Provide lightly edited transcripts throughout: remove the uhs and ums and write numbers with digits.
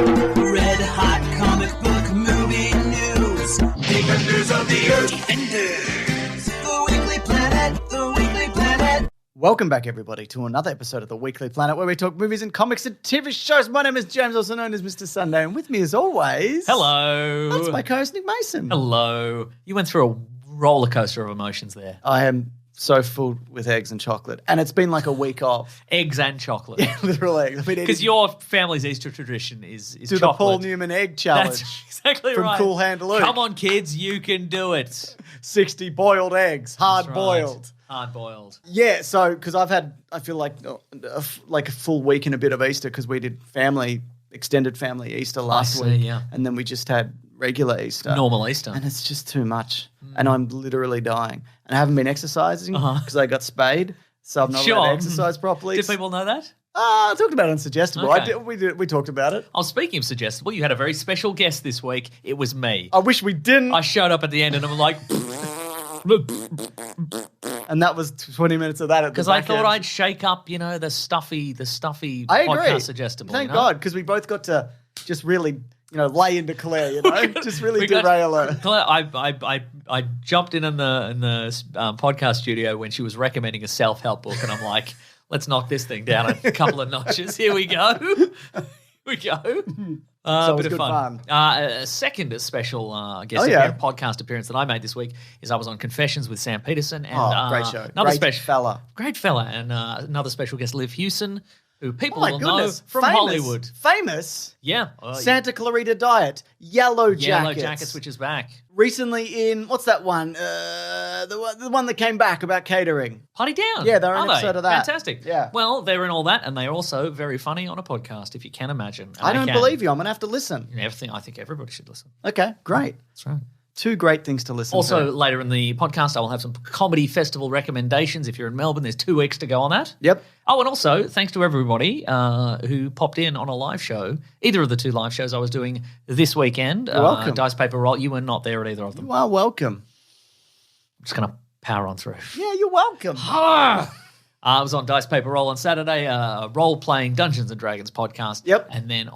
Red hot comic book movie news. Defenders of the Earth. Defenders. The Weekly Planet. The Weekly Planet. Welcome back, everybody, to another episode of The Weekly Planet, where we talk movies and comics and TV shows. My name is James, also known as Mr. Sunday, and with me, as always... Hello. That's my co-host, Nick Mason. Hello. You went through a roller coaster of emotions there. I am so full with eggs and chocolate, and it's been like a week off. Eggs and chocolate. Yeah, literally. Because your family's Easter tradition is do chocolate. the Paul Newman egg challenge. That's exactly from right. Cool Hand Luke. Come on, kids, you can do it. 60 boiled eggs, hard-boiled. Right. Hard-boiled. Yeah, so, because I feel like a full week and a bit of Easter, because we did extended family Easter last week. Yeah. And then we just had regular Easter. Normal Easter. And it's just too much. And I'm literally dying. And I haven't been exercising because I got spayed, so I'm not allowed to exercise properly. Did people know that? I talked about it on Suggestible. Okay. We talked about it. Oh, speaking of suggestible, you had a very special guest this week. It was me. I wish we didn't. I showed up at the end and I'm like... And that was 20 minutes of that at the Because back I thought end. I'd shake up, the stuffy I agree. podcast suggestible. Thank God, because we both got to just really, lay into Claire, just really derail her. Claire, I jumped in the podcast studio when she was recommending a self-help book, and I'm like, let's knock this thing down a couple of notches. Here we go. Here we go. So it was bit of good fun. A second special guest podcast appearance that I made this week is I was on Confessions with Sam Peterson. And, great show. Another Great fella. Great fella. And another special guest, Liv Hewson, who people will know from famous. Hollywood. Famous. Yeah. Santa Clarita Diet. Yellow Jackets. Yellow Jackets, which is back. Recently in, what's that one? The one that came back about catering. Party Down. Yeah, they're an episode of that. Fantastic. Yeah. Well, they're in all that, and they're also very funny on a podcast, if you can imagine. And I don't believe you. I'm going to have to listen. I think everybody should listen. Okay, great. That's right. Two great things to listen to. Also, later in the podcast, I will have some comedy festival recommendations. If you're in Melbourne, there's 2 weeks to go on that. Yep. Oh, and also, thanks to everybody who popped in on a live show. Either of the 2 live shows I was doing this weekend. You're welcome. Dice Paper Roll. You were not there at either of them. You are welcome. I'm just going to power on through. Yeah, you're welcome. I was on Dice Paper Roll on Saturday, role-playing Dungeons & Dragons podcast. Yep. And then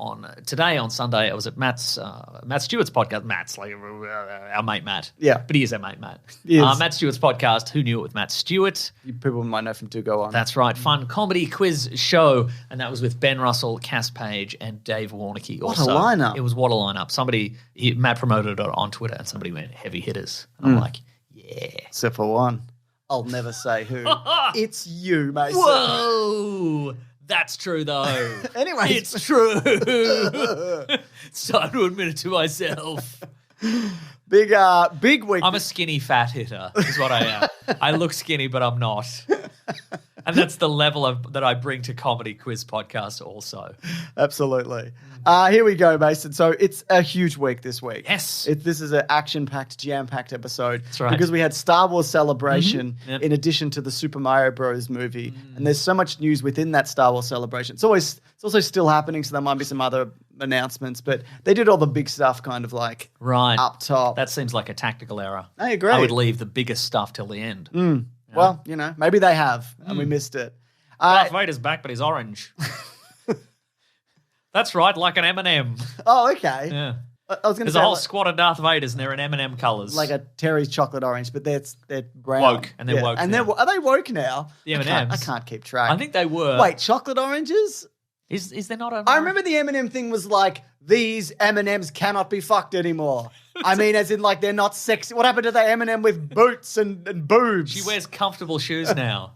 today, on Sunday, I was at Matt Stewart's podcast. Matt's like our mate Matt. Yeah. But he is our mate Matt. He is. Matt Stewart's podcast, Who Knew It with Matt Stewart. People might know from Do Go On. That's right. Fun comedy quiz show. And that was with Ben Russell, Cass Page, and Dave Warnicky. What a lineup. It was what a lineup. Matt promoted it on Twitter, and somebody went, heavy hitters. And I'm like, yeah. Except for one. I'll never say who. It's you, Mason. Whoa! That's true, though. Anyway. It's true. It's time to admit it to myself. Big week. I'm a skinny fat hitter, is what I am. I look skinny, but I'm not. And that's the level that I bring to comedy quiz podcast also. Absolutely. Here we go, Mason. So it's a huge week this week. Yes. This is an action-packed, jam-packed episode. That's right. Because we had Star Wars Celebration Yep. in addition to the Super Mario Bros. Movie. And there's so much news within that Star Wars Celebration. It's also still happening, so there might be some other announcements. But they did all the big stuff kind of like Right. up top. That seems like a tactical error. I agree. I would leave the biggest stuff till the end. Well, maybe they have, and we missed it. Darth Vader's back, but he's orange. That's right, like an M&M. Oh, okay. Yeah. I was going to There's say a whole squad of Darth Vaders, and they're in M&M colours. like a Terry's chocolate orange, but they're brown. Woke, and they're woke And now. are they woke now? The I M&Ms. can't keep track. I think they were. Wait, chocolate oranges? Is there not a... I remember the M&M thing was like, these M&Ms cannot be fucked anymore. I mean, as in like they're not sexy. What happened to the M&M with boots and boobs? She wears comfortable shoes now.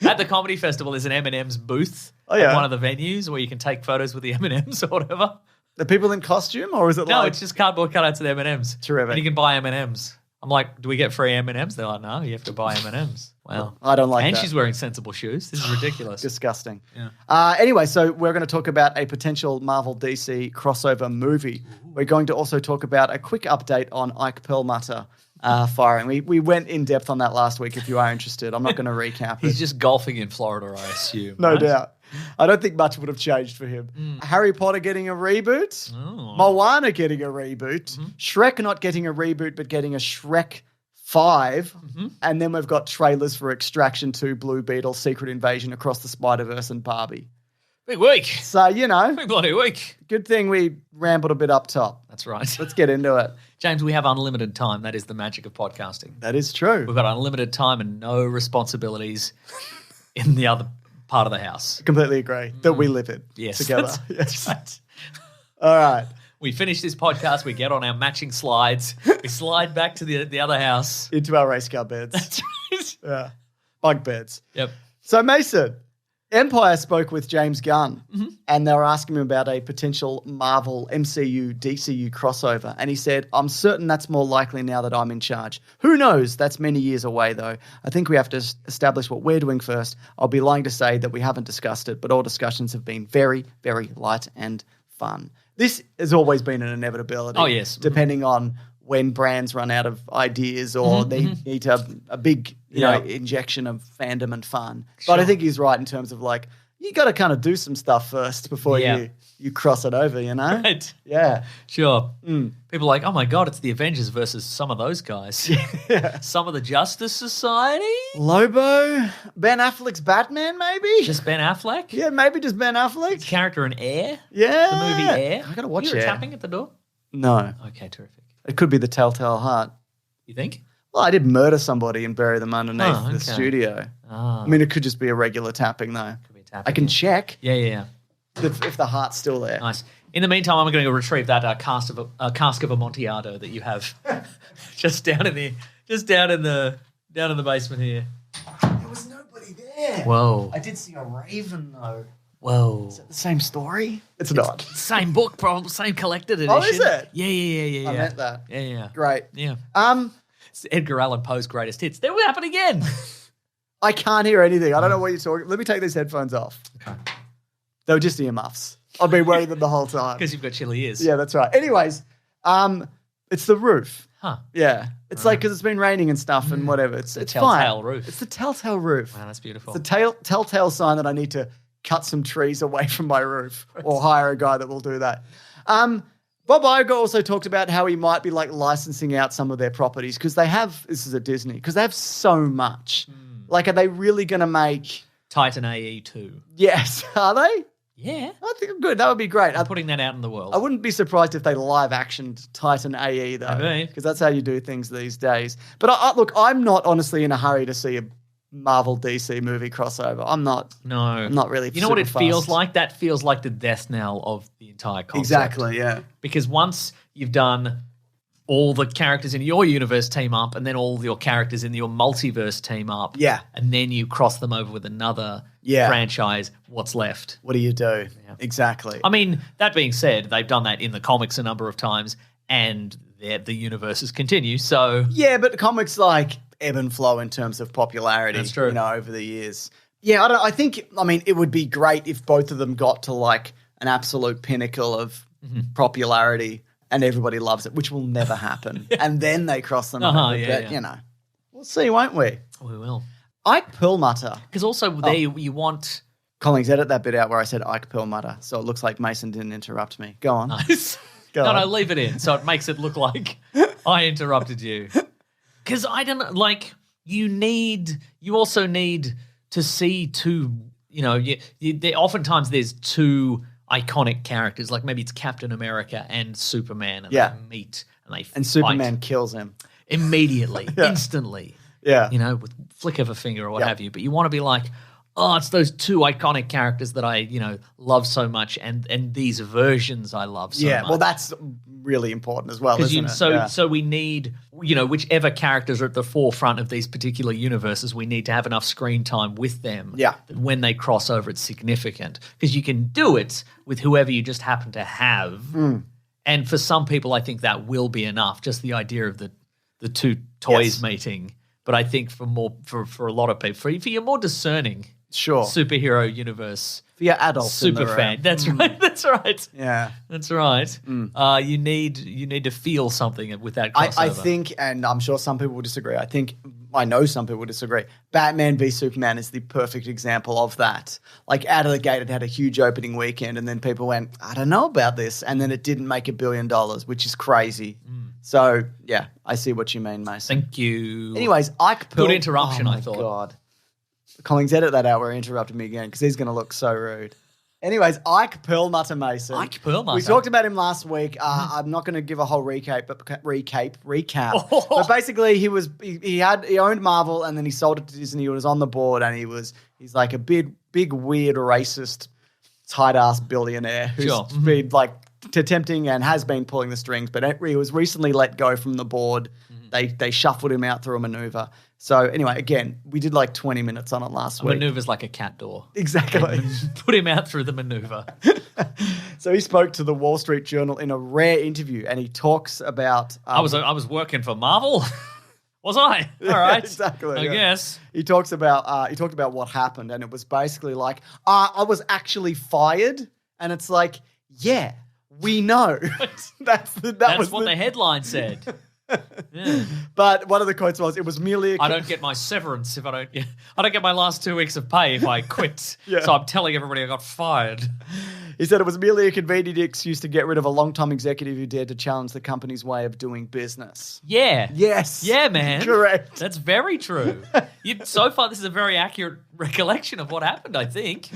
At the comedy festival, there's an M&M's booth Oh, yeah. at one of the venues where you can take photos with the M&Ms or whatever. The people in costume, or is it No, like... it's just cardboard cutouts of M&Ms. Terrific. And you can buy M&Ms. I'm like, do we get free M&Ms? They're like, no, you have to buy M&Ms. Wow. I don't like and that. she's wearing sensible shoes. This is ridiculous. Disgusting. Yeah. Anyway, so we're going to talk about a potential Marvel DC crossover movie. We're going to also talk about a quick update on Ike Perlmutter firing. We went in depth on that last week if you are interested. I'm not going to recap it. He's just golfing in Florida, I assume. No right? doubt. I don't think much would have changed for him. Harry Potter getting a reboot. Oh. Moana getting a reboot. Shrek not getting a reboot, but getting a Shrek 5. And then we've got trailers for Extraction 2, Blue Beetle, Secret Invasion, Across the Spider-Verse, and Barbie. Big week. So, you know, Big bloody week. good thing we rambled a bit up top. That's right. Let's get into it. James, we have unlimited time. That is the magic of podcasting. That is true. We've got unlimited time and no responsibilities in the other part of the house. Completely agree that we live it Yes. together. That's Yes. right. All right. We finish this podcast, we get on our matching slides, we slide back to the other house. Into our race car beds. That's right. Yeah. Bug beds. Yep. So, Mason, Empire spoke with James Gunn Mm-hmm. and they were asking him about a potential Marvel MCU DCU crossover. And he said, I'm certain that's more likely now that I'm in charge. Who knows? That's many years away, though. I think we have to establish what we're doing first. I'll be lying to say that we haven't discussed it, but all discussions have been very, very light and fun. This has always been an inevitability. Oh, yes. Depending on when brands run out of ideas or they need to have a big injection of fandom and fun. But I think he's right in terms of like, you got to kind of do some stuff first before you cross it over, you know? Right. Yeah. Sure. People are like, oh my God, it's the Avengers versus some of those guys. Some of the Justice Society? Lobo, Ben Affleck's Batman, maybe? Just Ben Affleck? Yeah, maybe just Ben Affleck. Character in Air? Yeah. The movie Air? I got to watch You were Air. tapping at the door? No. Okay, terrific. It could be the Telltale Heart. You think? Well, I did murder somebody and bury them underneath Oh, the okay. studio. Ah, I mean, it could just be a regular tapping, though. could be a tapping. I can check Yeah. if the heart's still there. Nice. In the meantime, I'm going to go retrieve that cask of Amontillado that you have just down in the basement here. There was nobody there. Whoa. I did see a raven, though. Whoa. Is it the same story? It's not. Same book, probably same collected edition. Oh, is it? Yeah. I meant that. Yeah. Great. Yeah. Um, It's Edgar Allan Poe's greatest hits. That will happen again. I can't hear anything. I don't know what you're talking. Let me take these headphones off. Okay. They were just earmuffs. I've been wearing them the whole time. Because you've got chilly ears. Yeah, that's right. Anyways, it's the roof. Huh. Yeah, it's like because it's been raining and stuff and whatever. It's telltale fine. roof. It's the telltale roof. Wow, that's beautiful. It's the telltale sign that I need to cut some trees away from my roof or hire a guy that will do that. Bob Iger also talked about how he might be like licensing out some of their properties because they have, this is a Disney, because they have so much. Like, are they really going to make... Titan AE 2. Yes, are they? Yeah. I think good. That would be great. Putting that out in the world. I wouldn't be surprised if they live-actioned Titan AE, though, Maybe. because that's how you do things these days. But look, I'm not honestly in a hurry to see a Marvel DC movie crossover. I'm not really. You know what it super feels fast. like? That feels like the death knell of the entire concept. Exactly, yeah. Because once you've done all the characters in your universe team up and then all your characters in your multiverse team up, Yeah. and then you cross them over with another franchise, what's left? What do you do? Yeah. Exactly. I mean, that being said, they've done that in the comics a number of times and the universes continue, so... Yeah, but comics like ebb and flow in terms of popularity. That's true. You know, over the years. Yeah, I think it would be great if both of them got to like an absolute pinnacle of popularity and everybody loves it, which will never happen. And then they cross them over. But, you know, we'll see, won't we? We will. Ike Perlmutter. Because also there you want... Collings, edit that bit out where I said Ike Perlmutter, so it looks like Mason didn't interrupt me. Go on. Nice. Go on. No, leave it in so it makes it look like I interrupted you. Because I don't know, like, you also need to see two, oftentimes there's two iconic characters, like maybe it's Captain America and Superman, and they meet and they And fight Superman kills him. immediately, instantly, Yeah. with flick of a finger or what have you. But you want to be like, oh, it's those two iconic characters that I, love so much, and these versions I love so much. Well, that's really important as well, isn't it? So we need, whichever characters are at the forefront of these particular universes, we need to have enough screen time with them. Yeah. That when they cross over, it's significant. Because you can do it with whoever you just happen to have. And for some people, I think that will be enough, just the idea of the two toys meeting. But I think for a lot of people, for your more discerning superhero universe, for your adults super fan. That's right. That's right. Yeah. That's right. You need to feel something with that crossover. I think, and I'm sure some people will disagree, I know some people will disagree, Batman v Superman is the perfect example of that. Like, out of the gate, it had a huge opening weekend, and then people went, I don't know about this, and then it didn't make $1 billion, which is crazy. So, yeah, I see what you mean, Mason. Thank you. Anyways, Ike Pearl... Good interruption, oh I thought. God. Collings, edit that out where he interrupted me again, because he's going to look so rude. Anyways, Ike Perlmutter, Mason. Ike Perlmutter. We talked about him last week. I'm not going to give a whole recap. But basically, he owned Marvel, and then he sold it to Disney. He was on the board, and he's like a big weird racist tight ass billionaire who's been like attempting and has been pulling the strings. But he was recently let go from the board. They shuffled him out through a maneuver. So anyway, again, we did like 20 minutes on it last week. Maneuver's like a cat door. Exactly. Put him out through the maneuver. So he spoke to the Wall Street Journal in a rare interview, and he talks about... I was working for Marvel. Was I? All right. Exactly. I guess. He talked about what happened, and it was basically like, I was actually fired, and it's like, yeah, we know. That's what the headline said. Yeah. But one of the quotes was, "It was merely I don't get my severance if I don't get my last 2 weeks of pay if I quit. So I'm telling everybody I got fired." He said it was merely a convenient excuse to get rid of a long-time executive who dared to challenge the company's way of doing business. Yeah. Yes. Yeah, man. Correct. That's very true. So far, this is a very accurate recollection of what happened, I think.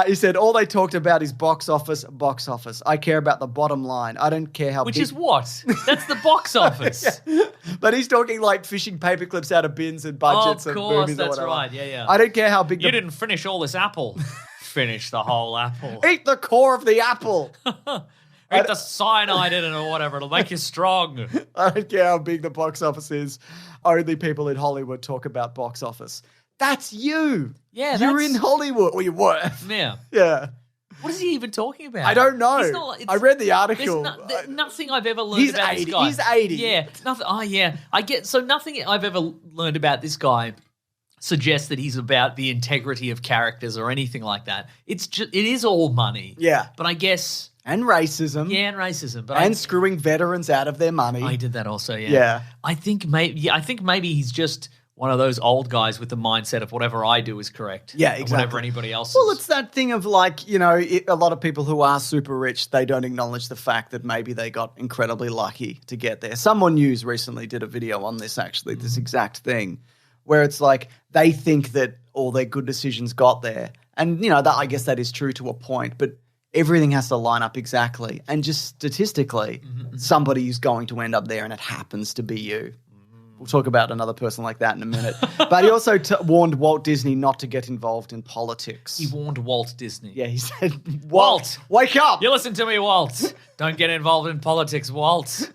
He said, all they talked about is box office. I care about the bottom line. I don't care how Which big... is what? That's the box office. Yeah. But he's talking like fishing paper clips out of bins and budgets and movies or whatever. That's right. Yeah. I don't care how big You didn't finish all this apple. Finish the whole apple. Eat the core of the apple. Eat the cyanide in it or whatever. It'll make you strong. I don't care how big the box office is. Only people in Hollywood talk about box office. That's you. Yeah, You're in Hollywood. Well, you were. Yeah. Yeah. What is he even talking about? I don't know. I read the article. There's nothing I've ever learned about this guy. He's 80. Yeah. Nothing. Oh, yeah. Nothing I've ever learned about this guy suggests that he's about the integrity of characters or anything like that. It is all money. Yeah. But I guess... And racism. Yeah, and racism. But and screwing veterans out of their money. I did that also, yeah. Yeah. I think maybe he's just one of those old guys with the mindset of whatever I do is correct. Yeah, exactly. Whatever anybody else Well, it's that thing of like, a lot of people who are super rich, they don't acknowledge the fact that maybe they got incredibly lucky to get there. Someone News recently did a video on this, actually, this exact thing, where it's like they think that all their good decisions got there. And, I guess that is true to a point, but everything has to line up exactly. And just statistically, somebody is going to end up there, and it happens to be you. We'll talk about another person like that in a minute. But he also warned Walt Disney not to get involved in politics. He warned Walt Disney. Yeah, he said, Walt, wake up. You listen to me, Walt. Don't get involved in politics, Walt.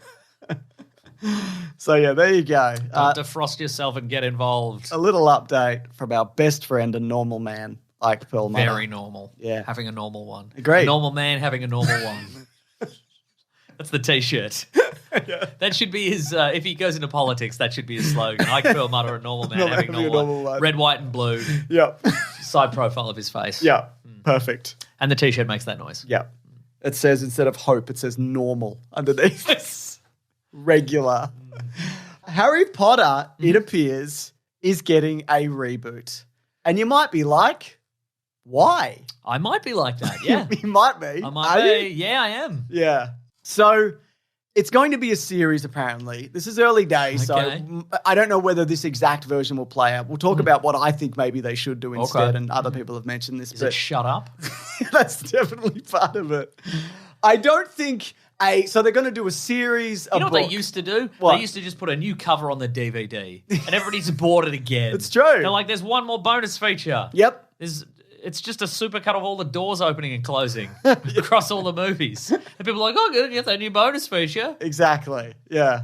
So, yeah, there you go. Don't defrost yourself and get involved. A little update from our best friend and normal man, Ike Perlmutter. Very normal. Yeah. Having a normal one. Agreed. A normal man having a normal one. That's the T-shirt. Yeah. That should be his, if he goes into politics, that should be his slogan. Ike Perlmutter, a normal man having a normal one. Red, white, and blue. Yep. Side profile of his face. Yeah. Perfect. And the T-shirt makes that noise. Yeah. It says, instead of hope, it says normal underneath. Regular. Harry Potter, it appears, is getting a reboot. And you might be like, why? I might be like that, yeah. You might be. I might be. Yeah, I am. Yeah. So it's going to be a series, apparently. This is early days, Okay. so I don't know whether this exact version will play out. We'll talk about what I think maybe they should do instead, and other people have mentioned this. Is it shut up? That's definitely part of it. I don't think... So they're going to do a series of You know what they used to do? What? They used to just put a new cover on the DVD, and everybody's bought it again. It's true. They're like, there's one more bonus feature. Yep. It's just a supercut of all the doors opening and closing across all the movies. And people are like, oh, good, get that new bonus feature. Exactly. Yeah.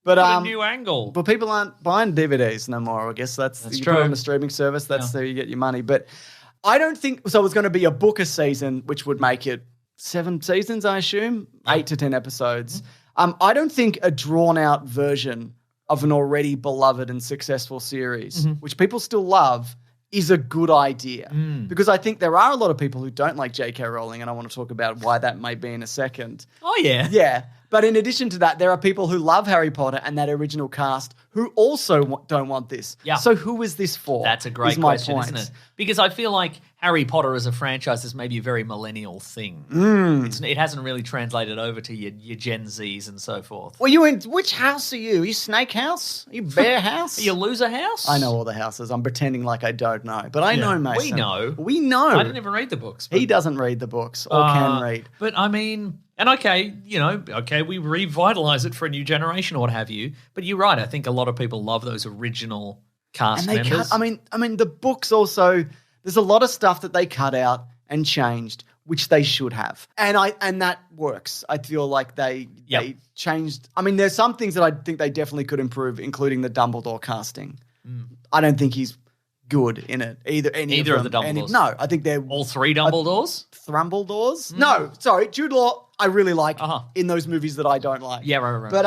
But Put a new angle. But people aren't buying DVDs no more. I guess that's you true. Put it on a streaming service. That's how you get your money. But I don't think so. It's going to be a book a season, which would make it 7 seasons, I assume, 8 to 10 episodes. I don't think a drawn-out version of an already beloved and successful series, which people still love, is a good idea. Because I think there are a lot of people who don't like J.K. Rowling, and I want to talk about why that may be in a second. Oh, yeah. Yeah. But in addition to that, there are people who love Harry Potter and that original cast who also don't want this. Yeah. So who is this for? That's a great is my question, point. isn't it? Because I feel like Harry Potter as a franchise is maybe a very millennial thing. It hasn't really translated over to your Gen Zs and so forth. Well, you in which house are you? Are you Snake House? Are you Bear House? Are you Loser House? I know all the houses. I'm pretending like I don't know, but I know, Mason. We know. We know. I didn't even read the books. But, He doesn't read the books or can read. But I mean, and we revitalize it for a new generation or what have you. But you're right. I think a lot of people love those original cast And they members. cut. I mean, the books also. There's a lot of stuff that they cut out and changed, which they should have, and that works. I feel like they changed. I mean, there's some things that I think they definitely could improve, including the Dumbledore casting. I don't think he's good in it either. Either of the Dumbledores. No, I think they're All three Dumbledores? Thrumbledores. No, sorry, Jude Law. I really like in those movies that I don't like. Yeah, right. But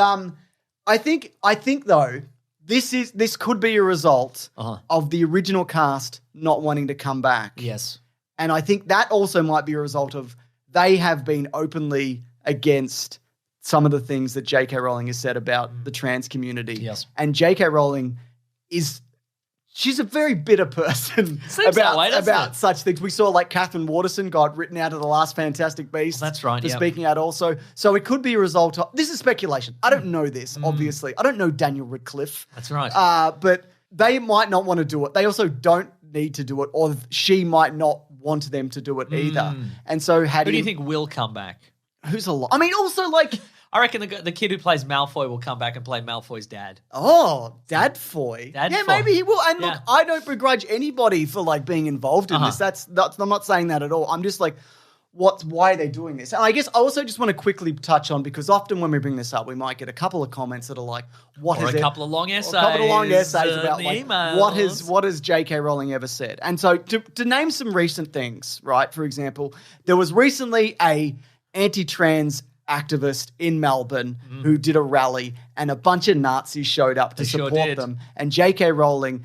I think though. This could be a result of the original cast not wanting to come back. Yes. And I think that also might be a result of they have been openly against some of the things that J.K. Rowling has said about the trans community. Yes. And J.K. Rowling she's a very bitter person Seems that way, doesn't about it? such things. We saw like Catherine Waterston got written out of the last Fantastic Beasts. That's right, For yep. speaking out also. So it could be a result of, this is speculation. I don't know this, obviously. I don't know Daniel Radcliffe. That's right. But they might not want to do it. They also don't need to do it, or she might not want them to do it either. And so Who do you think will come back? Who's a lot? I mean, also like... I reckon the kid who plays Malfoy will come back and play Malfoy's dad. Oh, Dadfoy. Dadfoy. Yeah, maybe he will. And look, Yeah. I don't begrudge anybody for like being involved in this. That's I'm not saying that at all. I'm just like, why are they doing this? And I guess I also just want to quickly touch on, because often when we bring this up, we might get a couple of comments that are like, Or a couple of long essays. About like emails. what has J.K. Rowling ever said? And so to name some recent things, right? For example, there was recently a anti-trans activist in Melbourne who did a rally, and a bunch of Nazis showed up to support them. And J.K. Rowling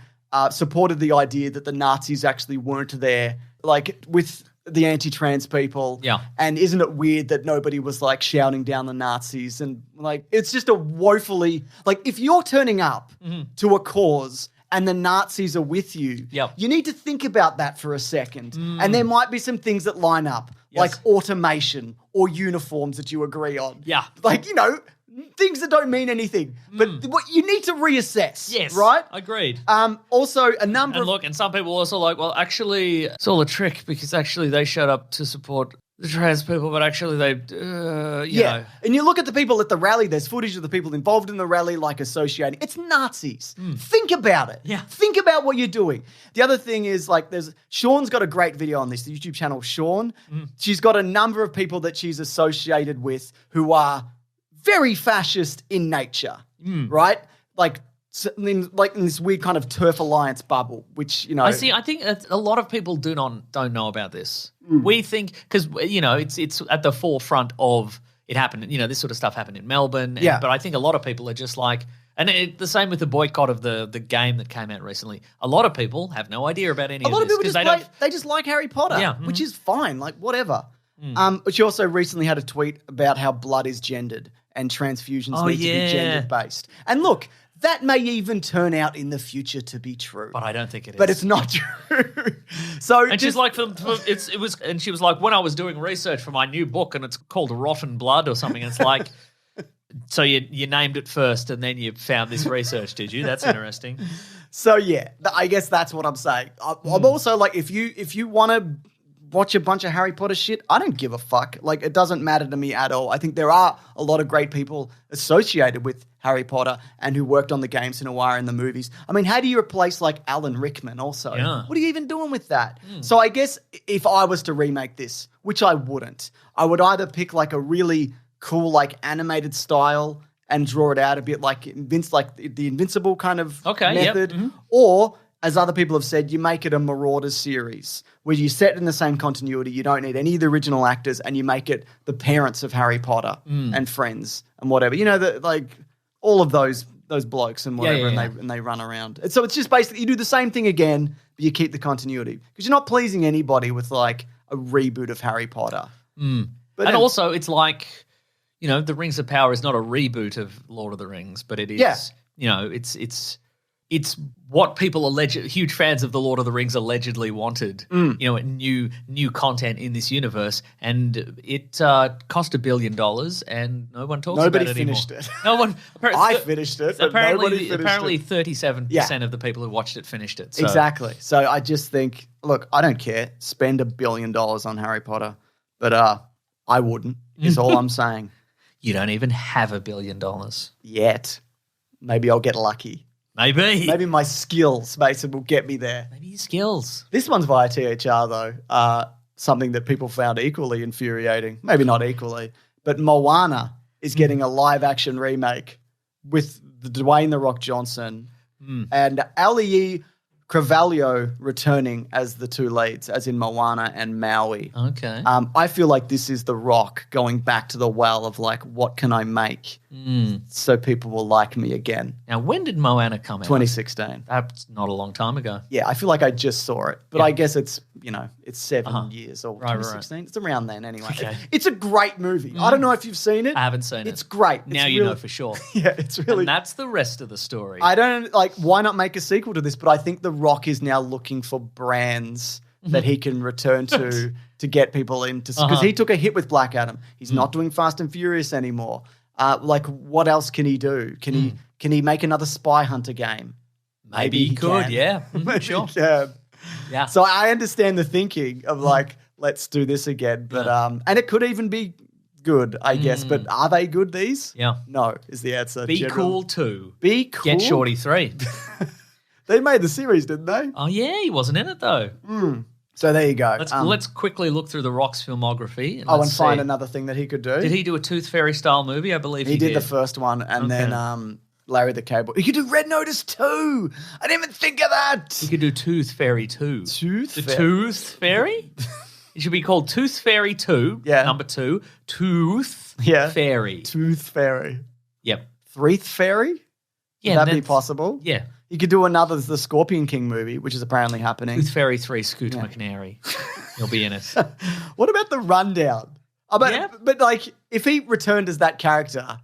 supported the idea that the Nazis actually weren't there, like with the anti-trans people. Yeah. And isn't it weird that nobody was like shouting down the Nazis? And like, it's just a woefully, like if you're turning up to a cause and the Nazis are with you, you need to think about that for a second. And there might be some things that line up, like automation or uniforms that you agree on. Yeah. Like, things that don't mean anything. But what you need to reassess. Yes. Right? Agreed. Also, a number And of... look, and some people also like, well, actually, it's all a trick because actually they showed up to support the trans people, but actually they, you know. And you look at the people at the rally, there's footage of the people involved in the rally, like associating. It's Nazis. Think about it. Yeah. Think about what you're doing. The other thing is, like, Sean's got a great video on this, the YouTube channel Sean. She's got a number of people that she's associated with who are very fascist in nature, right? Like in this weird kind of turf alliance bubble, which, I think a lot of people don't know about this. We think, because, it's at the forefront of it happened, this sort of stuff happened in Melbourne. But I think a lot of people are just like, and the same with the boycott of the game that came out recently. A lot of people have no idea about any of this. A lot of people they just like Harry Potter, which is fine, like whatever. But she also recently had a tweet about how blood is gendered and transfusions need to be gender-based. And look, that may even turn out in the future to be true. But I don't think it is. But it's not true. She's like, and she was like, when I was doing research for my new book, and it's called Rotten Blood or something, and it's like, so you named it first, and then you found this research, did you? That's interesting. So yeah, I guess that's what I'm saying. I'm also like, if you want to watch a bunch of Harry Potter shit, I don't give a fuck. Like, it doesn't matter to me at all. I think there are a lot of great people associated with Harry Potter and who worked on the games in a while in the movies. I mean, how do you replace like Alan Rickman also? Yeah. What are you even doing with that? So I guess if I was to remake this, which I wouldn't, I would either pick like a really cool like animated style and draw it out a bit like the Invincible kind of method, or as other people have said, you make it a Marauders series where you set in the same continuity, you don't need any of the original actors, and you make it the parents of Harry Potter and friends and whatever. All of those blokes and whatever, and they run around. And so it's just basically you do the same thing again, but you keep the continuity because you're not pleasing anybody with like a reboot of Harry Potter. But also, it's like, the Rings of Power is not a reboot of Lord of the Rings, but it is. Yeah. it's what people huge fans of the Lord of the Rings allegedly wanted. New content in this universe, and it cost $1 billion, and no one talks Nobody about it anymore. finished it. No one. I finished it, but nobody finished apparently, it. 37% of the people who watched it finished it. So. Exactly. So I just think, look, I don't care. Spend $1 billion on Harry Potter, but I wouldn't. Is all I'm saying. You don't even have $1 billion Yet. Maybe I'll get lucky. Maybe my skills, Mason, will get me there. Maybe your skills. This one's via THR, though. Something that people found equally infuriating. Maybe not equally. But Moana is getting a live-action remake with Dwayne "The Rock" Johnson and Ali Carvalho returning as the two leads, as in Moana and Maui. Okay. I feel like this is The Rock going back to the well of like, what can I make so people will like me again? Now, when did Moana come out? 2016. That's not a long time ago. Yeah, I feel like I just saw it, but I guess it's, it's 7 years or Right, 2016. right. It's around then anyway. Okay. It's a great movie. I don't know if you've seen it. I haven't seen it. It's great. Now It's you know really- for sure. Yeah, it's really. And that's the rest of the story. I don't why not make a sequel to this? But I think The Rock is now looking for brands that he can return to get people into, because he took a hit with Black Adam. He's not doing Fast and Furious anymore. What else can he do? Can he make another Spy Hunter game? Maybe he could, can. yeah. Maybe Sure. he can. Yeah. So I understand the thinking of let's do this again. But and it could even be good, I guess. But are they good, these? Yeah. No, is the answer. Be generally. cool too. Be cool. Get Shorty 3. They made the series, didn't they? Oh, yeah, he wasn't in it though. So there you go. Let's quickly look through The Rock's filmography. And and let's find see. another thing that he could do. Did he do a Tooth Fairy style movie? I believe he did the first one, and then Larry the Cable. He could do Red Notice 2. I didn't even think of that. He could do Tooth Fairy 2. Tooth The Fairy. Tooth Fairy? It should be called Tooth Fairy 2. Yeah. Number 2. Tooth Yeah. Fairy. Tooth Fairy. Yep. Threeth Fairy? Yeah. Would that be possible? Yeah. He could do the Scorpion King movie, which is apparently happening. Tooth Fairy 3, Scoot McNairy. He'll be in it. What about The Rundown? But if he returned as that character,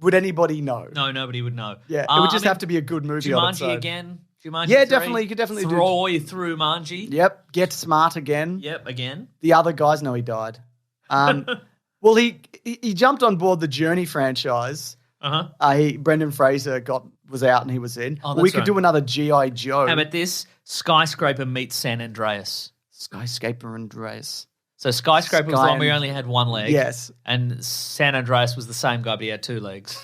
would anybody know? No, nobody would know. Yeah, it would just have to be a good movie on its Jumanji own. again? Jumanji Yeah, 3? definitely. You could definitely do. Throw you through Manji. Yep. Get Smart again. Yep, again. The other guys know he died. Well, he jumped on board the Journey franchise. Brendan Fraser was out and he was in. Oh, we that's could right. do another G.I. Joe. How about this? Skyscraper meets San Andreas. Skyscraper Andreas. So Skyscraper was the one where he only had one leg. Yes. And San Andreas was the same guy, but he had two legs.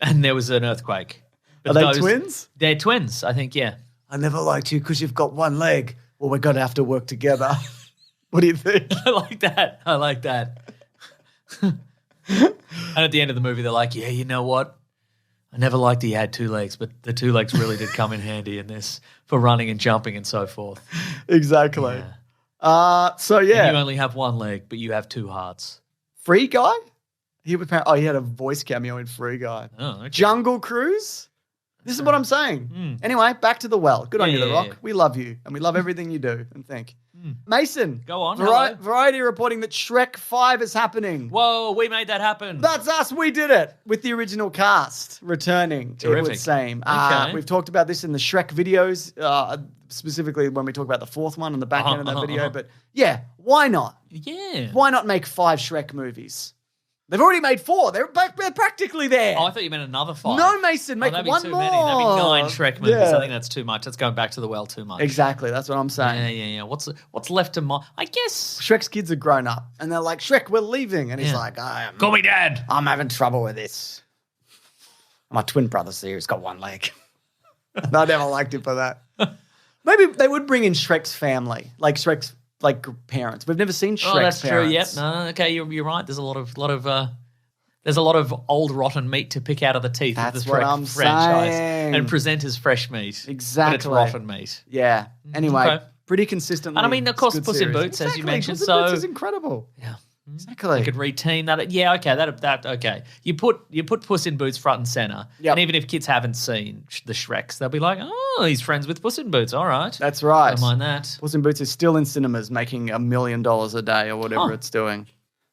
And there was an earthquake. Are But they twins? They're twins, I think, yeah. I never liked you because you've got one leg. Well, we're going to have to work together. What do you think? I like that. And at the end of the movie, they're like, yeah, you know what? I never liked he had two legs, but the two legs really did come in handy in this for running and jumping and so forth. Exactly. Yeah. So, yeah. And you only have one leg, but you have two hearts. Free Guy? He had a voice cameo in Free Guy. Oh, okay. Jungle Cruise? This is what I'm saying. Anyway, back to the well. Good on you, The Rock. Yeah. We love you, and we love everything you do and think. Mason. Go on, hello. Variety reporting that Shrek 5 is happening. Whoa, we made that happen. That's us. We did it with the original cast returning. It Terrific. would seem. Okay. We've talked about this in the Shrek videos, specifically when we talk about the fourth one on the back end of that video. But yeah, why not? Yeah. Why not make 5 Shrek movies? They've already made 4. They're practically there. Oh, I thought you meant another 5. No, Mason, make that'd be one too more. many. That'd be 9 Shrek movies. Yeah. I think that's too much. That's going back to the well too much. Exactly. That's what I'm saying. Yeah. What's left to I guess. Shrek's kids are grown up, and they're like, Shrek, we're leaving. And he's Yeah. like, Call me Dad. I'm having trouble with this. My twin brother's here. He's got one leg. And I never liked him for that. Maybe they would bring in Shrek's family, like Shrek's parents. We've never seen Shrek's That's parents. true. Yep. No. Okay. You're right. There's a lot of old rotten meat to pick out of the teeth That's of the what Shrek I'm franchise saying. and present as fresh meat. Exactly. But it's rotten meat. Yeah. Anyway, Okay. pretty consistently. And I mean, of course, good Puss in series. Boots, as you Exactly. mentioned. Puss in So Boots is incredible. yeah. Exactly. You could reteam that. Yeah, okay, that okay. You put Puss in Boots front and center, Yep. and even if kids haven't seen the Shreks, they'll be like, "Oh, he's friends with Puss in Boots. All right, That's right. don't mind that." Puss in Boots is still in cinemas, making $1 million a day or whatever it's doing.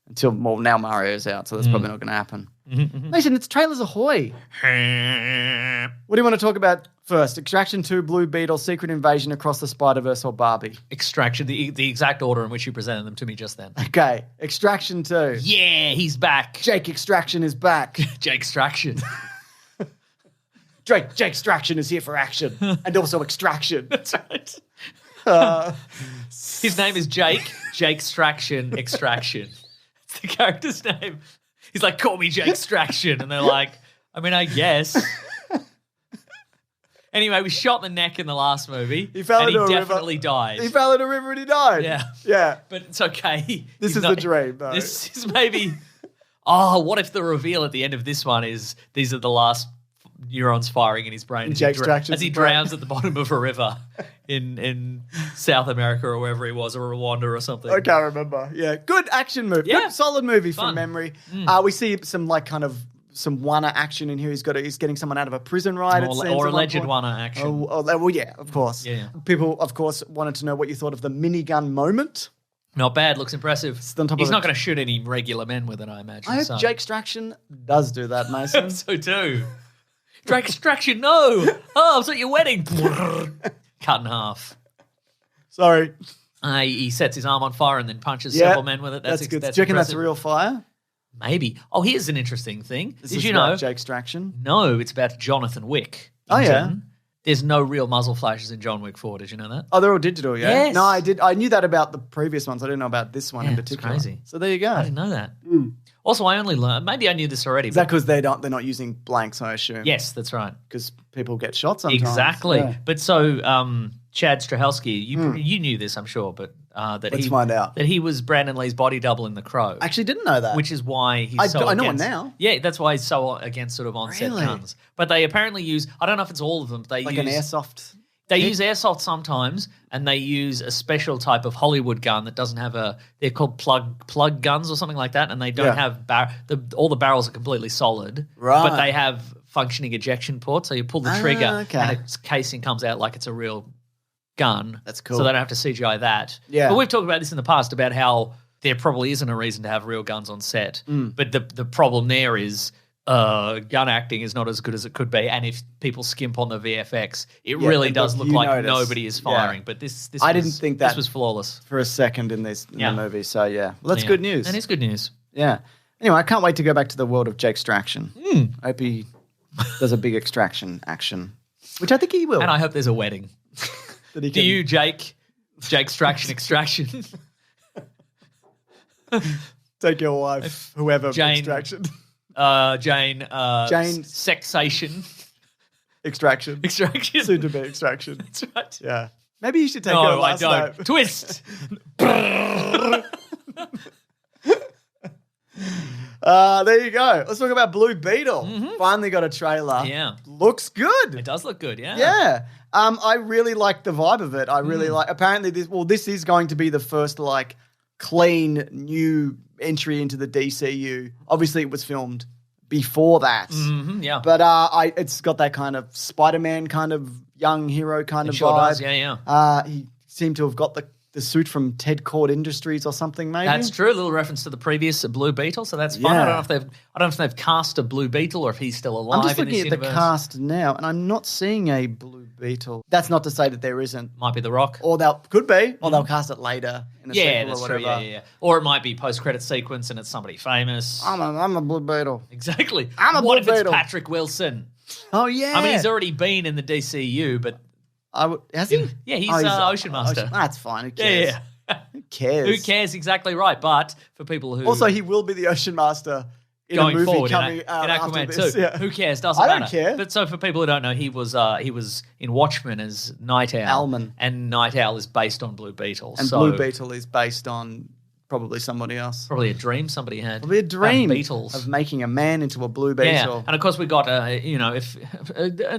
Until now Mario's out, so that's probably not going to happen. Mason, it's trailers ahoy. What do you want to talk about first? Extraction 2, Blue Beetle, Secret Invasion, Across the Spider-Verse, or Barbie? Extraction, the exact order in which you presented them to me just then. Okay, Extraction 2. Yeah, he's back. Jake Extraction is back. Jake Extraction. Jake Extraction is here for action and also extraction. That's right. His name is Jake Extraction. It's the character's name. He's like, call me Jake Extraction. And they're like, I mean, I guess. Anyway, we shot the neck in the last movie. He definitely died. He fell in a river and he died. Yeah. Yeah. But it's okay. This is the dream, though. This is maybe, what if the reveal at the end of this one is these are the last neurons firing in his brain as he drowns at the bottom of a river in South America or wherever he was, or Rwanda or something. I can't remember. Yeah, good action movie. Yeah. Good, solid movie Fun. from memory. We see some some Wana action in here. He's getting someone out of a prison, right? Or alleged Wana action. Well, yeah, of course. Yeah. People, of course, wanted to know what you thought of the minigun moment. Not bad. Looks impressive. On top He's of not going to shoot any regular men with it, I imagine. I hope Jake Extraction does do that, Mason. So too. Jake Extraction, no. Oh, I was at your wedding. Cut in half. Sorry. He sets his arm on fire and then punches several men with it. That's good. Do you reckon that's real fire? Maybe. Oh, here's an interesting thing. Did you know? Jake Extraction? No, it's about Jonathan Wick. Oh, yeah. There's no real muzzle flashes in John Wick 4. Did you know that? Oh, they're all digital, yeah? Yes. No, I did. I knew that about the previous ones. I didn't know about this one in It's particular. crazy. So there you go. I didn't know that. Also, I only learned, maybe I knew this already. Is that because they're not using blanks, I assume? Yes, that's right. Because people get shot sometimes. Exactly. Yeah. But so Chad Stahelski, you knew this, I'm sure, but Let's find out. that he was Brandon Lee's body double in The Crow. I actually didn't know that. Which is why he's I know it against, now. Yeah, that's why he's so against sort of on-set Really? guns. But they apparently use, I don't know if it's all of them, but they like use an airsoft. They use airsoft sometimes, and they use a special type of Hollywood gun that doesn't have they're called plug guns or something like that, and they don't have all the barrels are completely solid, Right. but they have functioning ejection ports, so you pull the trigger okay. and its casing comes out like it's a real gun. That's cool. So they don't have to CGI that. Yeah. But we've talked about this in the past about how there probably isn't a reason to have real guns on set, but the problem there is gun acting is not as good as it could be, and if people skimp on the VFX, it really does look like nobody is firing. But this didn't think that this was flawless for a second in the movie. So yeah, well, that's good news. And it's good news. Yeah. Anyway, I can't wait to go back to the world of Jake Extraction. I hope he does a big extraction action, which I think he will. And I hope there's a wedding. That he Do you, Jake Extraction? take your wife, whoever, Jane. Extraction. Jane. Sexation. Extraction. Soon to be Extraction. That's right. Yeah. Maybe you should take her No, I last don't. name. Twist. There you go. Let's talk about Blue Beetle. Finally got a trailer. Yeah. Looks good. It does look good, yeah. Yeah. I really like the vibe of it. I really like, apparently this is going to be the first clean new entry into the DCU. Obviously it was filmed before that. Yeah. But it's got that kind of Spider-Man kind of young hero kind of Sure vibe. does, yeah. He seemed to have got the suit from Ted Cord Industries or something, maybe. That's true. A little reference to the previous Blue Beetle, so that's fun. Yeah. I don't know if they've cast a Blue Beetle or if he's still alive. I'm just in looking this at the universe. cast now, and I'm not seeing a Blue Beetle. That's not to say that there isn't. Might be The Rock. Or could be, or they'll cast it later in a Yeah, sequel that's or true. whatever. Yeah. Or it might be post-credit sequence and it's somebody famous. I'm a Blue Beetle. Exactly. I'm a What Blue if it's Beetle. Patrick Wilson? Oh yeah. I mean, he's already been in the DCU, but has he? Yeah, he's Oh, Ocean Master. That's fine. Who cares? Yeah. Who cares? Who cares? Exactly right. But for people who Also, he will be the Ocean Master in going a movie forward coming in out after Aquaman this. 2. Yeah. Who cares? Doesn't I matter. don't care. But so for people who don't know, he was in Watchmen as Night Owl. Owlman. And Night Owl is based on Blue Beetle. And so Blue Beetle is based on probably somebody else. probably a dream somebody had. Probably a dream Beetles. of making a man into a Blue Beetle. Yeah, and of course we got, if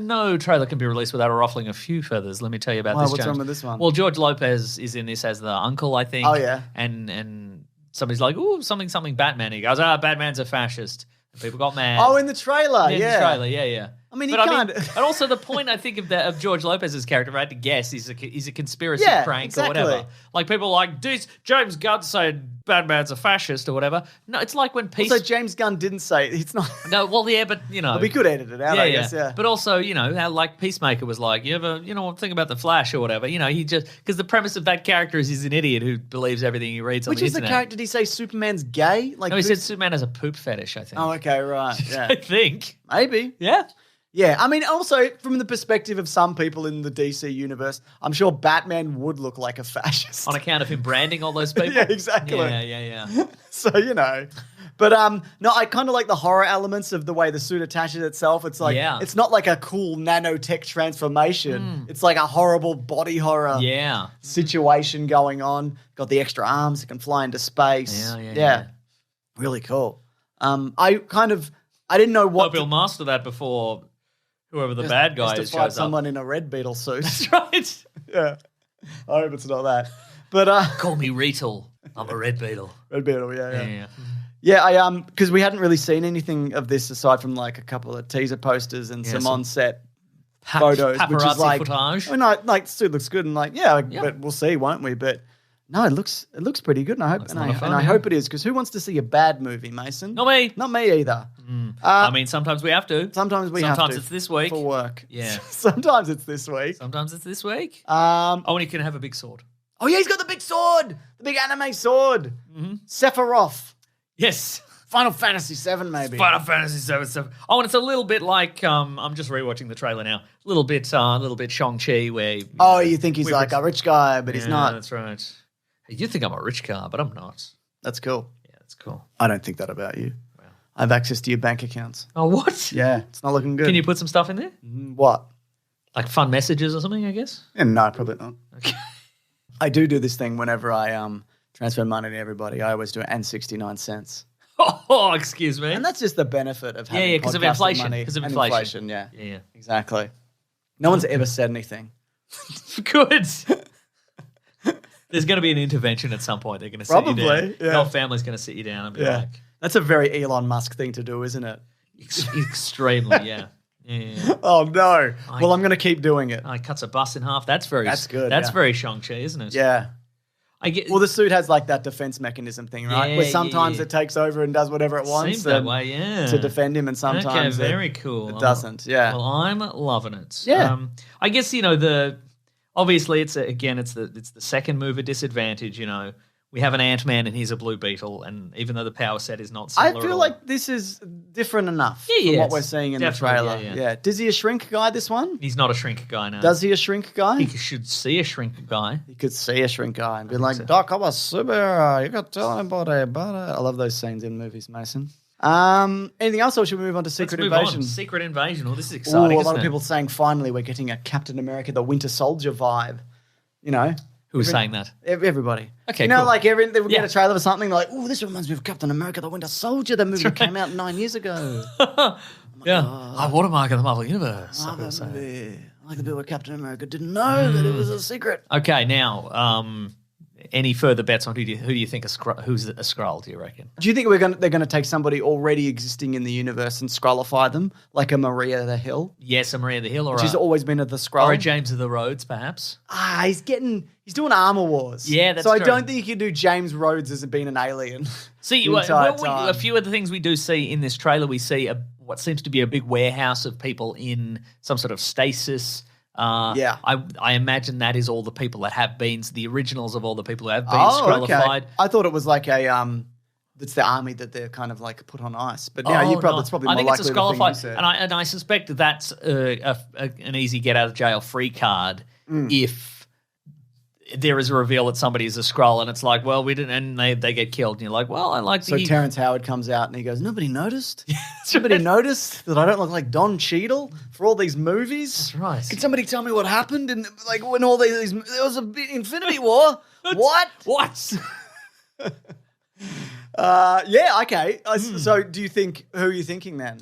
no trailer can be released without ruffling a few feathers. Let me tell you about this. What's James. wrong with this one? Well, George Lopez is in this as the uncle, I think. Oh, yeah. And somebody's like, "Ooh, something Batman." He goes, Batman's a fascist. And people got mad. Oh, in the trailer, In the trailer, yeah. I mean, he But can't. and also the point I think of George Lopez's character, if I had to guess, he's a conspiracy Yeah, crank exactly. or whatever. Like people are like, James Gunn said Batman's a fascist or whatever. No, it's like when So James Gunn didn't say it's not. No, well, yeah, but you know, We could edit it out, I guess. Yeah. But also, you know, how like Peacemaker was like, you ever, think about the Flash or whatever. You know, he just because the premise of that character is he's an idiot who believes everything he reads on Which the is the internet. character? Did he say Superman's gay? Like, No, he said Superman has a poop fetish. I think. Oh, okay, right. Yeah, I think. maybe. Yeah. Yeah, I mean, also from the perspective of some people in the DC universe, I'm sure Batman would look like a fascist. On account of him branding all those people. Yeah, exactly. Yeah. So, you know. But no, I kind of like the horror elements of the way the suit attaches itself. It's like it's not like a cool nanotech transformation. It's like a horrible body horror situation going on. Got the extra arms, it can fly into space. Yeah. Really cool. I didn't know what Hope he'll master that before whoever the bad guy just is to fight shows someone up. in a Red Beetle suit. That's right. Yeah. I hope it's not that. But Call me Reetle. I'm a Red Beetle. Red Beetle, yeah. Yeah. Yeah, because we hadn't really seen anything of this aside from like a couple of teaser posters and some on-set photos, which is Paparazzi like, footage. I mean, like the suit looks good, and like, but we'll see, won't we? But no, it looks pretty good, and I hope it is, because who wants to see a bad movie, Mason? Not me. Not me either. I mean, sometimes we have to. Sometimes have to. Sometimes it's this week for work. Yeah. Sometimes it's this week. Sometimes it's this week. And he can have a big sword. Oh yeah, he's got the big sword, the big anime sword, Sephiroth. Yes. Final Fantasy VII, maybe. Final Fantasy VII. Oh, and it's a little bit like I'm just rewatching the trailer now. A little bit Shang-Chi where. You think he's like a rich guy, but he's not. That's right. Hey, you think I'm a rich guy, but I'm not. That's cool. Yeah, that's cool. I don't think that about you. Wow. I have access to your bank accounts. Oh, what? Yeah, it's not looking good. Can you put some stuff in there? What? Like fun messages or something, I guess? Yeah, no, probably not. Okay. I do this thing whenever I transfer money to everybody. I always do it and 69 cents. Oh, excuse me. And that's just the benefit of having because of podcasting inflation. money. Because of and inflation. Yeah, Exactly. No one's ever said anything. Good. There's going to be an intervention at some point. They're going to sit you down. Probably, yeah. The whole family's going to sit you down and be like... That's a very Elon Musk thing to do, isn't it? Extremely, yeah. Oh, no. Well, I'm going to keep doing it. He cuts a bus in half. That's good. That's very Shang-Chi, isn't it? Yeah. Well, the suit has like that defense mechanism thing, right? Where sometimes it takes over and does whatever it wants. Seems that way, yeah. To defend him, and sometimes very cool. It doesn't, yeah. Well, I'm loving it. Yeah. I guess, obviously it's the second mover disadvantage, We have an Ant-Man and he's a Blue Beetle, and even though the power set is not similar I feel at all, like this is different enough from what we're seeing in the trailer. Yeah. Does he a shrink guy, this one? He's not a shrink guy now. Does he a shrink guy? He should see a shrink guy. He could see a shrink guy and be like, Doc, I'm a superhero. You got to tell anybody about it. I love those scenes in movies, Mason. Anything else, or should we move on to Secret Invasion? Secret Invasion. Oh, this is exciting. A lot of people saying finally we're getting a Captain America, the Winter Soldier vibe. Who was saying that? Everybody. Okay, cool. like they would get a trailer for something like, oh, this reminds me of Captain America, the Winter Soldier, the movie that came out 9 years ago. I watermark in the Marvel Universe. I like the bit where Captain America didn't know that it was a secret. Okay, now, any further bets on who do you think who's a Skrull, do you reckon? Do you think they're going to take somebody already existing in the universe and Skrullify them, like a Maria the Hill? Yes, a Maria the Hill, or she's always been the Skrull. Or a James of the Rhodes, perhaps. He's doing Armor Wars. Yeah, that's so true. I don't think you can do James Rhodes as being an alien. See, a few of the things we do see in this trailer, we see what seems to be a big warehouse of people in some sort of stasis. I imagine that is all the people that have been the originals of all the people who have been Skrullified. Okay. I thought it was like it's the army that they're kind of like put on ice. But yeah, that's probably more likely. I think it's a Skrullified, and I suspect that's an easy get out of jail free card if there is a reveal that somebody is a Skrull, and it's like, well, we didn't, and they get killed, and you're like, well, I like. So Terrence Howard comes out and he goes, nobody noticed. Somebody noticed that I don't look like Don Cheadle for all these movies. That's right. Can somebody tell me what happened? And like when all these there was a big Infinity War. What? Yeah. Okay. So who are you thinking then?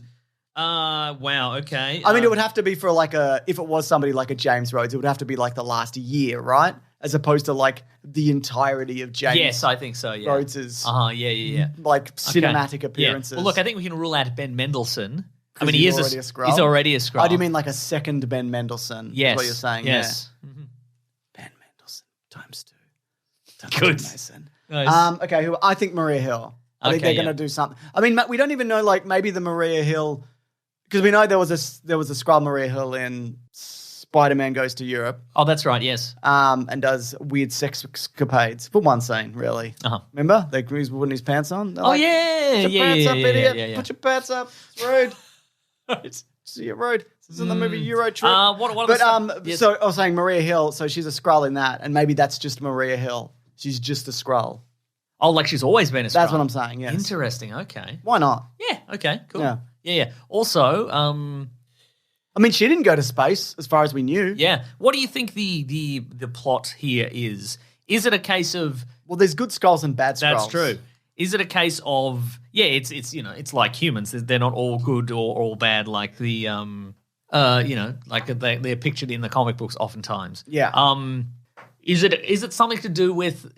Wow. Okay. I mean, it would have to be for if it was somebody like a James Rhodes, it would have to be like the last year, right? As opposed to like the entirety of James. Yes, I think so. Yeah. Rhodes's. Yeah. Like cinematic appearances. Yeah. Well, look, I think we can rule out Ben Mendelsohn I mean, he is already a Skrull. He's already a Skrull. Oh, do you mean like a second Ben Mendelsohn? Yes. Is what you're saying? Yes. Yeah. Ben Mendelsohn times 2. Good. Mason. Nice. Okay, I think Maria Hill. I think Okay, they're going to do something. I mean, we don't even know, like, maybe the Maria Hill, because we know there was a Skrull Maria Hill in Spider-Man Goes to Europe. Oh, that's right, yes. And does weird sex escapades for one scene, really. Uh-huh. Remember? He's putting his pants on. They're Oh, like, yeah. Put your pants up, idiot. Yeah. Put your pants up. It's rude. Right. See your road. This is in the movie Euro Trip. Yes. So I was saying Maria Hill, so she's a Skrull in that, and maybe that's just Maria Hill. She's just a Skrull. Oh, like she's always been a Skrull. That's what I'm saying, yes. Interesting, okay. Why not? Yeah, okay, cool. Yeah. Yeah. Also, I mean, she didn't go to space, as far as we knew. yeah. What do you think the plot here is? Is it a case of... Well, there's good Skrulls and bad Skrulls. That's true. Is it a case of... Yeah, it's you know, it's like humans. They're not all good or all bad like the, you know, like they're pictured in the comic books oftentimes. Yeah. Is it something to do with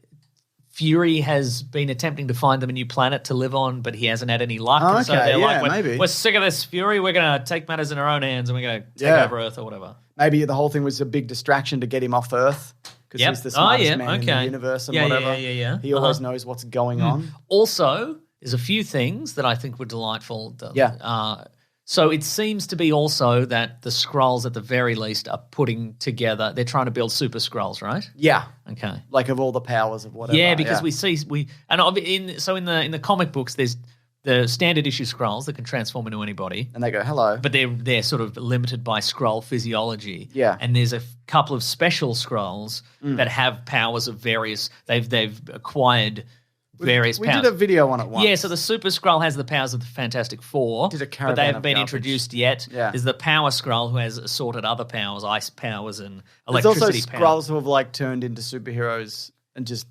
Fury has been attempting to find them a new planet to live on, but he hasn't had any luck? Oh, and so okay, they're yeah, like, maybe. we're sick of this, Fury. We're going to take matters in our own hands and we're going to take over Earth or whatever. Maybe the whole thing was a big distraction to get him off Earth. Because he's the smartest man in the universe and whatever. Yeah. He always knows what's going on. Also, there's a few things that I think were delightful. So it seems to be also that the Skrulls, at the very least, are putting together. They're trying to build super Skrulls, right? Yeah. Okay. Like of all the powers of whatever. Yeah, because in the comic books, there's the standard issue Skrulls that can transform into anybody. And they go, hello. But they're sort of limited by Skrull physiology. Yeah. And there's a couple of special Skrulls that have powers of various. They've acquired various powers. We did a video on it once. Yeah, so the Super Skrull has the powers of the Fantastic Four. Did a but caravan they haven't of been garbage. introduced yet. Yeah. There's the Power Skrull who has assorted other powers, ice powers and There's also electricity powers. Skrulls who have like turned into superheroes and just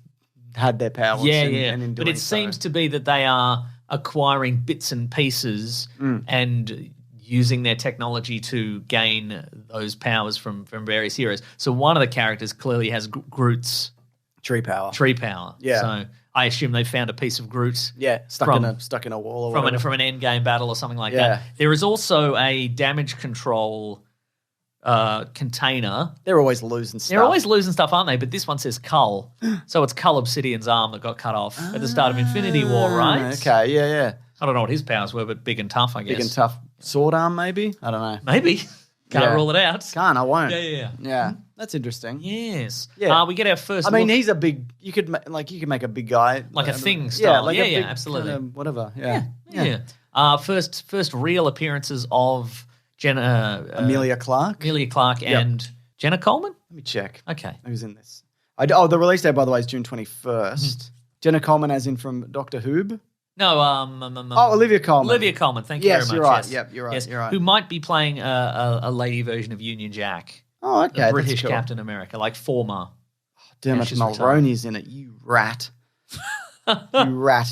had their powers. And in But doing it seems to be that they are acquiring bits and pieces and using their technology to gain those powers from various heroes. So one of the characters clearly has Groot's tree power. Yeah. So I assume they found a piece of Groot. Yeah, stuck in a wall or whatever. From an endgame battle or something like Yeah. that. There is also a damage control container. They're always losing stuff. They're always losing stuff, aren't they? But this one says Cull. So it's Cull Obsidian's arm that got cut off at the start of Infinity War, right? Okay, yeah. I don't know what his powers were, but big and tough, I guess. Big and tough sword arm, maybe? I don't know. Maybe. Can't Yeah. rule it out. Can't, I won't. Yeah. Yeah, that's interesting. Yes. Yeah. We get our first I mean, look, he's a big. You could make a big guy, like a thing Yeah, style. like Yeah, a big absolutely. kind of whatever. Yeah. Yeah. First real appearances of Amelia Clark. And Jenna Coleman? Let me check. Okay. Who's in this? The release date, by the way, is June 21st. Jenna Coleman, as in from Doctor Who. No, Olivia Colman. Olivia Colman, thank you Yes, very much. you're right. Yes. Yep, you're right. Yes. You're right. Who might be playing a lady version of Union Jack. Oh, okay. The British that's cool. Captain America, like former. Dermot she's Mulroney's in it. You rat. You rat,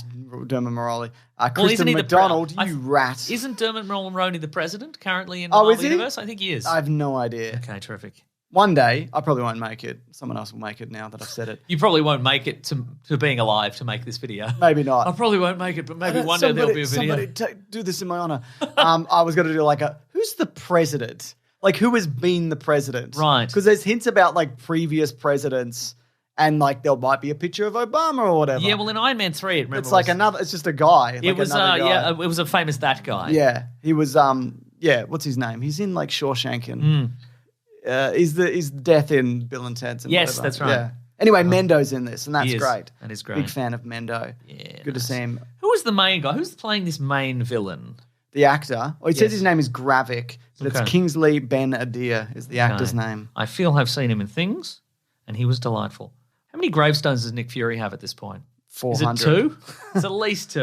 Dermot Mulroney. Kristen isn't he the McDonald, pre- you rat. Isn't Dermot Mulroney the president currently in the Oh, Marvel is he? Universe? I think he is. I have no idea. Okay, terrific. One day, I probably won't make it. Someone else will make it now that I've said it. You probably won't make it to being alive to make this video. Maybe not. I probably won't make it, but maybe one day there'll be a video. Somebody do this in my honor. I was going to do who's the president? Like, who has been the president? Right. Because there's hints about, like, previous presidents and, like, there might be a picture of Obama or whatever. Yeah, well, in Iron Man 3, it's like it's just a guy. It was, another guy. it was a famous that guy. Yeah. He was, what's his name? He's in, like, Shawshank and he's Death in Bill and Ted's and Yes, whatever. that's right. Yeah. Anyway, Mendo's in this, and that's He is. great. That is great. Big fan of Mendo. Yeah, Good to see him. Who was the main guy? Who's playing this main villain? The actor. Well, he says his name is Gravik, but Okay. it's Kingsley Ben Adir is the actor's name. I feel I've seen him in things, and he was delightful. How many gravestones does Nick Fury have at this point? 400. Is it 2? It's at least 2.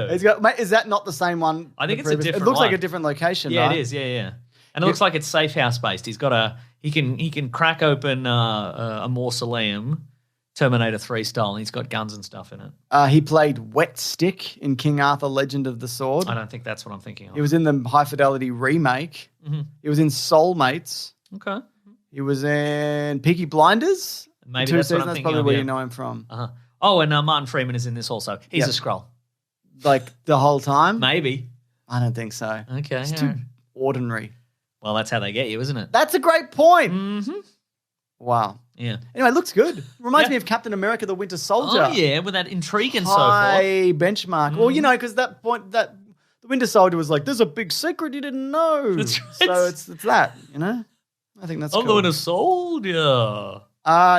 Is that not the same one? I think the it's a previous- different It looks like one. a different location, Yeah, right? it is. Yeah. And it looks like it's safe house based. He can crack open a mausoleum, Terminator 3 style, and he's got guns and stuff in it. He played Wet Stick in King Arthur: Legend of the Sword. I don't think that's what I'm thinking of. He was in the High Fidelity remake. Mm-hmm. He was in Soulmates. Okay. He was in Peaky Blinders. Maybe Two that's what seasons. I'm That's thinking probably of, where yeah. you know him from. Uh-huh. Oh, and Martin Freeman is in this also. He's a Skrull. Like the whole time? Maybe. I don't think so. Okay. He's all too right. ordinary. Well, that's how they get you, isn't it? That's a great point. Wow. Yeah. Anyway, it looks good. Reminds Yeah. me of Captain America: The Winter Soldier. Oh, yeah, with that intrigue and so forth. High benchmark. Well, because the Winter Soldier was like, "There's a big secret you didn't know." That's right. So it's that. I think that's I'm cool. doing a soldier.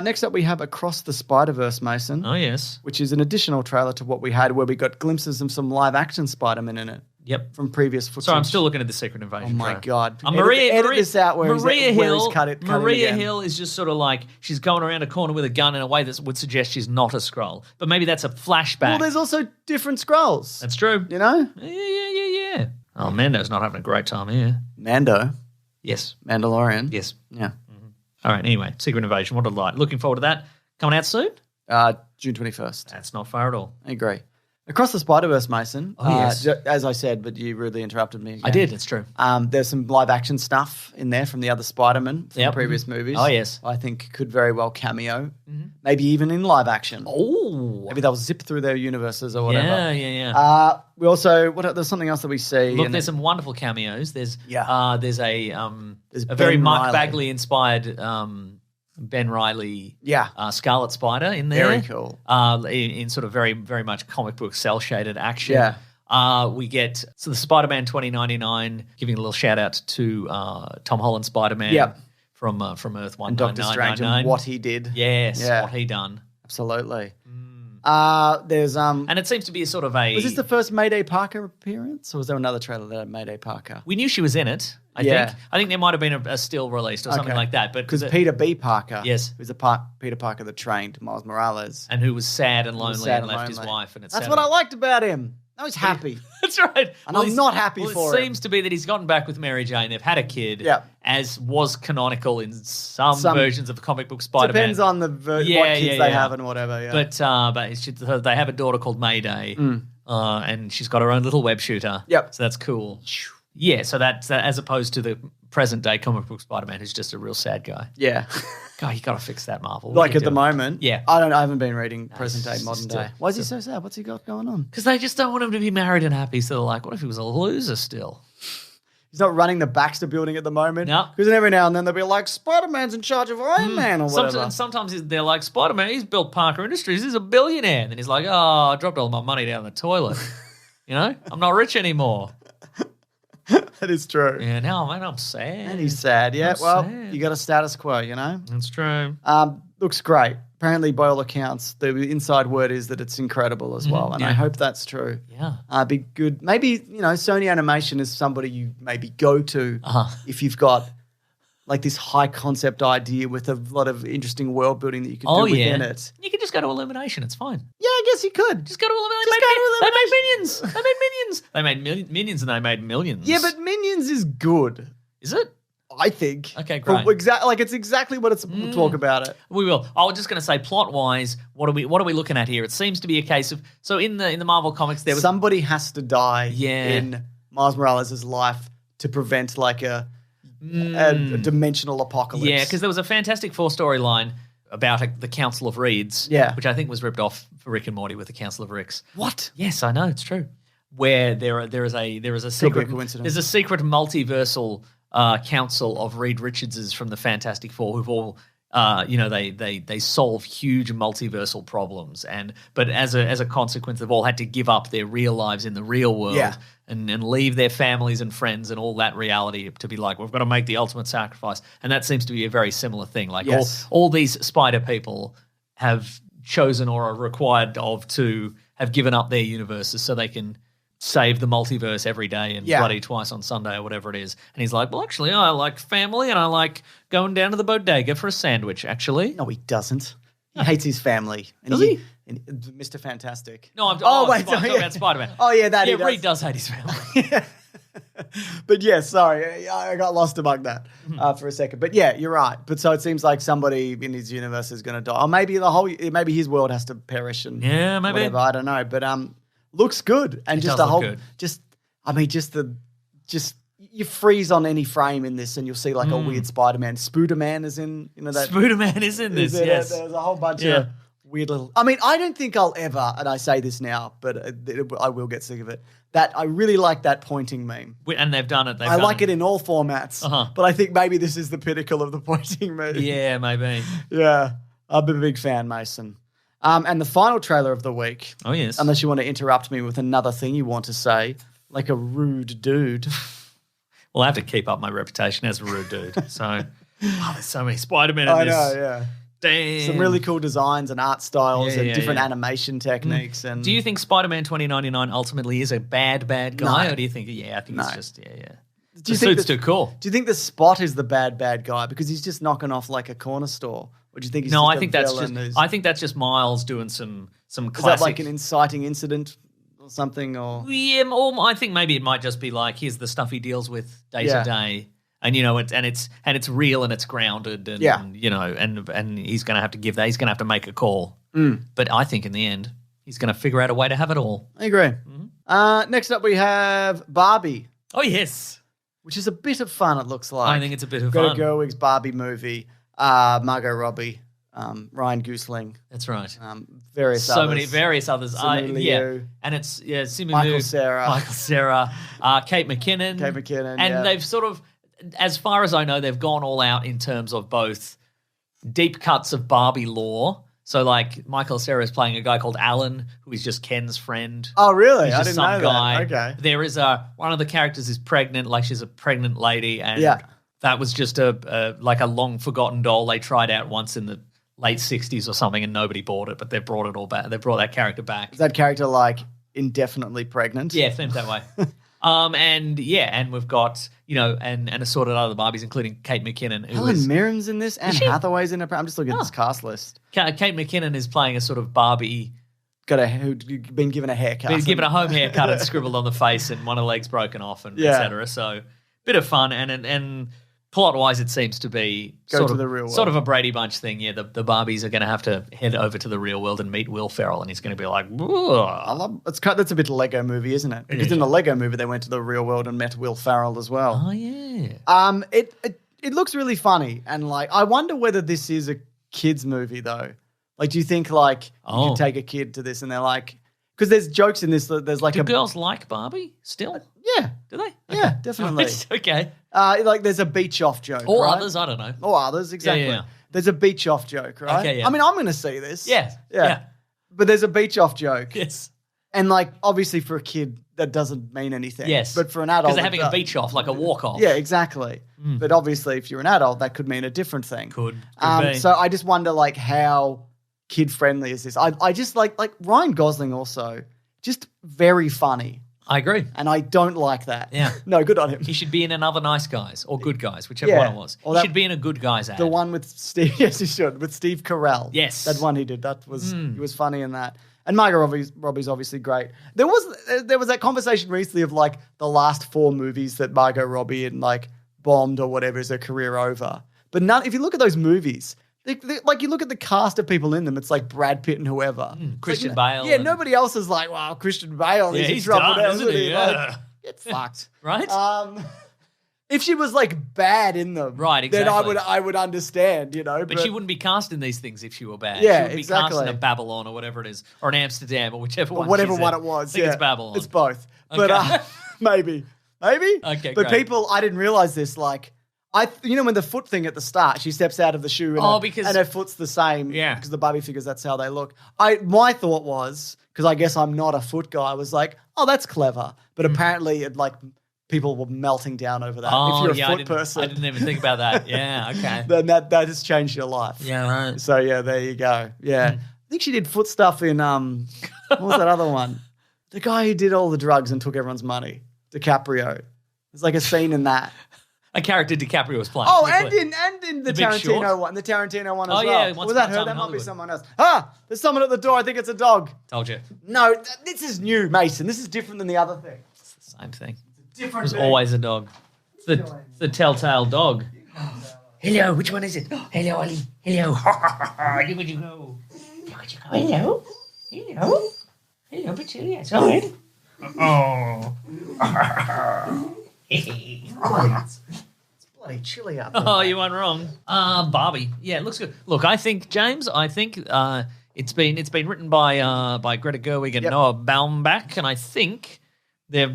Next up, we have Across the Spider-Verse, Mason. Oh, yes. Which is an additional trailer to what we had, where we got glimpses of some live-action Spider-Man in it Yep. from previous footage. Sorry, I'm still looking at the Secret Invasion. Oh my trailer. God! Maria this out where Maria he's Hill. cut it Maria again. Hill is just sort of like she's going around a corner with a gun in a way that would suggest she's not a Skrull, but maybe that's a flashback. Well, there's also different Skrulls. That's true. Yeah. Oh, Mando's not having a great time here. Mando, Yes. Mandalorian. Yes. Yeah. All right. Anyway, Secret Invasion. What a delight. Looking forward to that. Coming out soon. June 21st. That's not far at all. I agree. Across the Spider-Verse, Mason. Oh, yes. As I said, but you rudely interrupted me again. I did. It's true. There's some live-action stuff in there from the other Spider-Man from Yep. previous movies. Oh, yes. I think could very well cameo. Maybe even in live action. Oh. Maybe they'll zip through their universes or whatever. Yeah. We also, there's something else that we see. Look, and there's some wonderful cameos. There's There's a very Ben Mark Reilly. Bagley inspired Ben Reilly Scarlet Spider in there. Very cool. In sort of very, very much comic book cel-shaded action. Yeah. We get the Spider-Man 2099, giving a little shout-out to Tom Holland Spider-Man from Earth 1999. And Doctor Strange and what he did. Yes, what he done. Absolutely. There's And it seems to be a sort of a... Was this the first Mayday Parker appearance, or was there another trailer that had Mayday Parker? We knew she was in it, I think. I think there might have been a still released or something like that. Because Peter B. Parker, Yes. who's the Peter Parker that trained Miles Morales. and who was sad and lonely sad and left his lonely. wife. And That's what I liked about him. I was happy. That's right. And I'm not happy for it. him. It seems to be that he's gotten back with Mary Jane. They've had a kid, Yeah. as was canonical in some versions of the comic book Spider-Man. Depends on what kids they have and whatever. Yeah. But they have a daughter called Mayday, and she's got her own little web shooter. Yep. So that's cool. Yeah, so that's as opposed to the present day comic book Spider-Man, who's just a real sad guy. yeah. God, you got to fix that, Marvel. Like at the moment. Yeah. I haven't been reading present day, it's modern still- day. Why is he so sad? What's he got going on? Because they just don't want him to be married and happy. So they're like, what if he was a loser still? He's not running the Baxter building at the moment. No. Because every now and then they'll be like, Spider-Man's in charge of Iron Man or whatever. Sometimes they're like, Spider-Man, he's built Parker Industries. He's a billionaire. And then he's like, oh, I dropped all my money down the toilet. I'm not rich anymore. That is true. Yeah, now I'm sad. And he's sad. Yeah, well, sad. you got a status quo, That's true. Looks great. Apparently, by all accounts, the inside word is that it's incredible as well. And I hope that's true. Yeah. Be good. Maybe, Sony Animation is somebody you maybe go to if you've got like this high concept idea with a lot of interesting world building that you can do within it. You can just go to Illumination. It's fine. Yeah, I guess you could. Just go to Illumination. Just go to They made Minions. They made Minions. They made Minions and they made millions. Yeah, but Minions is good, Is it? I think. Okay, great. It's exactly what it's talk about it. We will. I was just going to say, plot-wise, what are we looking at here? It seems to be a case of in the Marvel comics there was Somebody has to die Yeah. in Miles Morales' life to prevent like a dimensional apocalypse. Yeah, because there was a Fantastic Four storyline about the Council of Reeds, which I think was ripped off for Rick and Morty with the Council of Ricks. What? Yes, I know it's true. Where there is a secret coincidence. there's a secret multiversal council of Reed Richardses from the Fantastic Four who've all they solve huge multiversal problems, but as a consequence, they've all had to give up their real lives in the real world and leave their families and friends and all that reality to be like, we've got to make the ultimate sacrifice. And that seems to be a very similar thing. Like all these spider people have chosen or are required to have given up their universes so they can save the multiverse every day and bloody twice on Sunday or whatever it is. And he's like, well, actually, I like family and I like going down to the bodega for a sandwich, actually. No, he doesn't. He hates his family. And Does he? And Mr. Fantastic. No, I'm wait, talking about Spider-Man. Oh, yeah, that he does. Reed does hate his family. But yeah, sorry, I got lost among that for a second. But yeah, you're right. But so it seems like somebody in his universe is going to die, or maybe his world has to perish and maybe whatever. I don't know. But looks good, and It just does the look whole, good. you freeze on any frame in this, and you'll see like a weird Spider-Man. Spooderman is in that. Spooderman is in this. Yes, there's a whole bunch of weird little. I mean, I don't think I'll ever, and I say this now, but I will get sick of it. that I really like that pointing meme. And they've done it. I like it in all formats, Uh-huh. but I think maybe this is the pinnacle of the pointing meme. Yeah, maybe. Yeah, I'm a big fan, Mason. And the final trailer of the week. Oh, yes. Unless you want to interrupt me with another thing you want to say, like a rude dude. Well, I have to keep up my reputation as a rude dude. So, there's so many Spider-Man in this. I know, yeah. Damn. Some really cool designs and art styles Yeah, and yeah, different yeah. animation techniques. And Do you think Spider-Man 2099 ultimately is a bad guy? No. Or do you think, I think No. it's just, yeah. Do you The think suit's too cool. Do you think the Spot is the bad guy because he's just knocking off like a corner store? Or do you think he's No, just I a think that's villain just. who's- I think that's just Miles doing some classic. Is that like an inciting incident or something? Or Yeah, or I think maybe it might just be like here's the stuff he deals with day to day, and it's real and it's grounded, and and he's going to have to give that. He's going to have to make a call. But I think in the end, he's going to figure out a way to have it all. I agree. Next up, we have Barbie, Oh yes, which is a bit of fun. It looks like. I think it's a bit of Greta fun. Gerwig's Barbie movie, Margot Robbie, Ryan Gosling, That's right. various Various others. Simu Liu. And it's Simu Michael Liu, Cera. Kate McKinnon, and they've sort of, as far as I know, they've gone all out in terms of both deep cuts of Barbie lore. So, like, Michael Cera is playing a guy called Alan, who is just Ken's friend. Oh, really? He's I just didn't some know guy. that. Okay. There is one of the characters is pregnant, like she's a pregnant lady, and that was just a long forgotten doll they tried out once in the late 60s or something, and nobody bought it, but they brought it all back. They brought that character back. Is that character like indefinitely pregnant? Yeah, themed that way. And we've got, and assorted other Barbies, including Kate McKinnon. Helen Mirren's in this. Anne she? Hathaway's in it. I'm just looking at this cast list. Kate McKinnon is playing a sort of Barbie, Who'd been given a haircut. been given a home haircut and scribbled on the face, and one of the legs broken off, and etc. So, bit of fun, and plot-wise, it seems to be Go to the real world. sort of a Brady Bunch thing. Yeah, the Barbies are going to have to head over to the real world and meet Will Ferrell, and he's going to be like, That's a bit of Lego Movie, isn't it? Because in the Lego Movie, they went to the real world and met Will Ferrell as well. oh yeah. It looks really funny, and like I wonder whether this is a kids movie though. Like, do you think like you could take a kid to this and they're like, because there's jokes in this. There's like Do girls like Barbie still? yeah, Do they? yeah, definitely. Okay. Like there's a beach off joke, Or right? others, I don't know. Or others, exactly. yeah. There's a beach off joke, right? Okay, yeah. I mean, I'm going to see this. Yeah. But there's a beach off joke. Yes. And like, obviously for a kid, that doesn't mean anything. Yes. But for an adult, Because they're having it a does. beach off, like a walk off. Yeah, exactly. But obviously, if you're an adult, that could mean a different thing. Could be. So I just wonder, like, how kid friendly is this? I just like Ryan Gosling also, just very funny, I agree. and I don't like that. Yeah. No, good on him. He should be in Another Nice Guys or Good Guys, whichever Yeah. one it was. Or He that- should be in a Good Guys ad. The one with Steve, yes, he should, with Steve Carell. Yes. That one he did. That was he was funny in that. And Margot Robbie's obviously great. There was that conversation recently of like the last 4 movies that Margot Robbie had like bombed or whatever is her career over. But none. If you look at those movies, like you look at the cast of people in them, it's like Brad Pitt and whoever. It's Christian like, Bale Yeah, and- nobody else is like, wow, Christian Bale. Yeah, in he's trouble done, now, isn't he? Like, Yeah. get fucked. Right? If she was like bad in them, Right, then exactly. I would understand, you know. But she wouldn't be cast in these things if she were bad. Yeah, she would be cast exactly. in a Babylon or whatever it is, or an Amsterdam or whichever one. whatever she's one in. it was. I think yeah. it's Babylon. It's both. But Okay. maybe. Okay, But great. people, I didn't realize this. Like, when the foot thing at the start, she steps out of the shoe because- and her foot's the same. Yeah. Because the Barbie figures, that's how they look. My thought was, because I guess I'm not a foot guy, I was like, oh, that's clever. But apparently it like people were melting down over that. Oh, if you're a yeah, foot I didn't person, even think about that. Yeah, okay. then that has changed your life. Yeah, right. So yeah, there you go. Yeah. I think she did foot stuff in what was that other one? The guy who did all the drugs and took everyone's money. DiCaprio. There's like a scene in that. A character DiCaprio was playing. Oh, to be and clear. in the Big Tarantino Short? one. The Tarantino one as Oh, well. yeah, Once Was that Upon a her? Time That in might be Hollywood. someone else. There's someone at the door. I think it's a dog. Told you. No, this is new, Mason. This is different than the other thing. It's the same thing. Different. There's thing. always a dog. It's the telltale dog. Hello, which one is it? Hello, Ollie. Hello. Look at you go. Look at you go. Hello. Hello. Hello, Petunia. It's all right. Oh. It's bloody chilly up there. Oh, you went wrong. Barbie. Yeah, it looks good. Look, I think, James, it's been written by Greta Gerwig and Yep. Noah Baumbach, and I think they're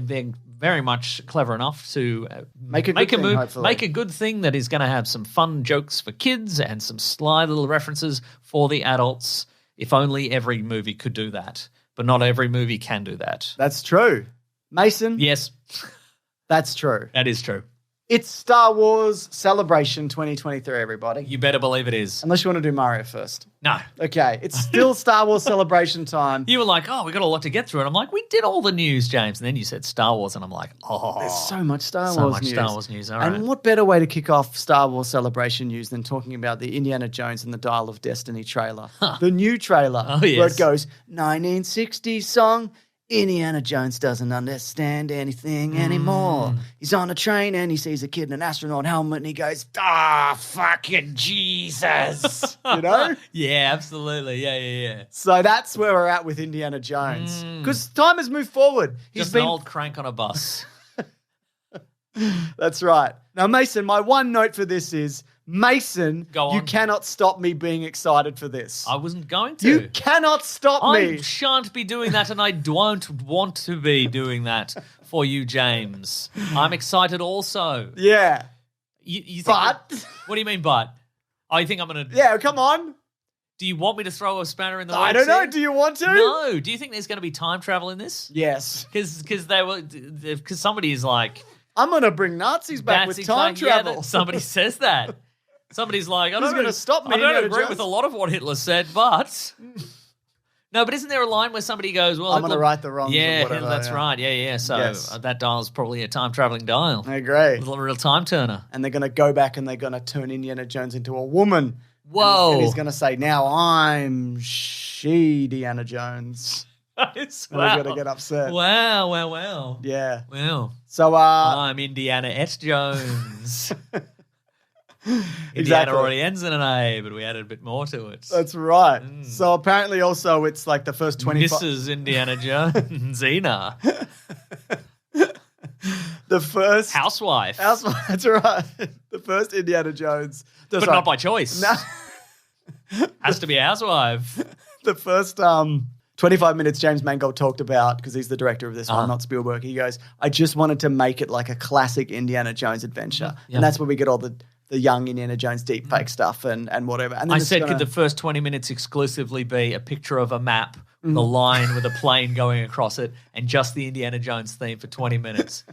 very much clever enough to Make a good thing, hopefully. make a good thing that is going to have some fun jokes for kids and some sly little references for the adults. If only every movie could do that, but not every movie can do that. That's true. Mason? Yes, That's true. that is true. It's Star Wars Celebration 2023, everybody. You better believe it is. Unless you want to do Mario first. No. Okay, it's still Star Wars Celebration time. You were like, oh, we got a lot to get through. And I'm like, we did all the news, James. And then you said Star Wars. And I'm like, oh. There's so much Star so Wars much news. Star Wars news. All right. And what better way to kick off Star Wars Celebration news than talking about the Indiana Jones and the Dial of Destiny trailer? The new trailer where yes. it goes, 1960s song, Indiana Jones doesn't understand anything anymore. He's on a train and he sees a kid in an astronaut helmet and he goes, fucking Jesus. You know? Yeah, absolutely. Yeah. So that's where we're at with Indiana Jones. Because time has moved forward. Just an old crank on a bus. That's right. Now, Mason, my one note for this is, Mason, Go on. you cannot stop me being excited for this. I wasn't going to. You cannot stop I me. shan't be doing that, and I don't want to be doing that for you, James. I'm excited also. Yeah. You think But? what do you mean, but? Oh, you think I'm going to... Yeah, come on. Do you want me to throw a spanner in the works? I don't know. here? Do you want to? No. Do you think there's going to be time travel in this? Yes. Because somebody is like... I'm going to bring Nazis back with time travel. Somebody says that. Somebody's like, I Who's don't gonna stop me, I don't Indiana agree Jones? with a lot of what Hitler said, but... No, but isn't there a line where somebody goes, well... I'm going to right the wrongs. Yeah, or whatever, that's right. Yeah. So Yes. that dial's probably a time-traveling dial. I agree. A little real time turner. And they're going to go back and they're going to turn Indiana Jones into a woman. Whoa. And he's going to say, now I'm Indiana Jones. Wow. And he's going to get upset. Wow. Yeah. Wow. So, I'm Indiana S. Jones. Indiana Exactly. already ends in an A, but we added a bit more to it. That's right. So apparently also it's like the first 25... Mrs. Indiana Jones, Ina. The first... Housewife. That's right. The first Indiana Jones. But not by choice. No. Has to be a housewife. The first 25 minutes James Mangold talked about, because he's the director of this one, not Spielberg. He goes, I just wanted to make it like a classic Indiana Jones adventure. Yeah. And that's where we get all the young Indiana Jones deepfake stuff and whatever. And then I it's said, gonna- could the first 20 minutes exclusively be a picture of a map, the line with a plane going across it, and just the Indiana Jones theme for 20 minutes?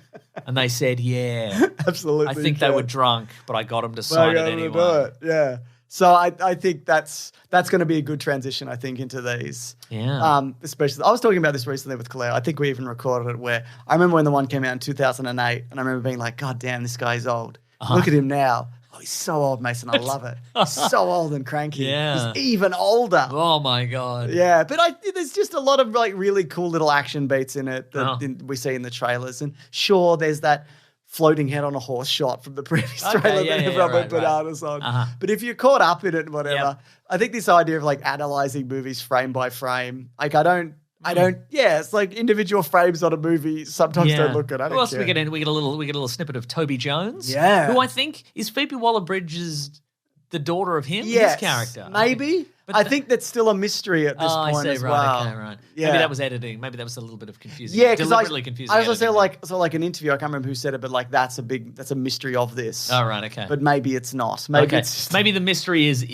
And they said, yeah. Absolutely. I think they were drunk, but I got them to Well, sign yeah, it we'll anyway. do it. Yeah. So I think that's going to be a good transition, I think, into these. Yeah. Especially, I was talking about this recently with Claire. I think we even recorded it where I remember when the one came out in 2008, and I remember being like, God damn, this guy's old. Look at him now. Oh, he's so old, Mason. I love it. He's so old and cranky. Yeah. He's even older. Oh, my God. Yeah, but there's just a lot of like really cool little action beats in it that we see in the trailers. And sure, there's that floating head on a horse shot from the previous trailer that everyone went bananas on. But if you're caught up in it and whatever, I think this idea of like analyzing movies frame by frame, like I don't, it's like individual frames on a movie sometimes don't look good. I don't Who else care. we get in? We get a little snippet of Toby Jones. Yeah. Who I think is Phoebe Waller-Bridge's the daughter of him, Yes, his character. maybe. But I think that's still a mystery at this point I see, as right, well. okay, right. Yeah. Maybe that was editing. Maybe that was a little bit of confusing. Yeah, because deliberately confusing. I also say editing. like an interview. I can't remember who said it, but like that's a mystery of this. Oh, right, okay. But maybe it's not. Maybe okay. it's just, Maybe the mystery is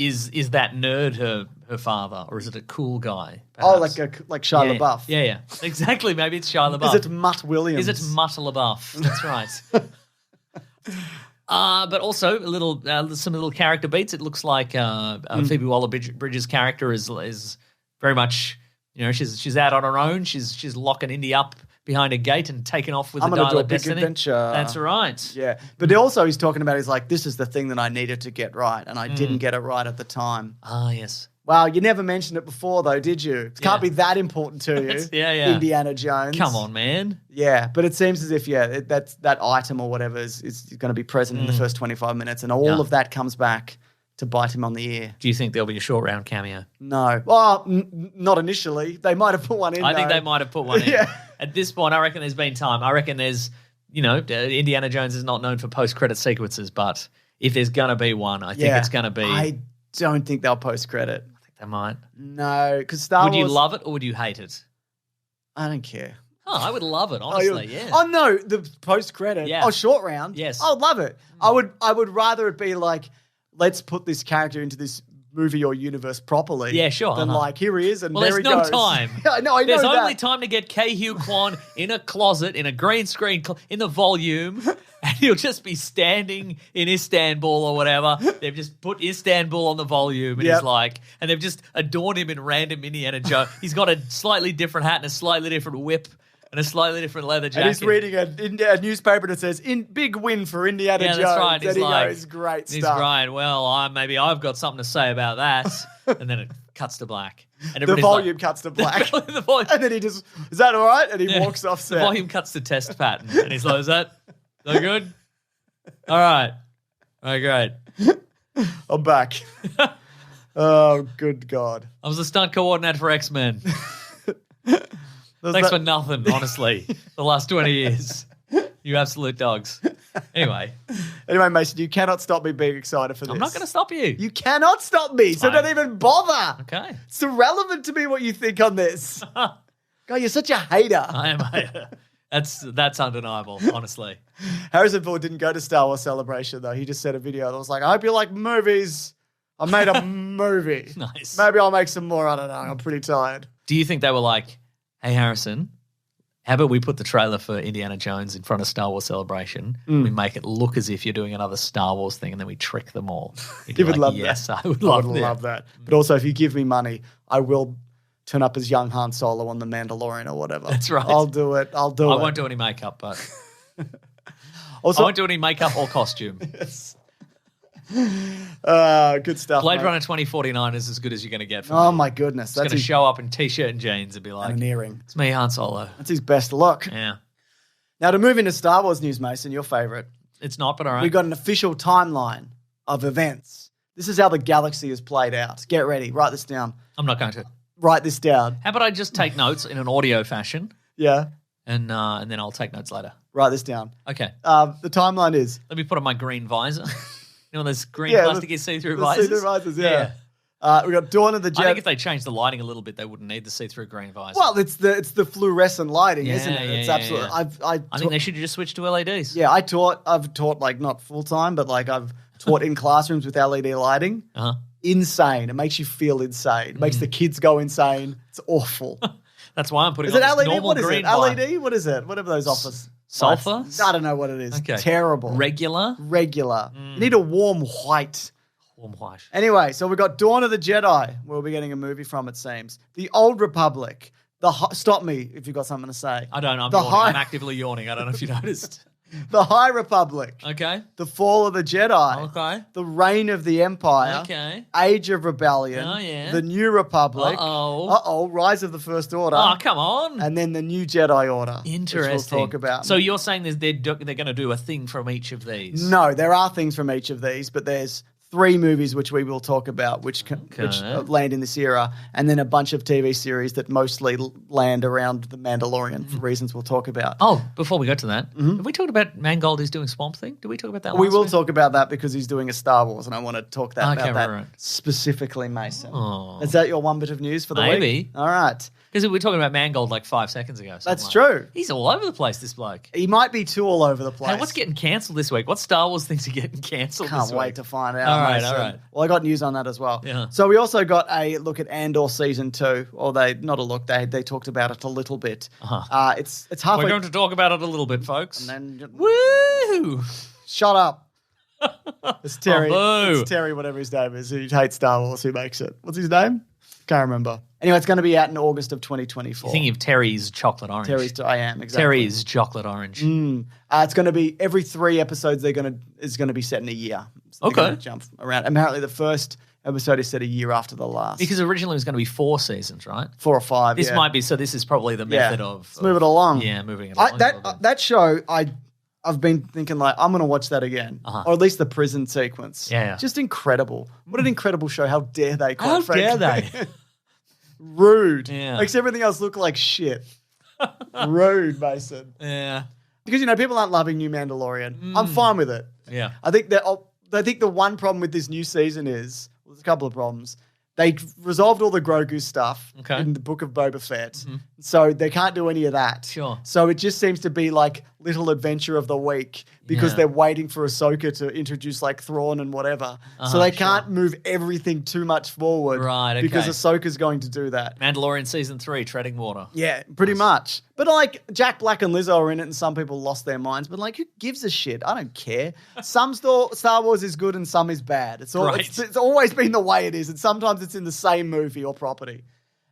that nerd her father, or is it a cool guy? oh, perhaps? like Shia yeah. LaBeouf. Yeah. Exactly. Maybe it's Shia LaBeouf. Is it Mutt Williams? Is it Mutt LaBeouf? That's right. But also some little character beats. It looks like Phoebe Waller-Bridge's character is very much, she's out on her own. She's locking Indy up behind a gate and taking off with I'm the gonna Dial do a of big Destiny. adventure. That's right. Yeah, but also he's talking about is like this is the thing that I needed to get right, and I didn't get it right at the time. Ah, yes. Wow, you never mentioned it before though, did you? It can't be that important to you. Yeah. Indiana Jones. Come on, man. Yeah, but it seems as if that item or whatever is going to be present in the first 25 minutes, and all of that comes back to bite him on the ear. Do you think there'll be a short round cameo? No, well, not initially. They might have put one in. I think they might have put one in. Yeah. At this point, I reckon there's been time. I reckon there's, Indiana Jones is not known for post-credit sequences, but if there's going to be one, I think it's going to be. I don't think they'll post-credit. They might. No, because Star Wars... Would you love it or would you hate it? I don't care. Oh, I would love it, honestly. Yeah. Oh no, the post credit. Yeah. Oh, short round. Yes. I would love it. I would rather it be like, let's put this character into this movie or universe properly. Yeah, sure. Than like, here he is and Well, there there's he no goes. time. I know There's that. only time to get Kei-Hugh Kwan in a closet, in a green screen, in the volume, and he'll just be standing in Istanbul or whatever. They've just put Istanbul on the volume, and Yep. he's like, and they've just adorned him in random Indiana Jones. He's got a slightly different hat and a slightly different whip and a slightly different leather jacket. And he's reading a newspaper that says, big win for Indiana Jones. That's right. And he like, goes, great he's stuff. great. Well, maybe I've got something to say about that. And then it cuts to black. And The everybody's volume like, cuts to black. the volume, And then he just, is that all right? And he walks off the set. volume cuts to test pattern. And he's like, is that good? All right. All right, great. I'm back. Oh, good God. I was the stunt coordinator for X-Men. Thanks for nothing, honestly, the last 20 years. You absolute dogs. Anyway, Mason, you cannot stop me being excited for this. I'm not going to stop you. You cannot stop me, so Fine. don't even bother. Okay. It's irrelevant to me what you think on this. God, you're such a hater. I am a hater. That's undeniable, honestly. Harrison Ford didn't go to Star Wars Celebration, though. He just said a video that was like, I hope you like movies. I made a movie. Nice. Maybe I'll make some more. I don't know. I'm pretty tired. Do you think they were like, hey, Harrison, how about we put the trailer for Indiana Jones in front of Star Wars Celebration? We make it look as if you're doing another Star Wars thing, and then we trick them all. You would love yes, that. I would I love would that. love that. But also, if you give me money, I will turn up as young Han Solo on The Mandalorian or whatever. That's right. I'll do it. I won't do any makeup, but Also, I won't do any makeup or costume. good stuff. Blade mate. Runner 2049 is as good as you're going to get from Oh me. my goodness, It's that's going to his, show up in t-shirt and jeans and be like, and an earring. it's me, Han Solo. That's his best look. Yeah. Now to move into Star Wars news, Mason, your favorite. It's not, but all right. We got an official timeline of events. This is how the galaxy is played out. Get ready. Write this down. I'm not going to. Write this down. How about I just take notes in an audio fashion Yeah. and then I'll take notes later. Write this down. Okay. The timeline is Let me put on my green visor. You know those green Yeah, plasticky see-through the visors? see-through visors, yeah. We got Dawn of the I think Jedi. if they changed the lighting a little bit, they wouldn't need the see-through green visor. Well, it's the fluorescent lighting, Yeah, isn't it? yeah, It's yeah, absolutely. yeah. I think they should just switch to LEDs. Yeah, I've taught like not full time, but like I've taught in classrooms with LED lighting. Uh-huh. Insane. It makes you feel insane. It makes the kids go insane. It's awful. That's why I'm putting Is on it this LED? normal What is green it? light. LED? What is it? Whatever those office Sulfur? lights. I don't know what it is. Okay. Terrible. Regular? Regular. You need a warm white. Warm white. Anyway, so we got Dawn of the Jedi, where we'll be getting a movie from, it seems. The Old Republic. Stop me if you've got something to say. I don't know. I'm The yawning. high- I'm actively yawning. I don't know if you noticed. The High Republic. Okay. The Fall of the Jedi. Okay. The Reign of the Empire. Okay. Age of Rebellion. Oh, yeah. The New Republic. Uh-oh. Rise of the First Order. Oh, come on. And then the New Jedi Order. Interesting. Which we'll talk about. So you're saying they're going to do a thing from each of these? No, there are things from each of these, but there's 3 movies which we will talk about, which land in this era, and then a bunch of TV series that mostly land around the Mandalorian for reasons we'll talk about. Oh, before we go to that, have we talked about Mangold is doing Swamp Thing? Did we talk about that We last will week? talk about that because he's doing a Star Wars, and I want to talk about that right. specifically, Mason. Oh. Is that your one bit of news for the week? Maybe. All right. Because we were talking about Mangold like 5 seconds ago. so That's I'm true. He's all over the place, this bloke. He might be too all over the place. Hey, what's getting cancelled this week? What Star Wars things are getting cancelled this Can't week? wait to find out. All right, Mason. all right. Well, I got news on that as well. Yeah. So we also got a look at Andor season 2, or they talked about it a little bit. Uh-huh. It's halfway. We're going to talk about it a little bit, folks. And then Woo! shut up. It's Terry. Oh, boo. It's Terry, whatever his name is, who hates Star Wars. Who makes it? What's his name? Can't remember. Anyway, it's going to be out in August of 2024. You're thinking of Terry's Chocolate Orange. I am exactly. Terry's Chocolate Orange. It's going to be every 3 episodes. Is going to be set in a year. So they're Okay. going to jump around. Apparently, the first episode is set a year after the last. Because originally it was going to be 4 seasons, right? 4 or 5. This yeah. might be, so this is probably the method of... Let's move it along. Yeah, moving it along. a little bit. That show, I've been thinking like I'm going to watch that again, or at least the prison sequence. Yeah. Just incredible. What an incredible show! How dare they? Quite How frankly. dare they? Rude. Yeah. Makes everything else look like shit. Rude, Mason. Yeah. Because people aren't loving New Mandalorian. I'm fine with it. Yeah. I think the one problem with this new season is there's a couple of problems, They resolved all the Grogu stuff Okay. in the Book of Boba Fett. So they can't do any of that. Sure. So it just seems to be like little adventure of the week because Yeah. they're waiting for Ahsoka to introduce like Thrawn and whatever. So they can't move everything too much forward. Right, okay. Because Ahsoka's going to do that. Mandalorian season 3, treading water. Yeah, pretty much. But like Jack Black and Lizzo are in it and some people lost their minds. But like who gives a shit? I don't care. Some Star Wars is good and some is bad. It's always been the way it is. And sometimes it's in the same movie or property.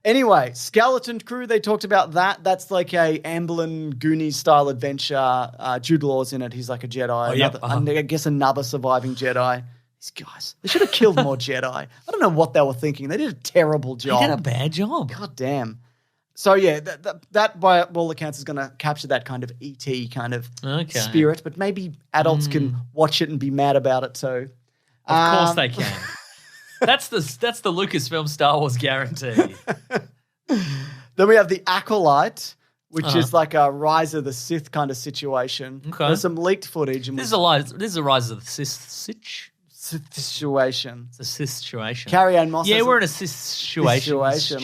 Anyway, Skeleton Crew, they talked about that. That's like a Amblin Goonies style adventure. Jude Law's in it. He's like a Jedi. I guess another surviving Jedi. These guys, they should have killed more Jedi. I don't know what they were thinking. They did a terrible job. They did a bad job. God damn. So yeah, that by all accounts is going to capture that kind of ET kind of spirit, but maybe adults can watch it and be mad about it too. Of course they can. That's the Lucasfilm Star Wars guarantee. Then we have the Acolyte, which is like a Rise of the Sith kind of situation. Okay. There's some leaked footage. And This is a Rise of the Sith situation. It's a Sith situation. Carrie-Anne Moss. Yeah, has we're in a Sith situation.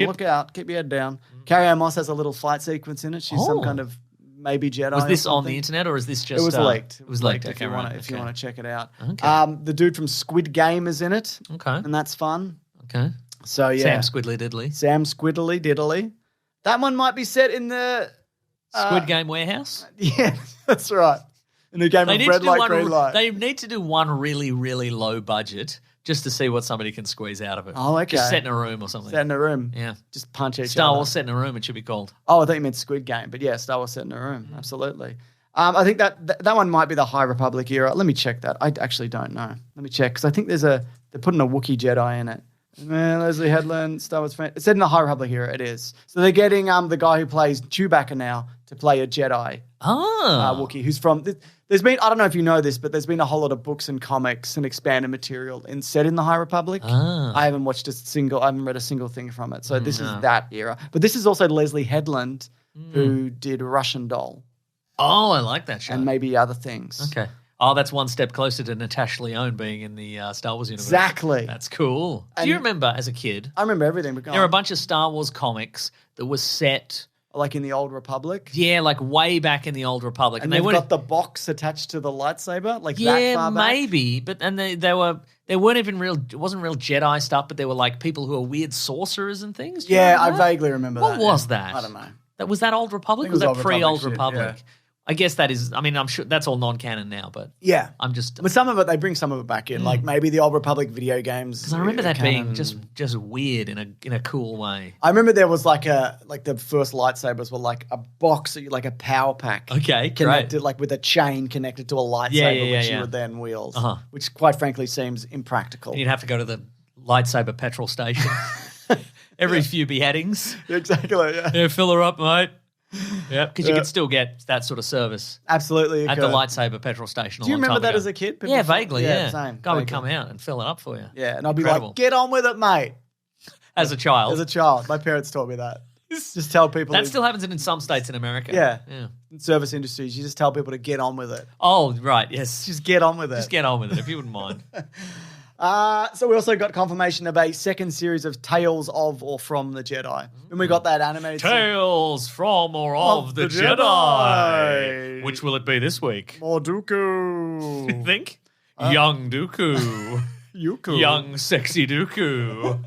Look out. Keep your head down. Carrie-Anne Moss has a little fight sequence in it. She's some kind of maybe Jedi. Was this or on something. the internet or is this just... It was leaked. It was leaked. If Okay, you want right. if you want to check it out. Okay. The dude from Squid Game is in it. Okay. And that's fun. Okay. So yeah. Sam Squidly Diddly. Sam Squiddly Diddly. That one might be set in the Squid Game Warehouse? Yeah, that's right. In the game of red light, green light. They need to do one really, really low budget just to see what somebody can squeeze out of it. Oh, okay. Just set in a room or something. Set in a room. Yeah. Just punch each other. Star Wars set in a room, it should be called. Oh, I thought you meant Squid Game. But yeah, Star Wars set in a room. Absolutely. I think that one might be the High Republic era. Let me check that. I actually don't know. Let me check because I think they're putting a Wookiee Jedi in it. Leslie Headland, Star Wars fan. It's set in the High Republic era. It is. So they're getting the guy who plays Chewbacca now to play a Jedi. Wookiee, who's from... There's been, I don't know if you know this, but there's been a whole lot of books and comics and expanded material set in the High Republic. I haven't read a single thing from it. So this is that era. But this is also Leslie Headland, who did Russian Doll. Oh, I like that show. And maybe other things. Okay. Oh, that's one step closer to Natasha Lyonne being in the Star Wars universe. Exactly. That's cool. Do you remember as a kid? I remember everything. But There were a bunch of Star Wars comics that were set... Like in the Old Republic? Yeah, like way back in the Old Republic. And they've got the box attached to the lightsaber? Like that far back? Yeah, maybe. But they weren't even real, it wasn't real Jedi stuff, but they were like people who are weird sorcerers and things. Do you Yeah, remember I that? vaguely remember What that. was that? I don't know. Was that Old Republic? I think Was it that was Old Republic pre-Old shit, Republic? yeah. I guess that is, I'm sure that's all non-canon now, but Yeah. I'm just... But some of it, they bring some of it back in. Like maybe the Old Republic video games. Because I remember that canon. being just weird in a cool way. I remember there was like the first lightsabers were like a box, like a power pack. Okay, Connected great. like with a chain connected to a lightsaber, which you yeah. would then wield. Uh-huh. Which quite frankly seems impractical. And you'd have to go to the lightsaber petrol station every few beheadings. Exactly, yeah. Yeah, fill her up, mate. Yeah, because you could still get that sort of service Absolutely. at the lightsaber petrol station. Do you remember that as a kid? Yeah, vaguely, yeah. Same. Guy would vaguely. come out and fill it up for you. Yeah, and I'd be Incredible. like, get on with it, mate. As a child. As a child. My parents taught me that. Just tell people. That still happens in some states in America. Yeah. Yeah. In service industries, you just tell people to get on with it. Oh, right, yes. Just get on with it. Just get on with it, if you wouldn't mind. So we also got confirmation of a second series of Tales of or From the Jedi. And we got that animated Tales from or of the Jedi. Jedi. Which will it be this week? More Dooku. You think? Young Dooku. Yuku. Young sexy Dooku.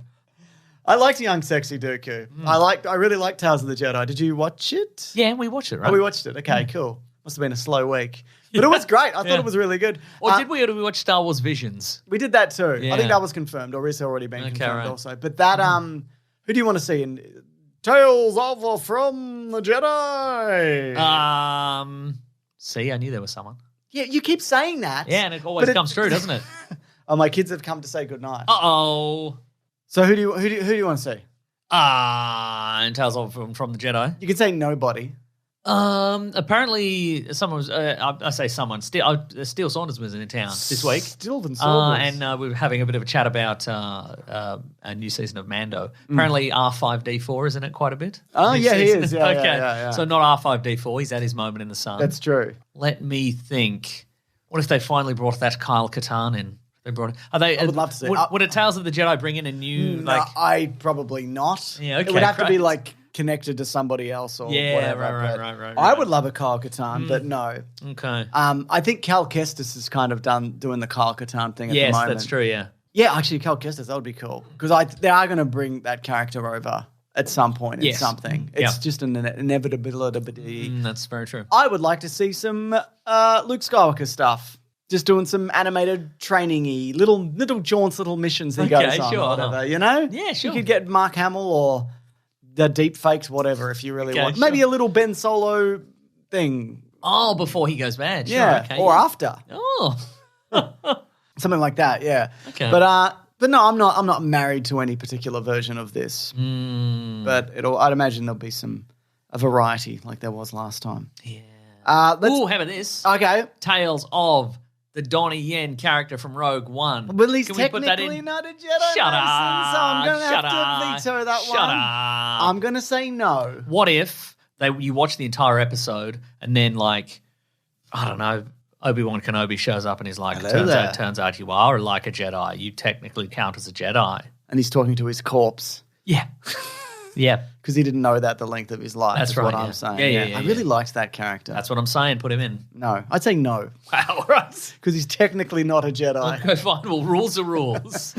I liked Young Sexy Dooku. I really liked Tales of the Jedi. Did you watch it? Yeah, we watched it, right? Oh, we watched it. Okay, cool. Must have been a slow week. But it was great. I thought it was really good. Or did we watch Star Wars Visions? We did that too. Yeah. I think that was confirmed, or is already been Okay, confirmed right. also. But that, who do you want to see in Tales of or From the Jedi? See, I knew there was someone. Yeah, you keep saying that. Yeah, and it always comes true, doesn't it? Oh, my kids have come to say goodnight. Uh-oh. So who do you want to see? And Tales of from the Jedi. You can say nobody. Apparently someone was, I say someone, Steele Saunders was in town this week. Stilton Saunders. And we were having a bit of a chat about a new season of Mando. Apparently R5D4 is in it quite a bit. Oh, New yeah, he season. is. Yeah, okay. yeah. So not R5D4, he's at his moment in the sun. That's true. Let me think. What if they finally brought that Kyle Katarn in? They brought it. Are they? I would love to see. Would a Tales of the Jedi bring in a new No, I probably not. Yeah, okay, it would have to be great. like connected to somebody else or Yeah, whatever. right. I would love a Kyle Katarn, but no. Okay. I think Cal Kestis is kind of doing the Kyle Katarn thing at the Yes, moment. that's true. Yeah. Yeah, actually, Cal Kestis, that would be cool because they are going to bring that character over at some point in Yes. something. Yeah. It's just an inevitability. That's very true. I would like to see some Luke Skywalker stuff. Just doing some animated training-y, little jaunts, little missions he goes on sure. or whatever, you know? Yeah, sure. You could get Mark Hamill or the deep fakes, whatever, if you really Okay, want. sure. Maybe a little Ben Solo thing. Oh, before he goes bad. Sure, Yeah, okay. or after. Oh. Something like that, yeah. Okay. But no, I'm not married to any particular version of this. But I'd imagine there'll be a variety like there was last time. Yeah. Let's Ooh, how about this? Okay. Tales of the Donnie Yen character from Rogue One. Well, he's Can we put that technically in? not a Jedi Shut Mason, so I'm going to up. have to veto that Shut one. up. I'm going to say no. What if you watch the entire episode and then, like, I don't know, Obi-Wan Kenobi shows up and he's like, Hello there. turns out you are like a Jedi. You technically count as a Jedi. And he's talking to his corpse Yeah. Yeah. because he didn't know that the length of his life. That's is right, what yeah. I'm saying. Yeah, I really liked that character. That's what I'm saying. Put him in. No, I'd say no Wow, right. because he's technically not a Jedi. Okay, fine. Well, rules are rules.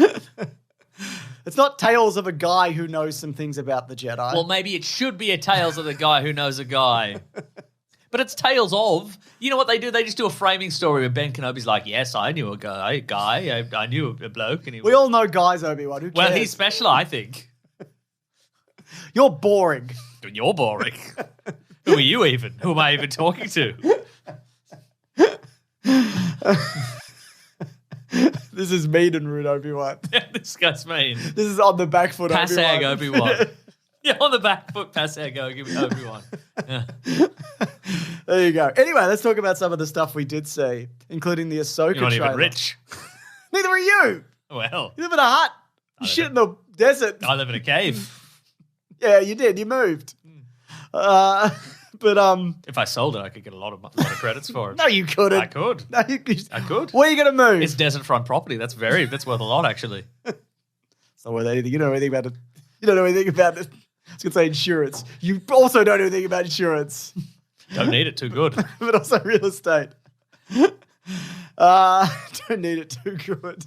It's not tales of a guy who knows some things about the Jedi. Well, maybe it should be a Tales of the guy who knows a guy. But it's Tales of. You know what they do? They just do a framing story where Ben Kenobi's like, yes, I knew a guy. I knew a bloke. And we all know guys, Obi-Wan. Who cares? well, he's special, I think. You're boring. You're boring. Who are you even? Who am I even talking to? This is mean and rude, Obi-Wan. This guy's mean. This is on the back foot, Passag Obi-Wan. Obi-Wan. Yeah, on the back foot, Passag Obi-Wan. Yeah. There you go. Anyway, let's talk about some of the stuff we did see, including the Ahsoka You're not trailer. even rich. Neither are you. Well, You live in a hut. You shit in the desert. I live in a cave. Yeah, you did. You moved. But If I sold it, I could get a lot of credits for it. no, you couldn't. I could. No, I could. Where are you going to move? It's desert front property. That's worth a lot, actually. It's not worth anything. You don't know anything about it. You don't know anything about it. I was going to say insurance. You also don't know anything about insurance, Don't need it too good. but also real estate. Don't need it too good.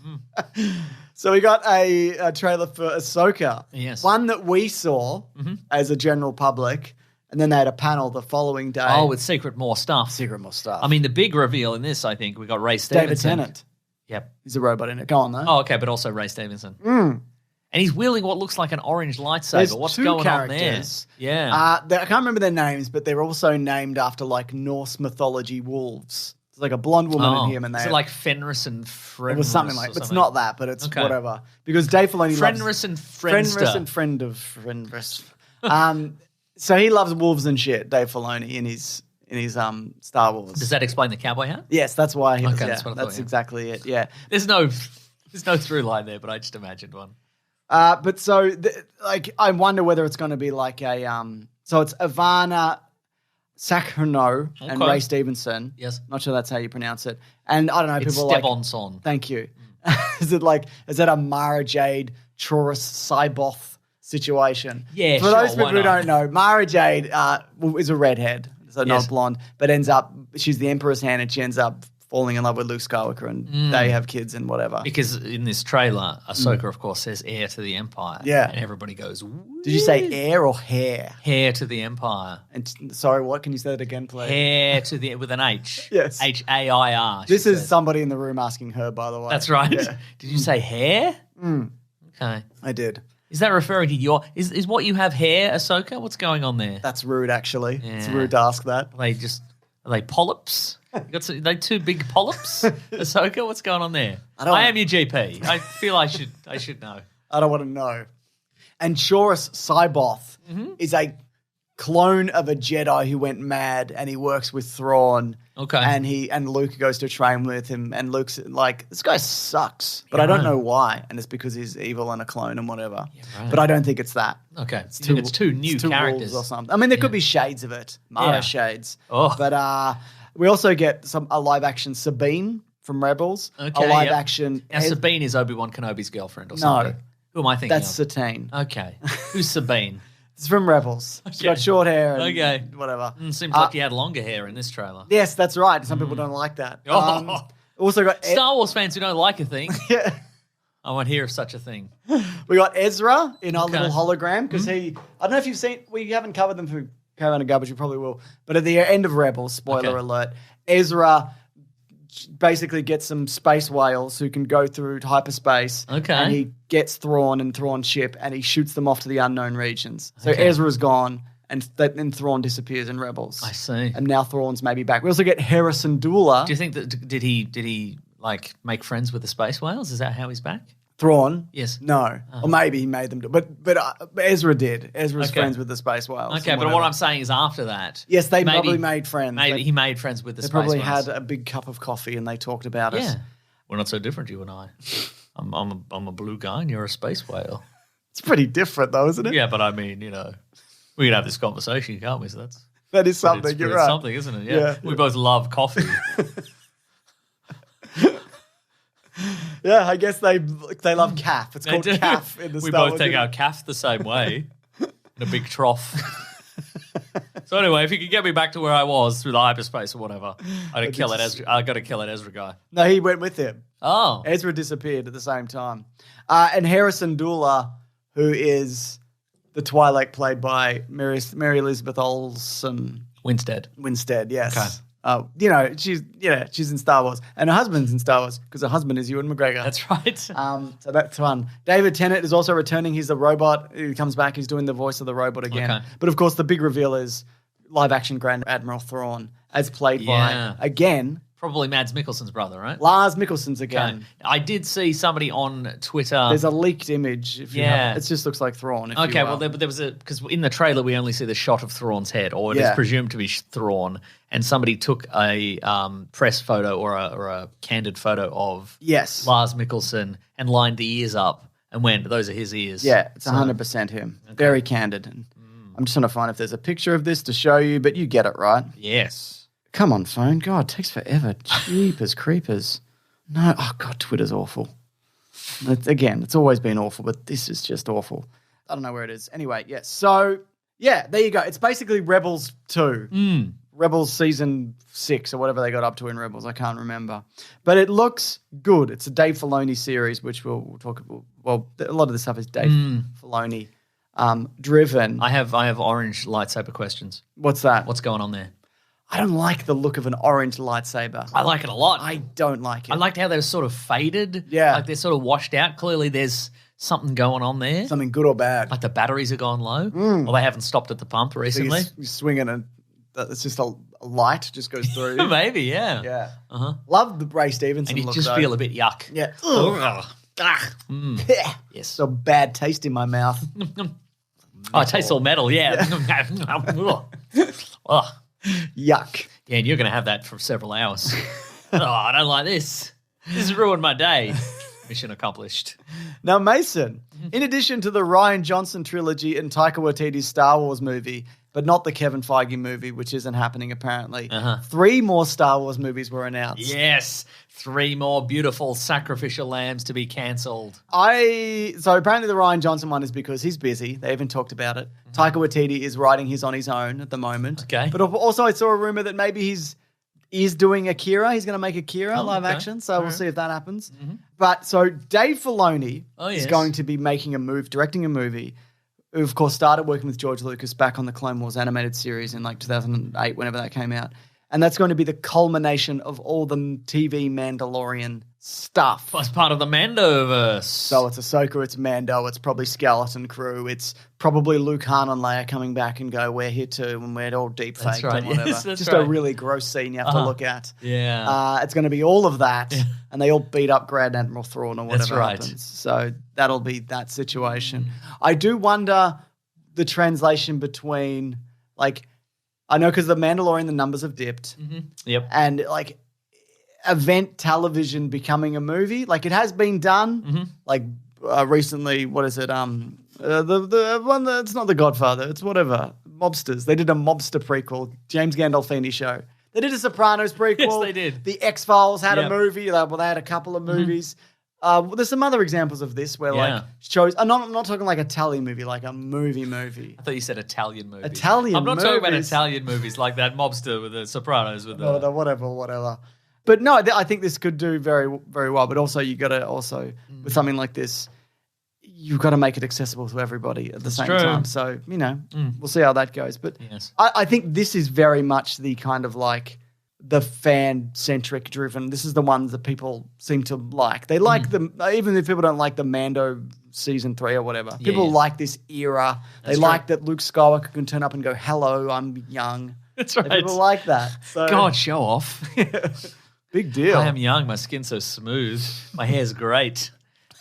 So we got a trailer for Ahsoka. Yes. One that we saw as a general public, and then they had a panel the following day. Oh, with more stuff. Secret more stuff. I mean, the big reveal in this, I think, we got Ray David Stevenson. Tennant. Yep. He's a robot in it. Go on, though. Oh, okay, but also Ray Stevenson. And he's wielding what looks like an orange lightsaber. There's What's two going characters. on there? Yeah. I can't remember their names, but they're also named after like Norse mythology wolves. It's like a blonde woman and him, and they is it like Fenris and Fenris? it was something like. It's not that, but it's Okay. whatever. Because Dave Filoni Fenris loves and Fenris Friendster. and friend of Fenris. So he loves wolves and shit. Dave Filoni in his Star Wars. Does that explain the cowboy hat? Yes, that's why. Okay, Yeah, that's what I thought, that's yeah. exactly it. Yeah. There's no through line there, but I just imagined one. But so, I wonder whether it's going to be like a so it's Ivana Sakurno and Okay. Ray Stevenson. Yes. Not sure that's how you pronounce it. And I don't know, It's people are like, Stevenson. thank you. Is that a Mara Jade, Taurus, Cyboth situation? Yeah, For sure, those people why who not? don't know, Mara Jade is a redhead, so Yes. not blonde, but she's the Emperor's hand and she ends up falling in love with Luke Skywalker and they have kids and whatever. Because in this trailer, Ahsoka, of course, says heir to the Empire. Yeah. And everybody goes, Did you say air or hair? heir to the Empire. And sorry, what? Can you say that again, please? Heir to the, with an H. Yes. H-A-I-R. This she is says. somebody in the room asking her, by the way. That's right. Yeah, Did you say hair? Okay. I did. Is that referring to your, is what you have hair, Ahsoka? What's going on there? That's rude, actually. It's Yeah. rude to ask that. Are they polyps? You got are they two big polyps, Ahsoka? What's going on there? don't- I am your GP. I feel I should know. I don't want to know. And Taurus Cyboth is a clone of a Jedi who went mad, and he works with Thrawn. Okay. And Luke goes to train with him, and Luke's like, this guy sucks, but Yeah, I don't right. know why, and it's because he's evil and a clone and whatever. right. But I don't think it's that. Okay. It's two new it's two characters. wolves or something. I mean, there could be shades of it, Mara Yeah. shades. Oh. But we also get a live action Sabine from Rebels. Okay, a live yep. action. Now, Sabine is Obi-Wan Kenobi's girlfriend or something. Who am I thinking That's of? Satine. Okay. Who's Sabine? It's from Rebels. She's got short hair and whatever. Seems like you had longer hair in this trailer. Yes, that's right. Some people don't like that. Oh. Also got Star Wars fans who don't like a thing. Yeah. I won't hear of such a thing. We got Ezra in our little hologram because I don't know if you've seen, we haven't covered them for Caravan of Garbage, we probably will, but at the end of Rebels, spoiler alert, Ezra basically gets some space whales who can go through hyperspace. Okay. And he gets Thrawn and Thrawn's ship and he shoots them off to the unknown regions. So Ezra's gone and then Thrawn disappears in Rebels. I see. And now Thrawn's maybe back. We also get Harrison Dula. Do you think that did he like make friends with the space whales? Is that how he's back? Thrawn? Yes. No. Or maybe he made them do it. But Ezra did. Ezra's friends with the space whales. Okay, but what I'm saying is after that. Yes, they probably made friends. Maybe he made friends with the space probably whales. had a big cup of coffee and they talked about it. Yeah. We're not so different, you and I. I'm a blue guy and you're a space whale. It's pretty different though, isn't it? Yeah, but I mean, we can have this conversation, can't we? So that is something, you're right. Something, isn't it? Yeah. We both love coffee. Yeah, I guess they love calf. It's called calf in the We Star both Wars take universe. our calf the same way in a big trough. So anyway, if you could get me back to where I was through the hyperspace or whatever, I got to kill that Ezra guy. No, he went with him. Oh. Ezra disappeared at the same time. And Harrison Dula, who is the Twi'lek played by Mary Elizabeth Olsen. Winstead, yes. Okay. She's in Star Wars. And her husband's in Star Wars because her husband is Ewan McGregor. That's right. So that's fun. David Tennant is also returning. He's the robot who comes back. He's doing the voice of the robot again. Okay. But of course, the big reveal is live-action Grand Admiral Thrawn, as played by, again, Probably Mads Mikkelsen's brother, right? Lars Mikkelsen's again. Okay. I did see somebody on Twitter. There's a leaked image. If you have, it just looks like Thrawn. Okay, well, there was because in the trailer we only see the shot of Thrawn's head, or it is presumed to be Thrawn, and somebody took a press photo or a candid photo of Lars Mikkelsen and lined the ears up and went, "Those are his ears." Yeah, it's 100% him. Okay. Very candid. And I'm just trying to find if there's a picture of this to show you, but you get it, right? Yes. Come on, phone. God, it takes forever. Jeepers creepers. No. Oh, God, Twitter's awful. It's always been awful, but this is just awful. I don't know where it is. Anyway, yes. So, yeah, there you go. It's basically Rebels 2. Rebels Season 6 or whatever they got up to in Rebels. I can't remember. But it looks good. It's a Dave Filoni series, which we'll talk about. Well, a lot of the stuff is Dave Filoni driven. I have orange lightsaber questions. What's that? What's going on there? I don't like the look of an orange lightsaber. I like it a lot. I don't like it. I liked how they're sort of faded. Yeah. Like they're sort of washed out. Clearly there's something going on there. Something good or bad. Like the batteries are gone low. Or they haven't stopped at the pump recently. So you're swinging and it's just a light just goes through. Maybe, yeah. Yeah. Uh-huh. Love the Ray Stevenson and you look, just though. feel a bit yuck. Yeah. Yes. So bad taste in my mouth. Oh, it tastes all metal, yeah. Oh. Yuck. Yeah, and you're going to have that for several hours. I don't like this. This has ruined my day. Mission accomplished. Now, Mason, in addition to the Rian Johnson trilogy and Taika Waititi's Star Wars movie, but not the Kevin Feige movie, which isn't happening apparently, 3 more Star Wars movies were announced. Yes, 3 more beautiful sacrificial lambs to be cancelled. So apparently the Rian Johnson one is because he's busy. They even talked about it. Taika Waititi is writing his on his own at the moment. Okay. But also I saw a rumor that maybe he's doing Akira. He's going to make Akira live action. So we'll see if that happens. But so Dave Filoni is going to be directing a movie. Who, of course, started working with George Lucas back on the Clone Wars animated series in like 2008, whenever that came out. And that's going to be the culmination of all the TV Mandalorian stuff. As part of the Mandoverse. So it's Ahsoka, it's Mando, it's probably Skeleton Crew, it's probably Luke, Han, and Leia coming back and go, we're here too, and we're all deep faked and whatever. Yes, that's just right. a really gross scene you have to look at. Yeah. It's going to be all of that, and they all beat up Grand Admiral Thrawn or whatever happens. So that'll be that situation. I do wonder the translation between, like, I know because the Mandalorian, the numbers have dipped. Yep. And, like, event television becoming a movie. Like, it has been done. Like, recently, what is it? The one that's not The Godfather. It's whatever. Mobsters. They did a mobster prequel, James Gandolfini show. They did a Sopranos prequel. Yes, they did. The X-Files had a Yep. movie. They had a couple of movies. There's some other examples of this where Yeah. like shows. I'm not talking like a Tally movie, like a movie. I thought you said Italian movies. Italian I'm not talking about movies. Italian movies like that mobster with the Sopranos with Or the... the whatever. But no, I think this could do very, very well. But also, you got to with something like this, you've got to make it accessible to everybody at the same true. time. So we'll see how that goes. But Yes. I think this is very much the kind of like the fan-centric driven. This is the ones that people seem to like. They like them, even if people don't like the Mando season 3 or whatever. People like this era. They like that Luke Skywalker can turn up and go, "Hello, I'm young." That's right. People like that. So, God, show off. big deal. I am young. My skin's so smooth. My hair's great.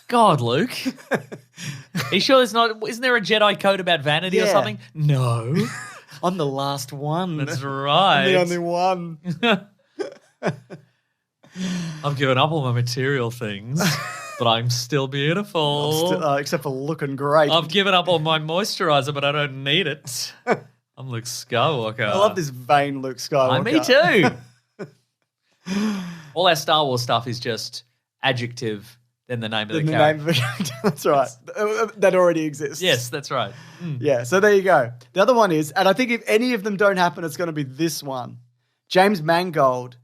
God, Luke. Are you sure isn't there a Jedi code about vanity or Yeah. something? No. I'm the last one. That's right. I'm the only one. I've given up all my material things, but I'm still beautiful. Except for looking great. I've given up all my moisturizer, but I don't need it. I'm Luke Skywalker. I love this vain Luke Skywalker. Me too. All our Star Wars stuff is just adjective, then the name of the The character. name of the character. That's right. That already exists. Yes, that's right. Yeah, so there you go. The other one is, and I think if any of them don't happen, it's going to be this one. James Mangold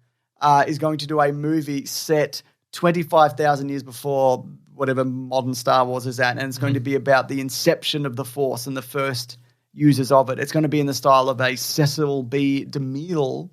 is going to do a movie set 25,000 years before whatever modern Star Wars is at, and it's going to be about the inception of the Force and the first users of it. It's going to be in the style of a Cecil B. DeMille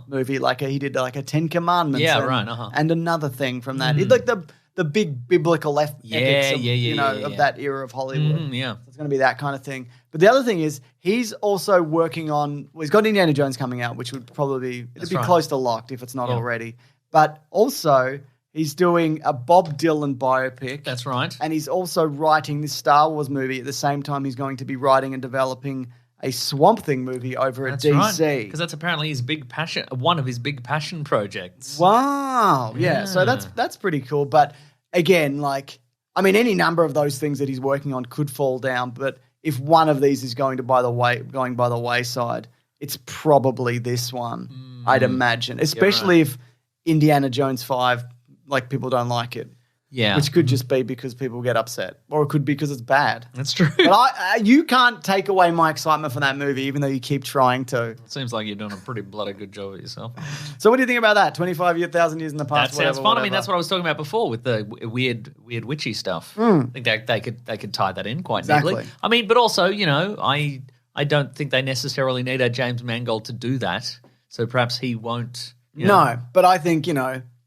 movie, like he did like a Ten Commandments and another thing from that. It's like the big biblical epics of that era of Hollywood. Yeah. So it's going to be that kind of thing. But the other thing is he's also working on, he's got Indiana Jones coming out, which would probably be right. close to locked if it's not already. But also he's doing a Bob Dylan biopic. That's right. And he's also writing this Star Wars movie at the same time he's going to be writing and developing a Swamp Thing movie over at DC. Because that's apparently his big passion, one of his big passion projects. Wow. Yeah. So that's pretty cool. But again, like, I mean, any number of those things that he's working on could fall down. But if one of these is going by the wayside, it's probably this one, I'd imagine. Especially if Indiana Jones 5, like, people don't like it. Yeah. Which could just be because people get upset. Or it could be because it's bad. That's true. But you can't take away my excitement for that movie, even though you keep trying to. Seems like you're doing a pretty bloody good job of yourself. So what do you think about that? 1,000 years in the past. That sounds fun. whatever. I mean, that's what I was talking about before with the weird witchy stuff. I think they could tie that in quite neatly. Exactly. I mean, but also, I don't think they necessarily need a James Mangold to do that. So perhaps he won't. No, but I think,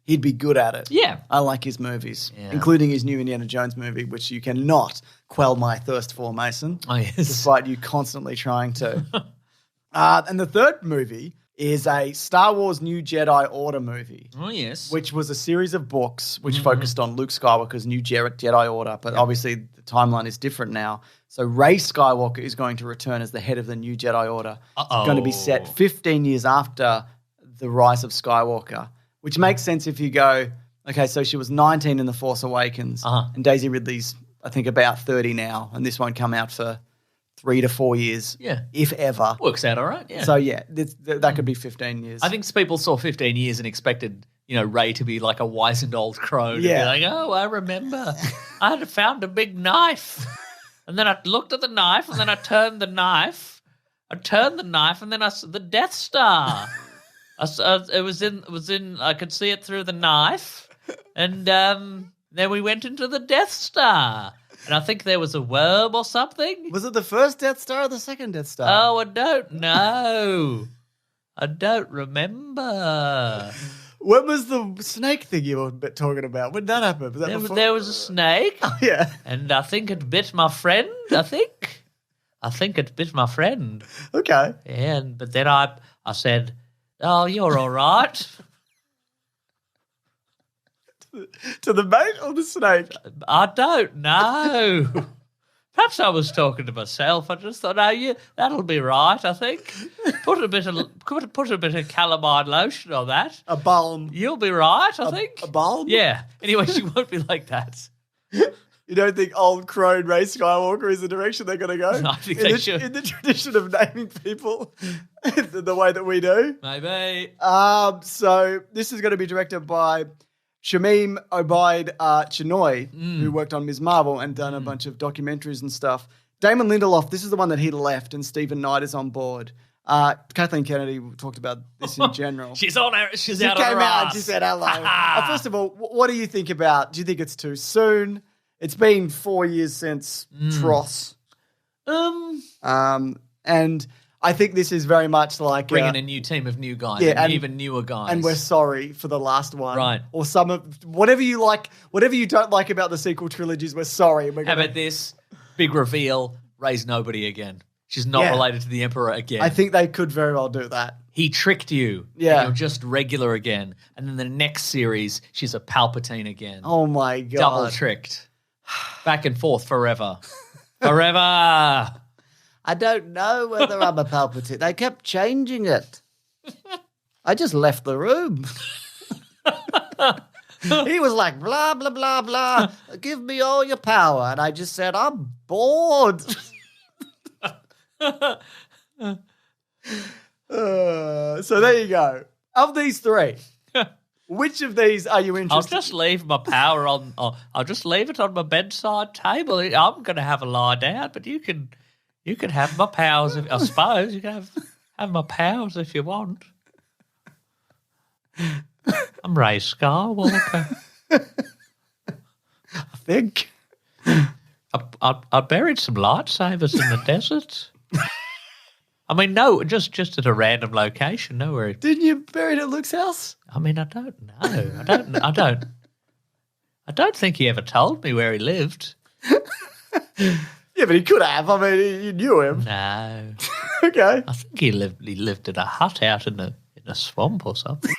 he'd be good at it. Yeah. I like his movies, including his new Indiana Jones movie, which you cannot quell my thirst for, Mason. Oh, yes. Despite you constantly trying to. And the third movie is a Star Wars New Jedi Order movie. Oh, yes. Which was a series of books which focused on Luke Skywalker's new Jedi Order. But obviously the timeline is different now. So Rey Skywalker is going to return as the head of the new Jedi Order. It's going to be set 15 years after the rise of Skywalker. Which makes sense if you go, okay, so she was 19 in The Force Awakens, and Daisy Ridley's, I think, about 30 now, and this won't come out for 3 to 4 years, if ever. Works out all right, yeah. So, that could be 15 years. I think people saw 15 years and expected, Ray to be like a wizened old crone. Yeah. To be like, oh, I remember. I had found a big knife. And then I looked at the knife, and then I turned the knife. And then I saw the Death Star. It was in. I could see it through the knife, and then we went into the Death Star, and I think there was a worm or something. Was it the first Death Star or the second Death Star? Oh, I don't know. I don't remember. When was the snake thing you were talking about? When did that happen? Was that before? There was a snake. Oh, yeah, and I think it bit my friend. I think it bit my friend. Okay. But then I said, "Oh, you're all right." To the mate or the snake? I don't know. Perhaps I was talking to myself. I just thought, that'll be right, I think. Put a bit of calamine lotion on that. A balm. You'll be right, I think. A balm? Yeah. Anyway, she won't be like that. You don't think old crone Rey Skywalker is the direction they're going to go? I think they should. In the tradition of naming people the way that we do. Maybe. So this is going to be directed by Shamim Obaid Chinoy, who worked on Ms. Marvel and done a bunch of documentaries and stuff. Damon Lindelof, this is the one that he left, and Stephen Knight is on board. Kathleen Kennedy talked about this in general. She's on her. She's out She on came her out and ass. she said hello. First of all, what do you think about? Do you think it's too soon? It's been 4 years since Tross. And I think this is very much like Bringing a new team of new guys, yeah, and even newer guys. And we're sorry for the last one, Right. Or some of whatever you like, whatever you don't like about the sequel trilogies. We're sorry. How about this big reveal? Rey's nobody again. She's not related to the Emperor again. I think they could very well do that. He tricked you. Yeah. And you're just regular again. And then the next series, she's a Palpatine again. Oh my god! Double tricked. Back and forth forever. Forever. I don't know whether I'm a Palpatine. They kept changing it. I just left the room. He was like, blah, blah, blah, blah. Give me all your power. And I just said, I'm bored. So there you go. Of these three, which of these are you I'll interested just leave my power on. I'll just leave it on my bedside table. I'm going to have a lie down, but you can have my powers. I suppose you can have my powers if you want. I'm Rey Skywalker. I think. I buried some lightsabers in the desert. I mean, no, just at a random location. Nowhere. Didn't you bury it at Luke's house? I mean, I don't know. I don't think he ever told me where he lived. Yeah, but he could have. I mean, you knew him. No. Okay. I think he lived in a hut out in a swamp or something.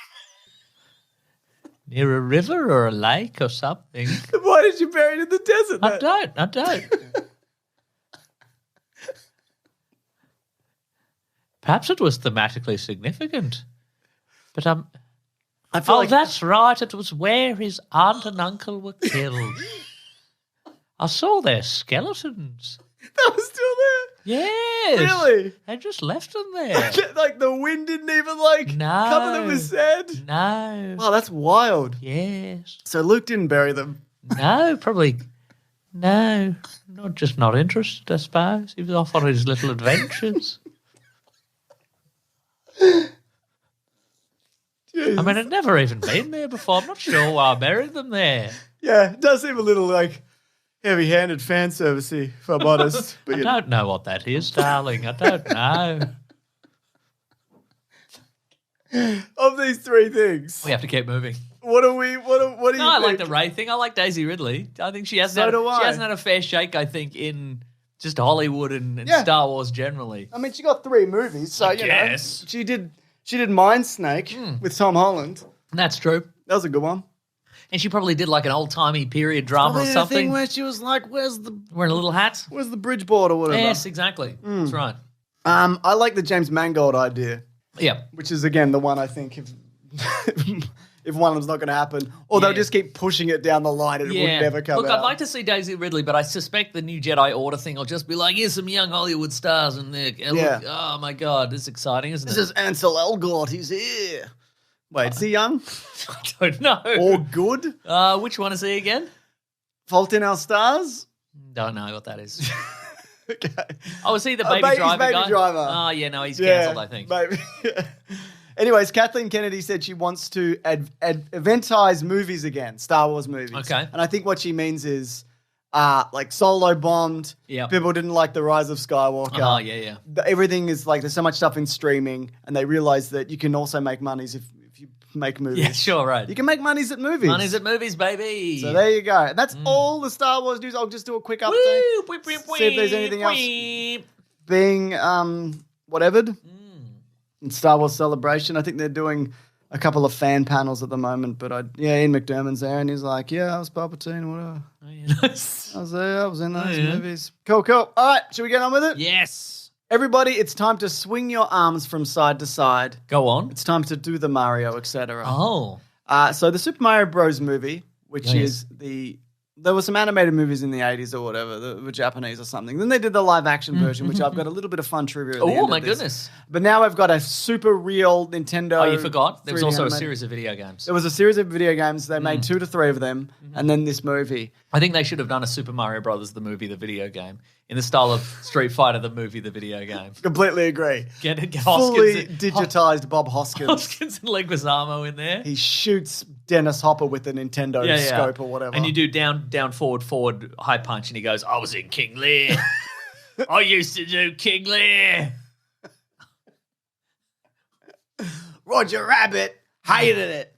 Near a river or a lake or something. Why did you bury it in the desert? I don't. Perhaps it was thematically significant. But I feel like that's right. It was where his aunt and uncle were killed. I saw their skeletons. that was still Yes. Really? They just left them there. there. Like the wind didn't even cover them with sand. No. Wow, that's wild. Yes. So Luke didn't bury them. No, probably. No. Not interested, I suppose. He was off on his little adventures. Jesus. I mean, I'd never even been there before. I'm not sure why I buried them there. Yeah, it does seem a little heavy-handed fan servicey, if I'm honest. But, I don't know what that is, darling. I don't know. Of these three things, We have to keep moving. what do you No, I think? like the Rey thing. I like Daisy Ridley. I think she hasn't, So do I. She hasn't had a fair shake, I think, in just Hollywood and Yeah. Star Wars generally. I mean, she got 3 movies, so you guess. know, she did Mind Snake with Tom Holland. That's true. That was a good one. And she probably did like an old-timey period drama or The something. thing where she was like, "Where's the Wearing a little hat. bridgeboard or whatever?" Yes, exactly. That's right. I like the James Mangold idea, Yeah. which is again the one I think if one of them's not going to happen, or they'll Yeah. just keep pushing it down the line and it would never come Look, out. I'd like to see Daisy Ridley, but I suspect the new Jedi Order thing will just be like, here's some young Hollywood stars in there. And Yeah. look, oh my God, this is exciting, isn't This it? is Ansel Elgort. He's here. Wait, is he young I don't know. or good? Which one is he again? Fault in Our Stars. Don't know what that is. Okay. Oh, is he the He's baby driver Baby guy? Driver. Oh, yeah, no, he's cancelled, I think. Maybe. Anyways, Kathleen Kennedy said she wants to eventize movies again, Star Wars movies. Okay. And I think what she means is like Solo bombed. Yep. People didn't like The Rise of Skywalker. Oh, yeah. Everything is like there's so much stuff in streaming, and they realize that you can also make monies if you make movies. Yeah, sure, right. You can make monies at movies. Money's at movies, baby. So there you go. And that's all the Star Wars news. I'll just do a quick update. Woo, whip, whip, See if there's anything else whip. being whatevered in Star Wars Celebration. I think they're doing a couple of fan panels at the moment, but Ian McDermott's there and he's like, yeah, I was Palpatine, whatever. Oh, yeah, nice. I was there, I was in those yeah. movies. Cool. All right, should we get on with it? Yes. Everybody, it's time to swing your arms from side to side. Go on. It's time to do the Mario, etc. Oh. So the Super Mario Bros. Movie, which Oh, yes. is the there were some animated movies in the 80s or whatever that were Japanese or something. Then they did the live action version, which I've got a little bit of fun trivia at the end Oh of my this. goodness! But now I've got a super real Nintendo. Oh, you forgot? There was 3D also a animated- series of video games. There was a series of video games. They made 2 to 3 of them, and then this movie. I think they should have done a Super Mario Brothers the movie, the video game, in the style of Street Fighter the movie, the video game. Completely agree. Get Fully Hoskins, digitized Bob Hoskins. Hoskins and Leguizamo in there. He shoots Dennis Hopper with a Nintendo scope or whatever. And you do down, forward, high punch, and he goes, I was in King Lear. I used to do King Lear. Roger Rabbit hated it.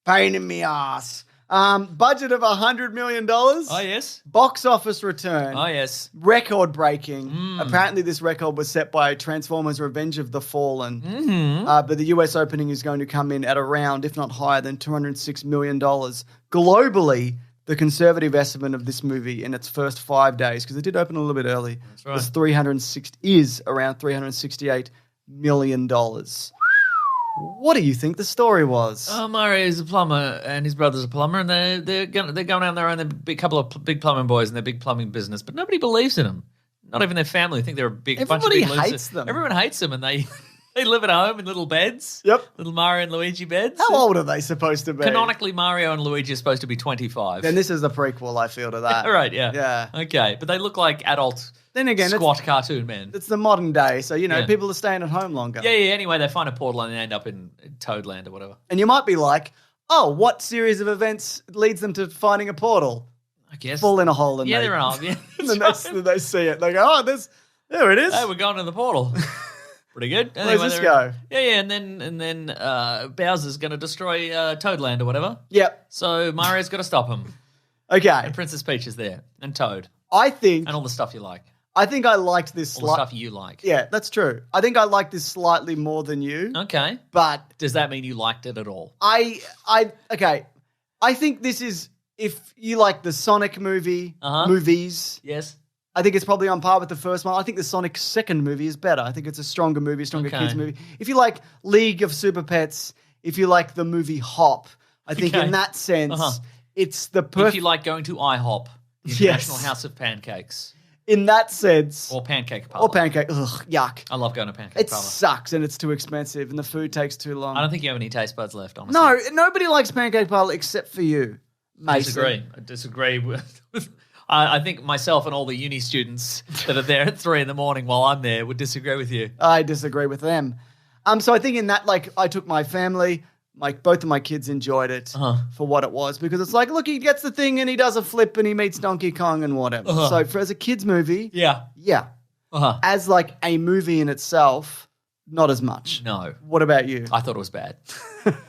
Pain in me ass. Budget of $100 million. Oh, yes. Box office return. Oh, yes. Record breaking. Apparently, this record was set by Transformers: Revenge of the Fallen. But the US opening is going to come in at around, if not higher than $206 million. Globally, the conservative estimate of this movie in its first 5 days, because it did open a little bit early, is around $368 million. What do you think the story was? Mario is a plumber, and his brother's a plumber, and they're going out there and they're a couple of big plumbing boys in their big plumbing business, but nobody believes in them. Not even their family. I think they're a bunch of Everybody big losers. hates them. Everyone hates them, and they live at home in little beds. Yep. Little Mario and Luigi beds. How old are they supposed to be? Canonically, Mario and Luigi are supposed to be 25. And this is the prequel, I feel, to that. Right, yeah. Yeah. Okay, but they look like adult Then again, squat cartoon men. it's the modern day, so, Yeah. people are staying at home longer. Yeah. Anyway, they find a portal and they end up in Toadland or whatever. And you might be like, oh, what series of events leads them to finding a portal? I guess. Fall in a hole and Yeah, they, they're all. Yeah. and then they see it. They go, oh, there it is. Hey, we're going to the portal. Pretty good. Where's this go? Yeah, and then Bowser's going to destroy Toadland or whatever. Yep. So Mario's got to stop him. Okay. And Princess Peach is there, and Toad, I think and all the stuff you like, I liked this all the stuff you like. Yeah, that's true. I think I liked this slightly more than you. Okay. But Does that mean you liked it at all? okay. I think this is, if you like the Sonic movies, Yes. I think it's probably on par with the first one. I think the Sonic second movie is better. I think it's a stronger movie, a stronger Okay. kids movie. If you like League of Super Pets, if you like the movie Hop, I think Okay. in that sense, Uh-huh. it's the If perfect. you like going to IHOP, the Yes. International House of Pancakes, In that sense, or Pancake Parlor. or pancake. Ugh, yuck. I love going to Pancake It Parlor. sucks and it's too expensive and the food takes too long. I don't think you have any taste buds left, honestly. No, nobody likes Pancake Parlor except for you, Mason. I disagree with I think myself and all the uni students that are there at 3 a.m. while I'm there would disagree with you. I disagree with them. So I think in that, I took my family, both of my kids enjoyed it for what it was, because it's like, look, he gets the thing and he does a flip and he meets Donkey Kong and whatever. So as a kids movie, Yeah. as a movie in itself, not as much. No. What about you? I thought it was bad.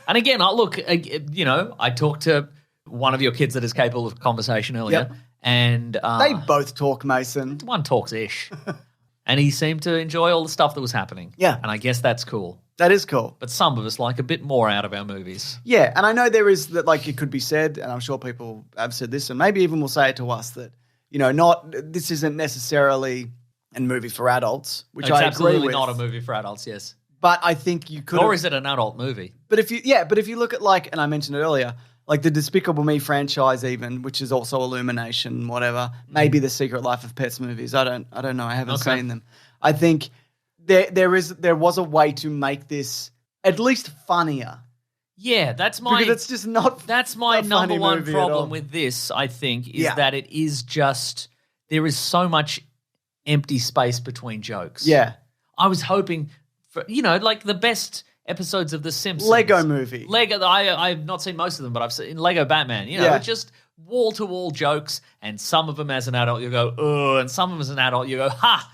And again, I talked to one of your kids that is capable of conversation earlier, Yep. and They both talk, Mason. one talks ish, and he seemed to enjoy all the stuff that was happening. Yeah. And I guess that's cool. That is cool. But some of us like a bit more out of our movies. Yeah, and I know there is that, it could be said, and I'm sure people have said this, and maybe even will say it to us, that, this isn't necessarily a movie for adults, which It's I agree absolutely with. not a movie for adults, yes. But I think you could. Or is it an adult movie? But if you look at and I mentioned it earlier, the Despicable Me franchise, even, which is also Illumination, whatever, maybe the Secret Life of Pets movies. I don't know. I haven't Okay. seen them. I think there was a way to make this at least funnier, Yeah, that's because it's just not. That's my a funny number one movie at all. problem with this, I think, is Yeah. that it is just, there is so much empty space between jokes. Yeah, I was hoping for, the best episodes of The Simpsons. Lego movie. I've not seen most of them, but I've seen Lego Batman. Yeah. It's just wall-to-wall jokes, and some of them as an adult you go, ugh, and some of them as an adult you go, ha,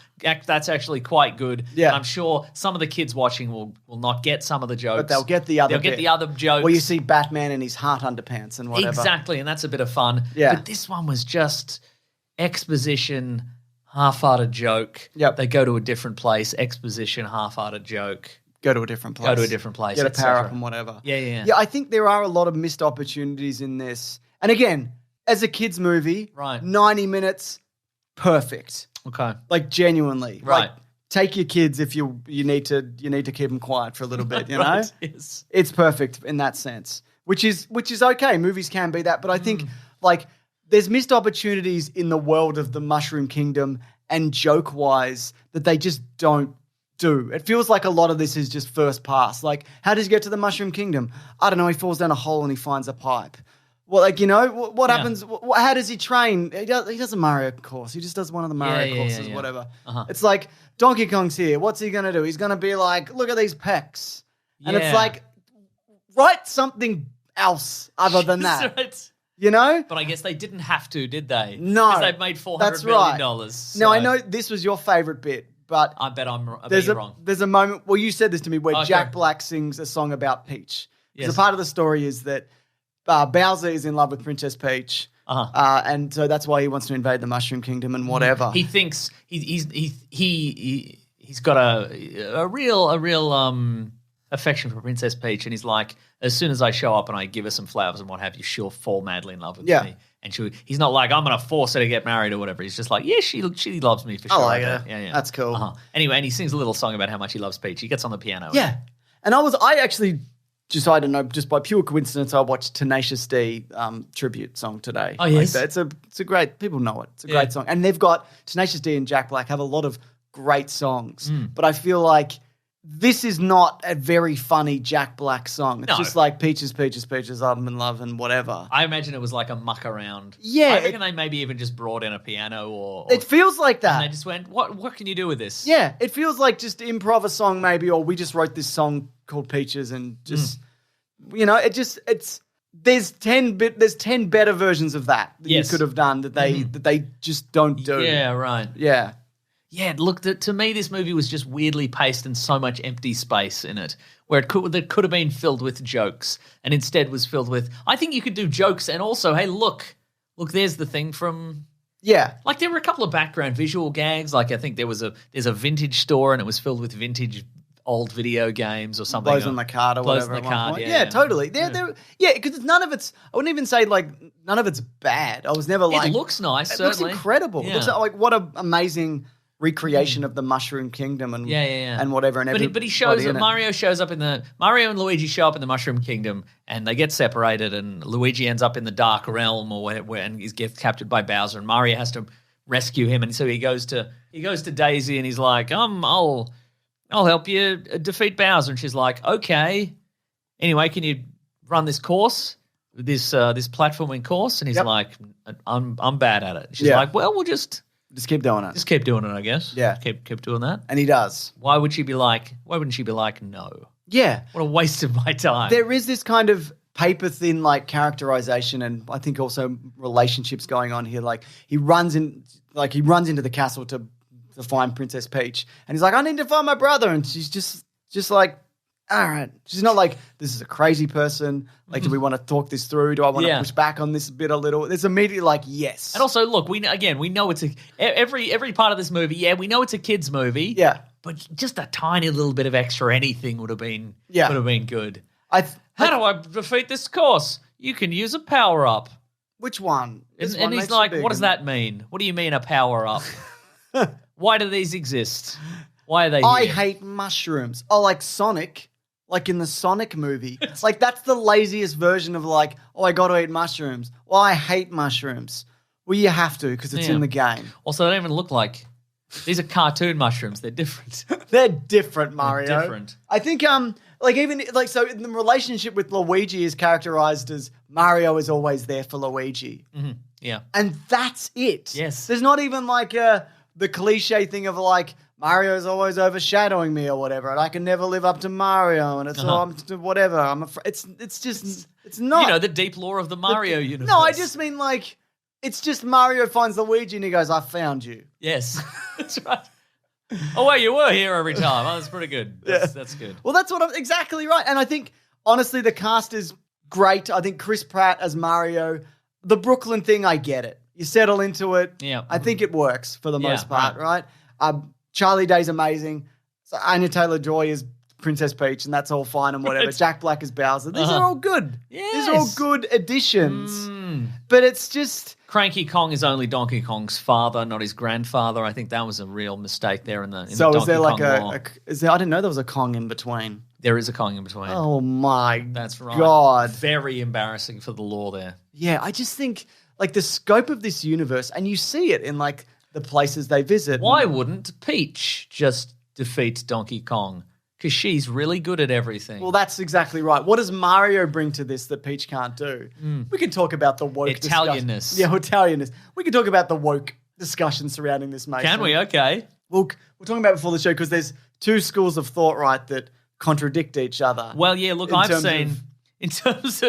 that's actually quite good. Yeah. And I'm sure some of the kids watching will not get some of the jokes. But they'll get the other. They'll get bit. the other jokes. Well, you see Batman in his heart underpants and whatever. Exactly, and that's a bit of fun. Yeah. But this one was just exposition, half-hearted joke. Yep. They go to a different place, exposition, half-hearted joke. Go to a different place. Go to a different place, Get a power etc. up and whatever. Yeah. Yeah, I think there are a lot of missed opportunities in this. And again, as a kids movie, Right. 90 minutes, perfect. Okay. Genuinely. Right. Take your kids if you need to keep them quiet for a little bit, you know? Right, yes. It's perfect in that sense. Which is okay. Movies can be that, but I think there's missed opportunities in the world of the Mushroom Kingdom and joke-wise that they just don't do. It feels like a lot of this is just first pass. Like, how does he get to the Mushroom Kingdom? I don't know. He falls down a hole and he finds a pipe. Well, like, you know, what happens? How does he train? He does a Mario course. He just does one of the Mario courses, whatever. It's like, Donkey Kong's here. What's he going to do? He's going to be like, look at these pecs. And it's like, write something else other than that. Right. You know? But I guess they didn't have to, did they? No. Because they've made $400 million. So Now, I know this was your favorite bit, but I bet you're wrong. There's a moment, well, you said this to me, where Jack Black sings a song about Peach. Yes. So part of the story is that Bowser is in love with Princess Peach. And so that's why he wants to invade the Mushroom Kingdom and whatever. He thinks he's got a real affection for Princess Peach, and he's like, as soon as I show up and I give her some flowers and what have you, she'll fall madly in love with me. And he's not like, I'm going to force her to get married or whatever. He's just like, yeah, she loves me for sure. I like her. Yeah. That's cool. Anyway, and he sings a little song about how much he loves Peach. He gets on the piano. Yeah. And I actually, just, I don't know, just by pure coincidence, I watched Tenacious D tribute song today. Oh, yes. Like, it's a great, people know it. It's a great song. And they've got, Tenacious D and Jack Black have a lot of great songs. But I feel like this is not a very funny Jack Black song. It's just like Peaches, Peaches, Peaches, I'm in love and whatever. I imagine it was like a muck around. Yeah. I reckon they maybe even just brought in a piano or it feels like that. And they just went, what can you do with this? Yeah, it feels like just improv a song maybe, or we just wrote this song called Peaches and just, you know, there's 10 better versions of that you could have done that they just don't do. Yeah, right. Yeah. Yeah, look, to me, this movie was just weirdly paced and so much empty space in it, where it could have been filled with jokes, and instead was filled with. I think you could do jokes and also, hey, look, there's the thing from. Yeah, like there were a couple of background visual gags. Like I think there's a vintage store and it was filled with vintage old video games or something. Blows on the card or whatever. Blows on the card, yeah, totally. Yeah, because none of it's. I wouldn't even say like none of it's bad. I was never like. It looks nice. It certainly. looks incredible. Yeah. It looks like what an amazing recreation of the Mushroom Kingdom and and whatever. And but he shows that Mario and Luigi show up in the Mushroom Kingdom and they get separated and Luigi ends up in the Dark Realm or where and he gets captured by Bowser and Mario has to rescue him and so he goes to Daisy and he's like, I'll help you defeat Bowser and she's like, okay. Anyway, can you run this course? This platforming course? And he's like, I'm bad at it. She's like, well, we'll just keep doing it. Just keep doing it, I guess. Yeah. Keep doing that. And he does. Why wouldn't she be like, no? Yeah. What a waste of my time. There is this kind of paper thin like characterization and I think also relationships going on here. Like he runs into the castle to find Princess Peach and he's like, I need to find my brother. And she's just like, all right. She's not like, this is a crazy person. Like, do we want to talk this through? Do I want to push back on this bit a little? It's immediately like, yes. And also, look, we know it's every part of this movie, we know it's a kid's movie. Yeah. But just a tiny little bit of extra anything would have been good. How do I defeat this course? You can use a power-up. Which one? And he's like, what does that mean? What do you mean a power-up? Why do these exist? Why are they here? I hate mushrooms. Oh, like Sonic. Like in the Sonic movie. Like that's the laziest version of like, I got to eat mushrooms. Well, I hate mushrooms. Well, you have to because it's in the game. Also, they don't even look like... These are cartoon mushrooms. They're different. They're different, Mario. They're different. I think, so the relationship with Luigi is characterized as Mario is always there for Luigi. Mm-hmm. Yeah. And that's it. Yes. There's not even like the cliche thing of like, Mario's always overshadowing me or whatever, and I can never live up to Mario, and it's whatever. I'm afraid. It's not. You know, the deep lore of the Mario universe. No, I just mean like, it's just Mario finds Luigi and he goes, I found you. Yes, that's right. Oh, wait, you were here every time. Oh, that's pretty good. That's good. Well, that's exactly right. And I think, honestly, the cast is great. I think Chris Pratt as Mario, the Brooklyn thing, I get it. You settle into it. Yeah. I think it works for the most part, right? Charlie Day's amazing. So Anya Taylor-Joy is Princess Peach, and that's all fine and whatever. Jack Black is Bowser. These are all good. Yes. These are all good additions. But it's just... Cranky Kong is only Donkey Kong's father, not his grandfather. I think that was a real mistake there in the Donkey Kong So is there like lore. I didn't know there was a Kong in between. There is a Kong in between. Oh my That's right. God. Very embarrassing for the lore there. Yeah, I just think... like the scope of this universe, and you see it in like the places they visit. Why wouldn't Peach just defeat Donkey Kong? Because she's really good at everything. Well, that's exactly right. What does Mario bring to this that Peach can't do? We can talk about the woke Italianness. Yeah, Italianness. We can talk about the woke discussion surrounding this, Mason. Can we? Okay. Well, we're talking about it before the show because there's two schools of thought, right, that contradict each other. Well, yeah. Look, I've seen in terms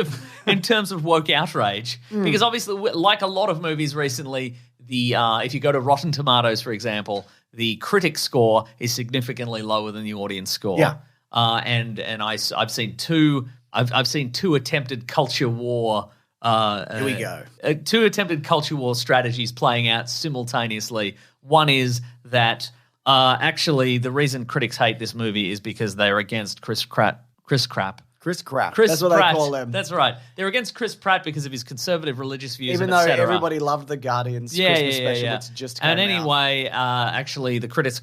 of woke outrage, because obviously, like a lot of movies recently, if you go to Rotten Tomatoes, for example, the critic score is significantly lower than the audience score. Yeah. And I've seen two attempted culture war. Here we go. Two attempted culture war strategies playing out simultaneously. One is that actually the reason critics hate this movie is because they're against Chris Pratt. Chris Pratt. That's what Pratt. they call him. That's right. They're against Chris Pratt because of his conservative religious views. Even though everybody loved the Guardians Christmas special, it's just and came anyway, actually, the critics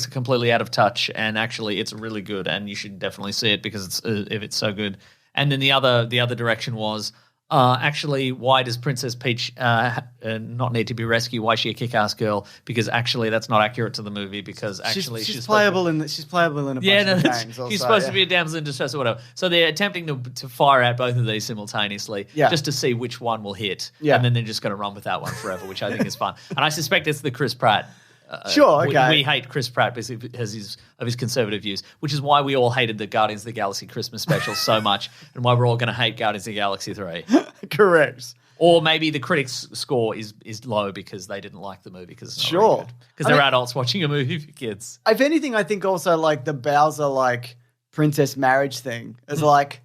are completely out of touch, and actually, it's really good, and you should definitely see it because if it's so good. And then the other direction was. Actually, why does Princess Peach not need to be rescued? Why is she a kick-ass girl? Because actually, that's not accurate to the movie. Because actually, she's playable in a bunch of games. Also, she's supposed to be a damsel in distress or whatever. So they're attempting to fire out both of these simultaneously, just to see which one will hit, and then they're just going to run with that one forever, which I think is fun. And I suspect it's the Chris Pratt. Sure, okay. We hate Chris Pratt because of his conservative views, which is why we all hated the Guardians of the Galaxy Christmas special so much, and why we're all going to hate Guardians of the Galaxy 3. Correct. Or maybe the critics' score is low because they didn't like the movie because it's not really good. Because they're adults watching a movie for kids. If anything, I think also like the Bowser like princess marriage thing is like,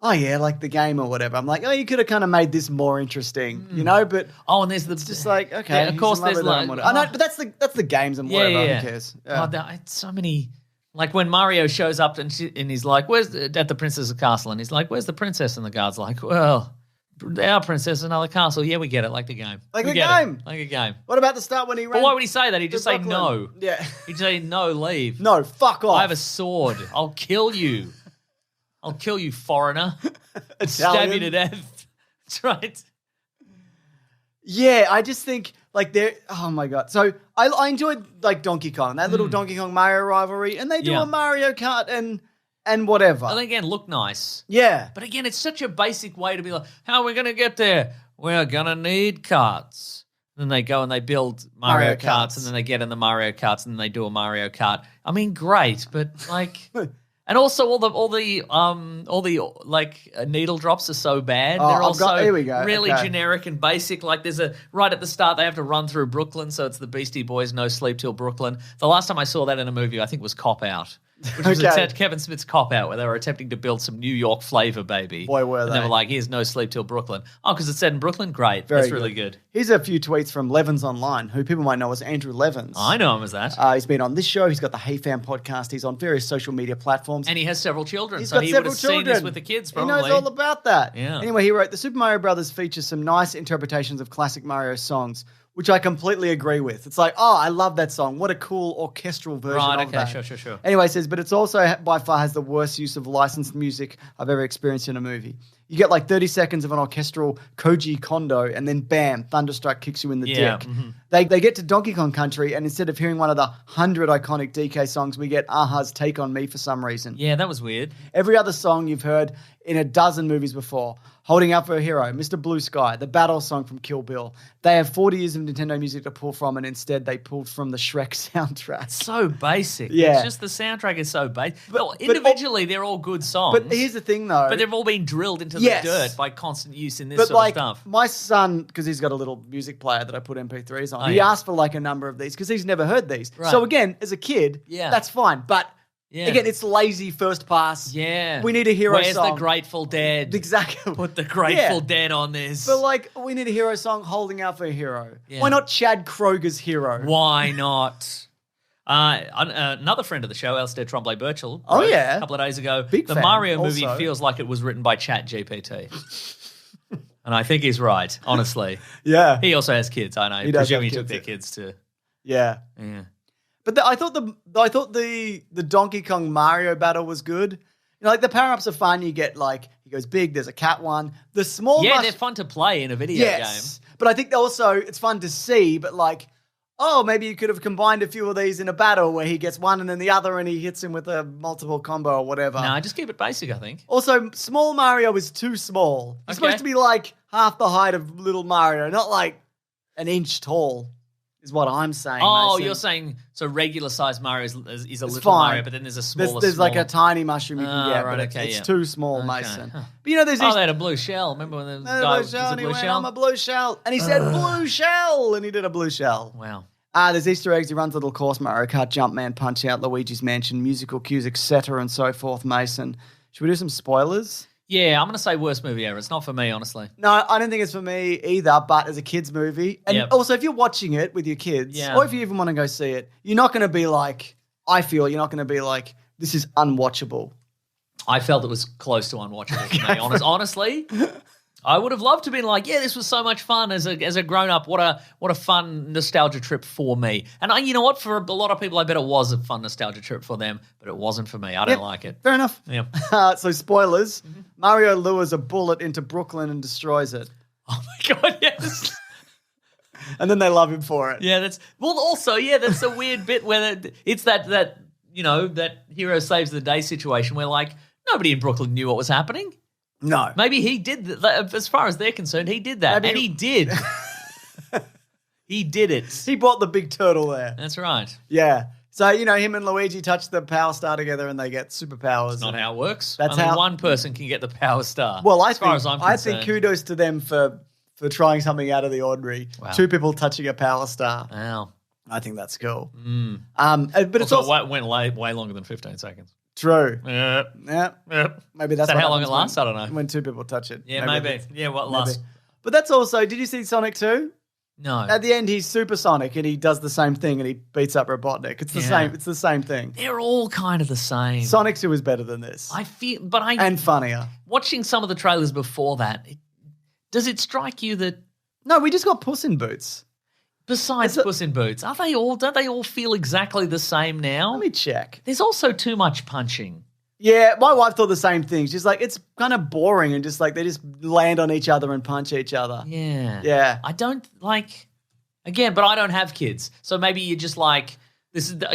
oh yeah, like the game or whatever. I'm like, oh, you could have kind of made this more interesting, you know? But and there's it's just like, okay, yeah, of course there's like, I know, but that's the games and whatever. Who cares? Yeah. It's so many. Like when Mario shows up and he's like, "Where's at the princess's castle?" And he's like, "Where's the princess?" And the guard's like, "Well, our princess is another castle." Yeah, we get it, like the game. Like a game. Like a game. What about the start when he ran? But why would he say that? He'd just say no. Yeah. He'd say no, leave. No, fuck off. I have a sword. I'll kill you. I'll kill you, foreigner. Stab you to death. That's right. Yeah, I just think like they're oh my god. So I enjoyed like Donkey Kong, that little Donkey Kong Mario rivalry, and they do a Mario Kart and whatever. And again, look nice. Yeah. But again, it's such a basic way to be like, how are we gonna get there? We're gonna need carts. Then they go and they build Mario Karts, and then they get in the Mario Karts, and then they do a Mario Kart. I mean, great, but like and also all the like needle drops are so bad. They're also really generic and basic. Like there's right at the start they have to run through Brooklyn, so it's the Beastie Boys No Sleep Till Brooklyn. The last time I saw that in a movie, I think was Cop Out, which was Kevin Smith's Cop Out, where they were attempting to build some New York flavor, baby. Boy, were they were like, here's No Sleep Till Brooklyn. Oh, because it's set in Brooklyn? Great. That's really good. Here's a few tweets from Levins Online, who people might know as Andrew Levins. I know him as that. He's been on this show. He's got the Hey Fam podcast. He's on various social media platforms. And he has several children. He would have seen this with the kids, probably. He knows all about that. Yeah. Anyway, he wrote, the Super Mario Brothers features some nice interpretations of classic Mario songs, which I completely agree with. It's like, oh, I love that song. What a cool orchestral version of that. Sure. Anyway, he says, but it's also by far has the worst use of licensed music I've ever experienced in a movie. You get like 30 seconds of an orchestral Koji Kondo, and then bam, Thunderstruck kicks you in the dick. Mm-hmm. They get to Donkey Kong Country, and instead of hearing one of the 100 iconic DK songs, we get Aha's Take On Me for some reason. Yeah, that was weird. Every other song you've heard in a dozen movies before. Holding Out for a Hero, Mr. Blue Sky, the battle song from Kill Bill. They have 40 years of Nintendo music to pull from, and instead they pulled from the Shrek soundtrack. So basic. Yeah. It's just the soundtrack is so basic. Well, individually, they're all good songs. But here's the thing, though. But they've all been drilled into the dirt by constant use in this sort of stuff. My son, because he's got a little music player that I put MP3s on, he asked for like a number of these because he's never heard these. Right. So again, as a kid, that's fine. But again, it's lazy first pass. Yeah. We need a hero song. Where's the Grateful Dead? Exactly. Put the Grateful Dead on this. But like, we need a hero song, Holding Out for a Hero. Yeah. Why not Chad Kroger's Hero? Why not? Another friend of the show, Alistair Tremblay Birchall, a couple of days ago, Big the fan, Mario also. movie feels like it was written by ChatGPT. And I think he's right, honestly. Yeah. He also has kids, I know. I presume he took their kids to... Yeah. But I thought the Donkey Kong Mario battle was good. You know, like the power-ups are fun. You got goes big. There's a cat one. The small they're fun to play in a video game. But I think also it's fun to see, but like, oh, maybe you could have combined a few of these in a battle where he gets one and then the other and he hits him with a multiple combo or whatever. No, just keep it basic, I think. Also, small Mario is too small. He's supposed to be like half the height of little Mario, not like an inch tall, is what I'm saying. Oh, Mason. you're saying so regular size Mario is a little fine. Mario, but then there's a smaller. There's like a tiny mushroom you can get, right, but okay, it's yeah. too small, Okay. Mason. Huh. But you know, there's Oh, these they had a blue shell. Remember when the a guy blue was shell, a and he blue went, shell? I'm a blue shell. And he said, blue shell, and he did a blue shell. Wow. There's Easter eggs. He runs a little course, Mario Kart, Jumpman, Punch Out, Luigi's Mansion, musical cues, etc., and so forth, Mason. Should we do some spoilers? Yeah, I'm going to say worst movie ever. It's not for me, honestly. No, I don't think it's for me either, but as a kid's movie. And also, if you're watching it with your kids, or if you even want to go see it, you're not going to be like, I feel you're not going to be like, this is unwatchable. I felt it was close to unwatchable for me. Honestly, I would have loved to be like, yeah, this was so much fun as a grown up. What a fun nostalgia trip for me. And you know what? For a lot of people, I bet it was a fun nostalgia trip for them, but it wasn't for me. I don't like it. Fair enough. Yeah. So spoilers: Mario lures a bullet into Brooklyn and destroys it, Oh my god, yes. and then they love him for it. Yeah, that's a weird bit where it's that hero saves the day situation where like nobody in Brooklyn knew what was happening. No, Maybe he did that. As far as they're concerned, he did that. And he did. He did it. he bought the big turtle there. That's right. Yeah. So, him and Luigi touch the Power Star together and they get superpowers. That's not how it works. That's Only how one person can get the Power Star. Well, as far as I'm I concerned. think kudos to them for trying something out of the ordinary. Wow. 2 people touching a Power Star. Wow. I think that's cool. But it's also it went way longer than 15 seconds. true. Yeah. Yeah. Maybe that's Is that what how long it happens lasts? I don't know. when 2 people touch it. Yeah, maybe. Yeah, what lasts? But that's also, did you see Sonic 2? No. At the end, he's supersonic and he does the same thing and he beats up Robotnik. It's the same. It's the same thing. They're all kind of the same. Sonic 2 is better than this. And funnier. Watching some of the trailers before that, does it strike you that No, we just got Puss in Boots. besides Puss in Boots, don't they all feel exactly the same now? Let me check. There's also too much punching. Yeah, my wife thought the same thing. She's like, it's kind of boring and just like they just land on each other and punch each other. Yeah. Yeah. I don't like, again, but I don't have kids. So maybe you're just like,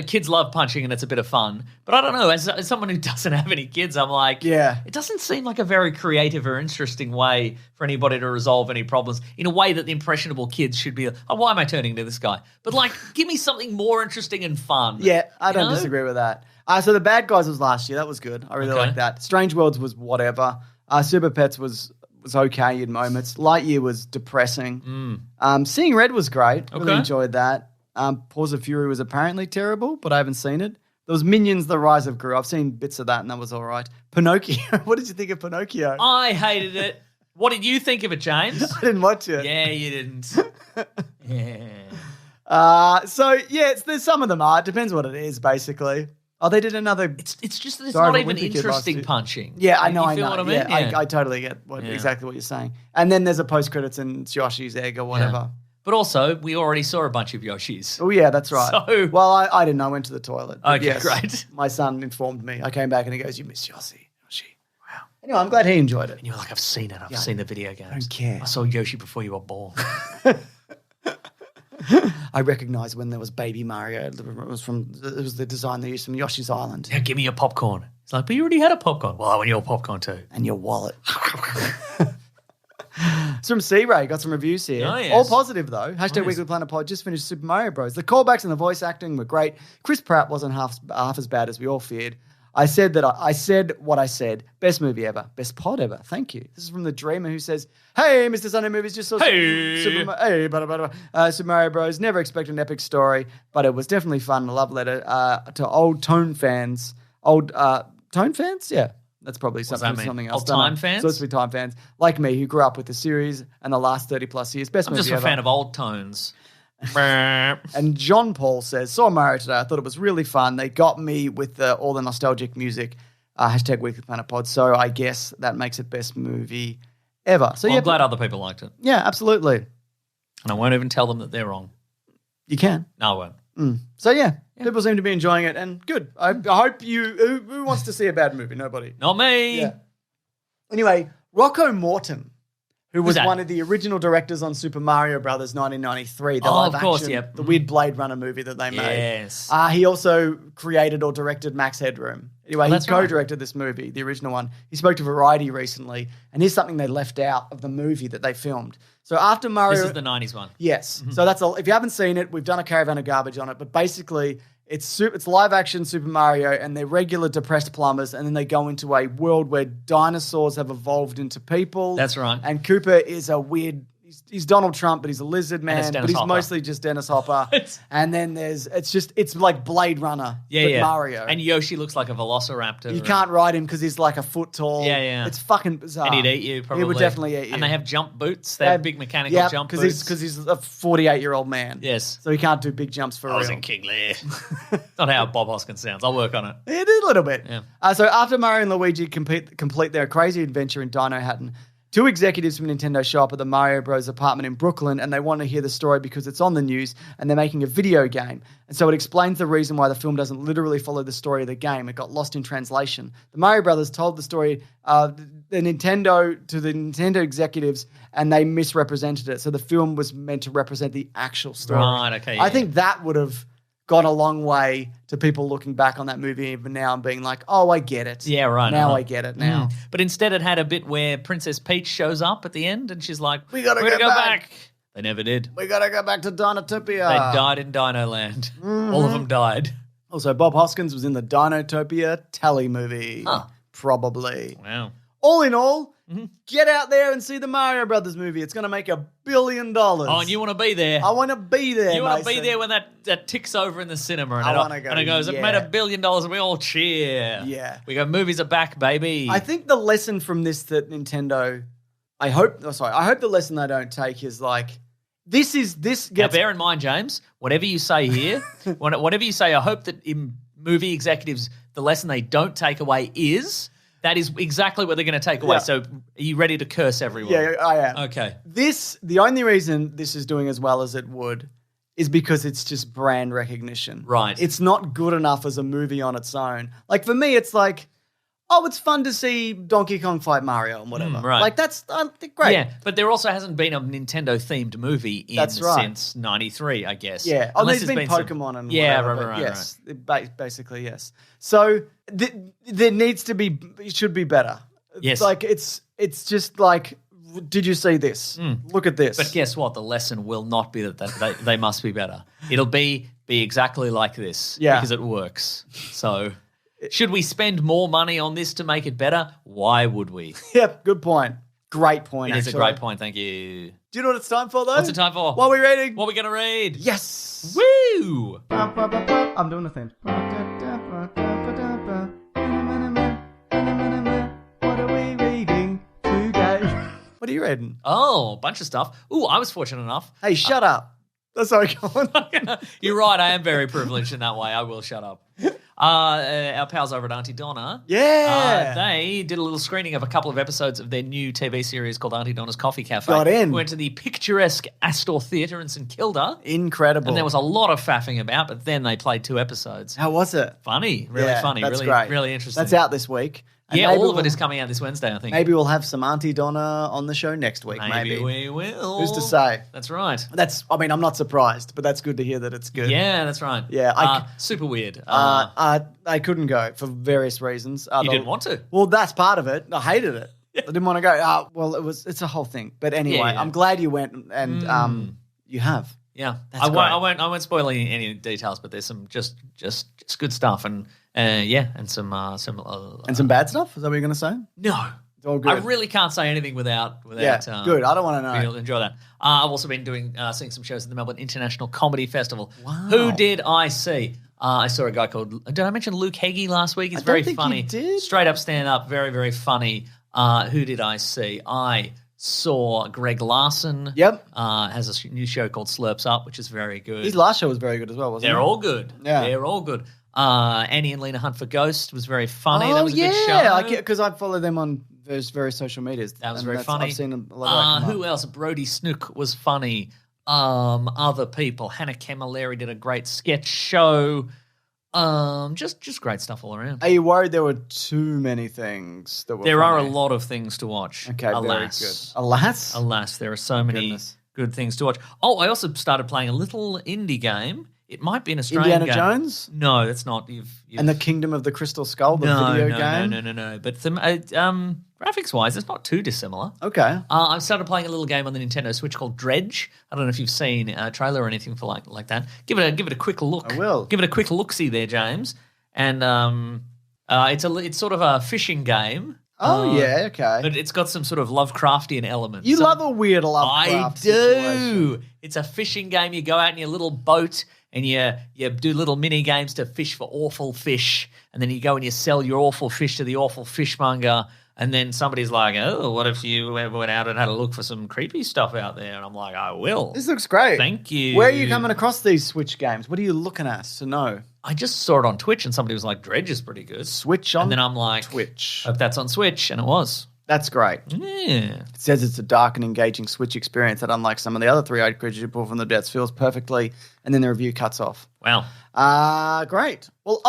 kids love punching and it's a bit of fun. But I don't know, as someone who doesn't have any kids, I'm like, it doesn't seem like a very creative or interesting way for anybody to resolve any problems in a way that the impressionable kids should be, oh, why am I turning to this guy? But like, give me something more interesting and fun. Yeah, I don't disagree with that. So The Bad Guys was last year. That was good. I really like that. Strange Worlds was whatever. Super Pets was okay in moments. Lightyear was depressing. Seeing Red was great. Really enjoyed that. Paws of Fury was apparently terrible, but I haven't seen it. There was Minions: The Rise of Gru. I've seen bits of that, and that was all right. Pinocchio. What did you think of Pinocchio? I hated it. What did you think of it, James? I didn't watch it. Yeah, you didn't. Yeah. There's some of them are. It depends what it is, basically. Oh, they did another. It's just that it's not even interesting punching. Yeah, I know. You feel what I mean? Yeah, I totally get exactly what you're saying. And then there's a post credits and it's Yoshi's egg or whatever. Yeah. But also, we already saw a bunch of Yoshis. Oh yeah, that's right. So, well, I didn't. I went to the toilet. Okay, yes, great. My son informed me. I came back and he goes, "You miss Yoshi." Wow. Anyway, I'm glad he enjoyed it. And you were like, "I've seen it. I've seen the video games. I don't care. I saw Yoshi before you were born." I recognized when there was Baby Mario. It was the design they used from Yoshi's Island. Now give me your popcorn. It's like, but you already had a popcorn. Well, I want your popcorn too. And your wallet. It's from C-Ray. Got some reviews here. Oh, yes. All positive, though. # yes. Weekly Planet Pod just finished Super Mario Bros. The callbacks and the voice acting were great. Chris Pratt wasn't half as bad as we all feared. I said what I said. Best movie ever. Best pod ever. Thank you. This is from the Dreamer who says, "Hey, Mr. Sunday Movies, just saw Super Mario Bros. Never expected an epic story, but it was definitely fun. A love letter to old Tone fans. Tone fans? Yeah. That's probably something else. Old time fans? So it's be time fans like me who grew up with the series and the last 30 plus years. Best movie ever. I'm just a fan of old tones. And John Paul says, saw Mario today. I thought it was really fun. They got me with all the nostalgic music. # Weekly Planet Pod. So I guess that makes it best movie ever. So I'm glad other people liked it. Yeah, absolutely. And I won't even tell them that they're wrong. You can. No, I won't. So yeah, people seem to be enjoying it and good. I hope who wants to see a bad movie? Nobody. Not me. Yeah. Anyway, Rocco Morton, who was that? one of the original directors on Super Mario Brothers 1993, the Oh, live of course, action, yep. the weird Blade Runner movie that they made. Yes. He also created or directed Max Headroom. Anyway, he that's right. co-directed this movie, the original one. He spoke to Variety recently, and here's something they left out of the movie that they filmed. So after Mario... This is the 90s one. Yes. So that's all. If you haven't seen it, we've done a caravan of garbage on it, but basically... It's live action Super Mario, and they're regular depressed plumbers, and then they go into a world where dinosaurs have evolved into people. That's right. And Cooper is a weird. He's Donald Trump, but he's a lizard man. it's Dennis But he's Hopper. mostly just Dennis Hopper. And then it's like Blade Runner, but Mario. And Yoshi looks like a velociraptor. You can't ride him because he's like a foot tall. Yeah. It's fucking bizarre. And he'd eat you, probably. He would definitely eat you. And they have jump boots. They have big mechanical jump boots. Because he's a 48-year-old man. Yes. So he can't do big jumps for I was real. in King Lear. Not how Bob Hoskins sounds. I'll work on it. It is a little bit. Yeah. So after Mario and Luigi complete their crazy adventure in Dino Hatton, two executives from Nintendo show up at the Mario Bros. Apartment in Brooklyn, and they want to hear the story because it's on the news, and they're making a video game. And so it explains the reason why the film doesn't literally follow the story of the game. It got lost in translation. The Mario Brothers told the story to the Nintendo executives, and they misrepresented it. So the film was meant to represent the actual story. Right, okay, I yeah. think that would have gone a long way to people looking back on that movie even now and being like, oh, I get it. Yeah, right. Now I get it now. But instead it had a bit where Princess Peach shows up at the end and she's like, We gotta we're go gonna back. They never did. We got to go back to Dinotopia. They died in Dino Land. All of them died. Also, Bob Hoskins was in the Dinotopia Tally movie. Huh. Probably. Wow. All in all, get out there and see the Mario Brothers movie. It's going to make $1 billion. Oh, and you want to be there. I want to be there, You want to be Mason. there when that ticks over in the cinema and, I wanna go, and it goes, it yeah. made $1 billion and we all cheer. Yeah. We go, movies are back, baby. I think the lesson from this that Nintendo, I hope the lesson they don't take is like, this Now, gets... bear in mind, James, whatever you say here, whatever you say, I hope that in movie executives, the lesson they don't take away is that is exactly what they're going to take away. Yeah. So are you ready to curse everyone? Yeah, I am. Okay. The only reason this is doing as well as it would is because it's just brand recognition. Right. It's not good enough as a movie on its own. Like, for me, it's like, oh, it's fun to see Donkey Kong fight Mario and whatever. right. Like, that's great. Yeah, but there also hasn't been a Nintendo-themed movie That's right. since 93, I guess. Yeah. Oh, Unless there's been some- Pokemon and Yeah, whatever. right. Yes. Basically, yes. So there needs to be, it should be better. Yes. Like, it's just like, did you see this? Look at this. But guess what? The lesson will not be that they must be better. It'll be exactly like this because it works. So should we spend more money on this to make it better? Why would we? Yep, good point. Great point, It is a actually. great point. Thank you. Do you know what it's time for, though? What's it time for? What are we reading? What are we going to read? Yes! Woo! I'm doing the thing. What are we reading today? What are you reading? Oh, a bunch of stuff. Ooh, I was fortunate enough. Hey, shut up. That's how go on. You're right. I am very privileged in that way. I will shut up. Our pals over at Auntie Donna. Yeah. They did a little screening of a couple of episodes of their new TV series called Auntie Donna's Coffee Cafe. Got in. We went to the picturesque Astor Theatre in St Kilda. Incredible. And there was a lot of faffing about, but then they played 2 episodes. How was it? Funny. Really Yeah, funny. That's really, great. really interesting. That's out this week. And Yeah, maybe all of we'll- it is coming out this Wednesday, I think. Maybe we'll have some Auntie Donna on the show next week. Maybe we will. Who's to say? That's right. I'm not surprised, but that's good to hear that it's good. Yeah, that's right. Yeah, super weird. I couldn't go for various reasons. You didn't want to? Well, that's part of it. I hated it. I didn't want to go. Well, it's a whole thing. But anyway, Yeah. I'm glad you went, and you have. Yeah, That's I great. won't spoil any details, but there's some just good stuff, and and some And some bad stuff. Is that what you're going to say? no. It's all good. I really can't say anything without Yeah, good. I don't want to know. You'll enjoy that. I've also been seeing some shows at the Melbourne International Comedy Festival. Wow. Who did I see? I saw a guy called. Did I mention Luke Heggie last week? He's I don't very think you funny. did. Straight up stand up, very very funny. Who did I see? I saw Greg Larson. Yep. Has a new show called Slurps Up, which is very good. His last show was very good as well, wasn't it? They're all good. Yeah. They're all good. Annie and Lena Hunt for Ghost was very funny. Oh, That was a yeah. good show. Because I follow them on various social medias. That was and very funny. I've seen a lot of that come Who up. else? Brody Snook was funny. Other people. Hannah Camilleri did a great sketch show. Just great stuff all around. Are you worried there were too many things that were There are a funny? lot of things to watch. Okay, alas. very good. Alas? Alas, there are so many Goodness. good things to watch. Oh, I also started playing a little indie game. It might be an Australian Indiana game. Jones? No, that's not. You've And the Kingdom of the Crystal Skull, the no, video no, game? No. But graphics-wise, it's not too dissimilar. Okay. I've started playing a little game on the Nintendo Switch called Dredge. I don't know if you've seen a trailer or anything for like that. Give it a quick look. I will. Give it a quick look-see there, James. And it's sort of a fishing game. Oh, yeah, okay. But it's got some sort of Lovecraftian elements. You love a weird Lovecraft I do. situation. It's a fishing game. You go out in your little boat and you do little mini games to fish for awful fish, and then you go and you sell your awful fish to the awful fishmonger, and then somebody's like, "Oh, what if you ever went out and had a look for some creepy stuff out there?" And I'm like, "I will." This looks great. Thank you. Where are you coming across these Switch games? What are you looking at to know? I just saw it on Twitch, and somebody was like, "Dredge is pretty good." Switch on and then I'm like, Twitch. "Hope that's on Switch," and it was. That's great. Yeah. It says it's a dark and engaging Switch experience that, unlike some of the other three-eyed creatures you pull from the depths, feels perfectly, and then the review cuts off. Wow. Great. Well,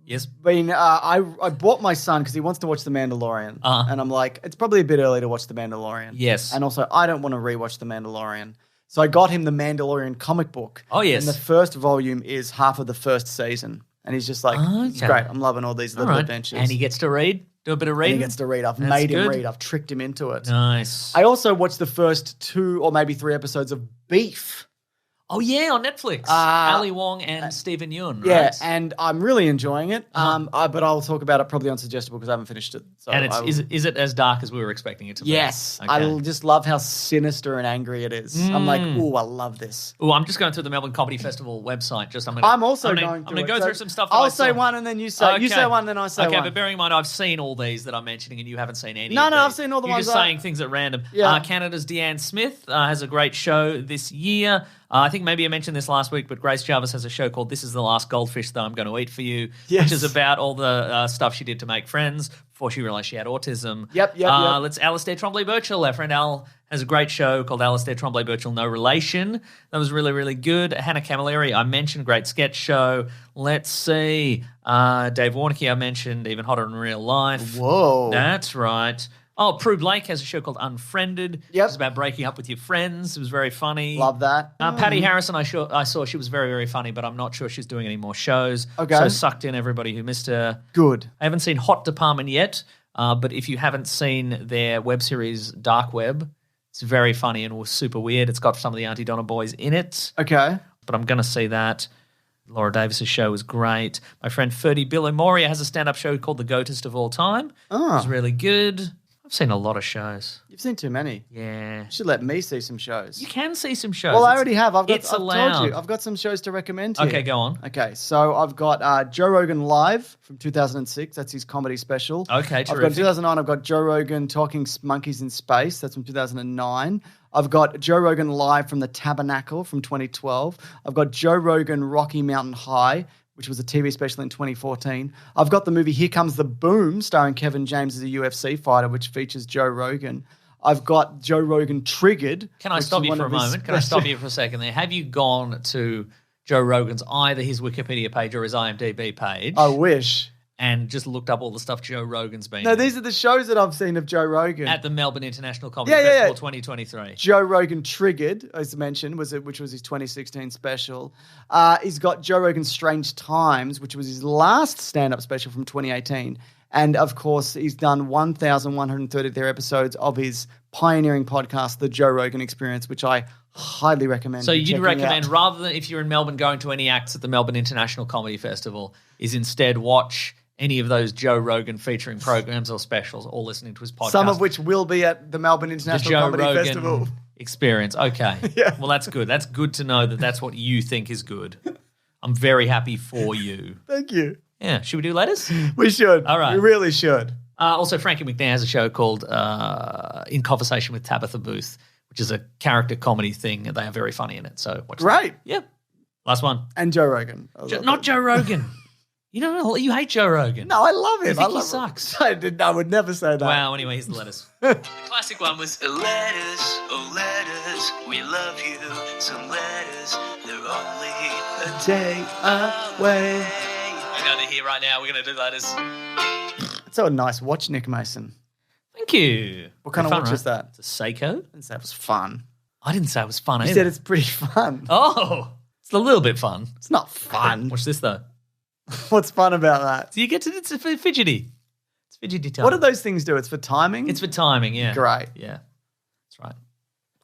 Yes. I bought my son because he wants to watch The Mandalorian, and I'm like, it's probably a bit early to watch The Mandalorian. Yes. And also, I don't want to rewatch The Mandalorian. So I got him the Mandalorian comic book. Oh, yes. And the first volume is half of the first season. And he's just like, it's Okay. great. I'm loving all these little adventures. And he gets to read, do a bit of And reading. he gets to read. I've That's made him good. read. I've tricked him into it. Nice. I also watched the first 2 or maybe 3 episodes of Beef. Oh, yeah, on Netflix. Ali Wong and Stephen Yeun, Yeah, right? and I'm really enjoying it. But I'll talk about it probably on Suggestible because I haven't finished it. So And is it as dark as we were expecting it to be? yes, Okay. I just love how sinister and angry it is. I'm like, ooh, I love this. Oh, I'm just going through the Melbourne Comedy Festival website. I'm also going going to through go it. through So some stuff. That I'll I say saw. one and then you say you say one, then I say okay, one. but bearing in mind, I've seen all these that I'm mentioning, and you haven't seen any. No, of no, these. I've seen all the You're ones just I- saying things at random. Yeah. Canada's Deanne Smith has a great show this year. I think maybe I mentioned this last week, but Grace Jarvis has a show called "This Is the Last Goldfish That I'm Going to Eat for You," Yes. which is about all the stuff she did to make friends before she realized she had autism. Yep. Let's Alistair Trombley Birchall. Our friend Al has a great show called Alistair Trombley Birchall No Relation. That was really, really good. Hannah Camilleri, I mentioned, great sketch show. Let's see. Dave Warnicky, I mentioned, Even Hotter in Real Life. Whoa. That's right. Oh, Prue Blake has a show called Unfriended. Yep. It's about breaking up with your friends. It was very funny. Love that. Patty Harrison, I saw she was very, very funny, but I'm not sure she's doing any more shows. Okay. So sucked in everybody who missed her. Good. I haven't seen Hot Department yet, but if you haven't seen their web series Dark Web, it's very funny and super weird. It's got some of the Auntie Donna boys in it, Okay. but I'm going to see that. Laura Davis's show was great. My friend Ferdy Bill has a stand-up show called The Goatest of All Time. Oh. It was really good. I've seen a lot of shows. You've seen too many. Yeah. You should let me see some shows. You can see some shows. Well, I It's- already have. I've it's told allowed. you. I've got some shows to recommend to you. Okay, go on. Okay, so I've got Joe Rogan Live from 2006. That's his comedy special. Okay, I've got terrific. 2009. I've got Joe Rogan Talking Monkeys in Space. That's from 2009. I've got Joe Rogan Live from the Tabernacle from 2012. I've got Joe Rogan Rocky Mountain High, which was a TV special in 2014. I've got the movie Here Comes the Boom, starring Kevin James as a UFC fighter, which features Joe Rogan. I've got Joe Rogan Triggered. Can I which stop is you one for a of his moment? Can I stop you for a second there? Have you gone to Joe Rogan's either his Wikipedia page or his IMDb page I wish. and just looked up all the stuff Joe Rogan's been No, in? these are the shows that I've seen of Joe Rogan. At the Melbourne International Comedy Yeah, yeah, Festival yeah. 2023. Joe Rogan Triggered, as mentioned, which was his 2016 special. He's got Joe Rogan Strange Times, which was his last stand-up special from 2018. And, of course, he's done 1,133 episodes of his pioneering podcast, The Joe Rogan Experience, which I highly recommend. So you you'd checking recommend, out. rather than if you're in Melbourne going to any acts at the Melbourne International Comedy Festival, is instead watch any of those Joe Rogan featuring programs or specials or listening to his podcast. Some of which will be at the Melbourne the International Joe Comedy Rogan Festival. Experience. Okay. Yeah. Well, that's good. That's good to know that that's what you think is good. I'm very happy for you. Thank you. Yeah. Should we do letters? We should. All right. We really should. Also, Frankie McNair has a show called In Conversation with Tabitha Booth, which is a character comedy thing. They are very funny in it. So watch that. Great. Yeah. Last one. And Joe Rogan. I love Not it. Joe Rogan. You hate Joe Rogan. No, I love him. You think I he love sucks? Him. I would never say that. Wow. Anyway, here's the letters. The classic one was Letters, oh letters, we love you. Some letters, they're only a Day away. here right now. We're going to do that as... It's a nice watch, Nick Mason. Thank you. What kind of watch is that? It's a Seiko. I didn't say it was fun. I didn't say it was fun either. You said it's pretty fun. Oh, it's a little bit fun. It's not fun. Watch this, though. What's fun about that? So you get to, it's fidgety. It's fidgety time. What do those things do? It's for timing? It's for timing, yeah. Great. Yeah, that's right.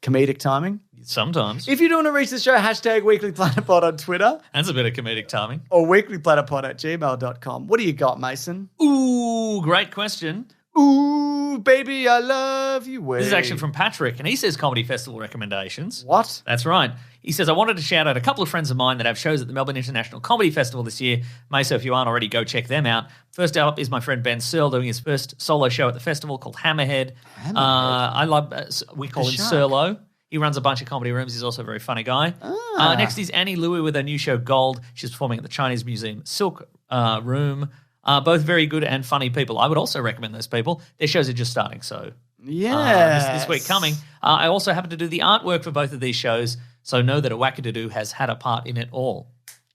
Comedic timing? Sometimes. If you do want to reach the show, hashtag weeklyplanetpod on Twitter That's a bit of comedic timing. or weeklyplanetpod@gmail.com. What do you got, Mason? Ooh, great question. Ooh, baby, I love you way. This is actually from Patrick, and he says comedy festival recommendations. What? That's right. He says, I wanted to shout out a couple of friends of mine that have shows at the Melbourne International Comedy Festival this year. Mesa, if you aren't already, go check them out. First up is my friend Ben Searle doing his first solo show at the festival called Hammerhead. I love, we call him shark. Serlo. He runs a bunch of comedy rooms. He's also a very funny guy. Next is Annie Louie with her new show Gold. She's performing at the Chinese Museum Silk Room. Both very good and funny people. I would also recommend those people. Their shows are just starting, so this week coming. I also happen to do the artwork for both of these shows, so know that a Wackadoo has had a part in it all.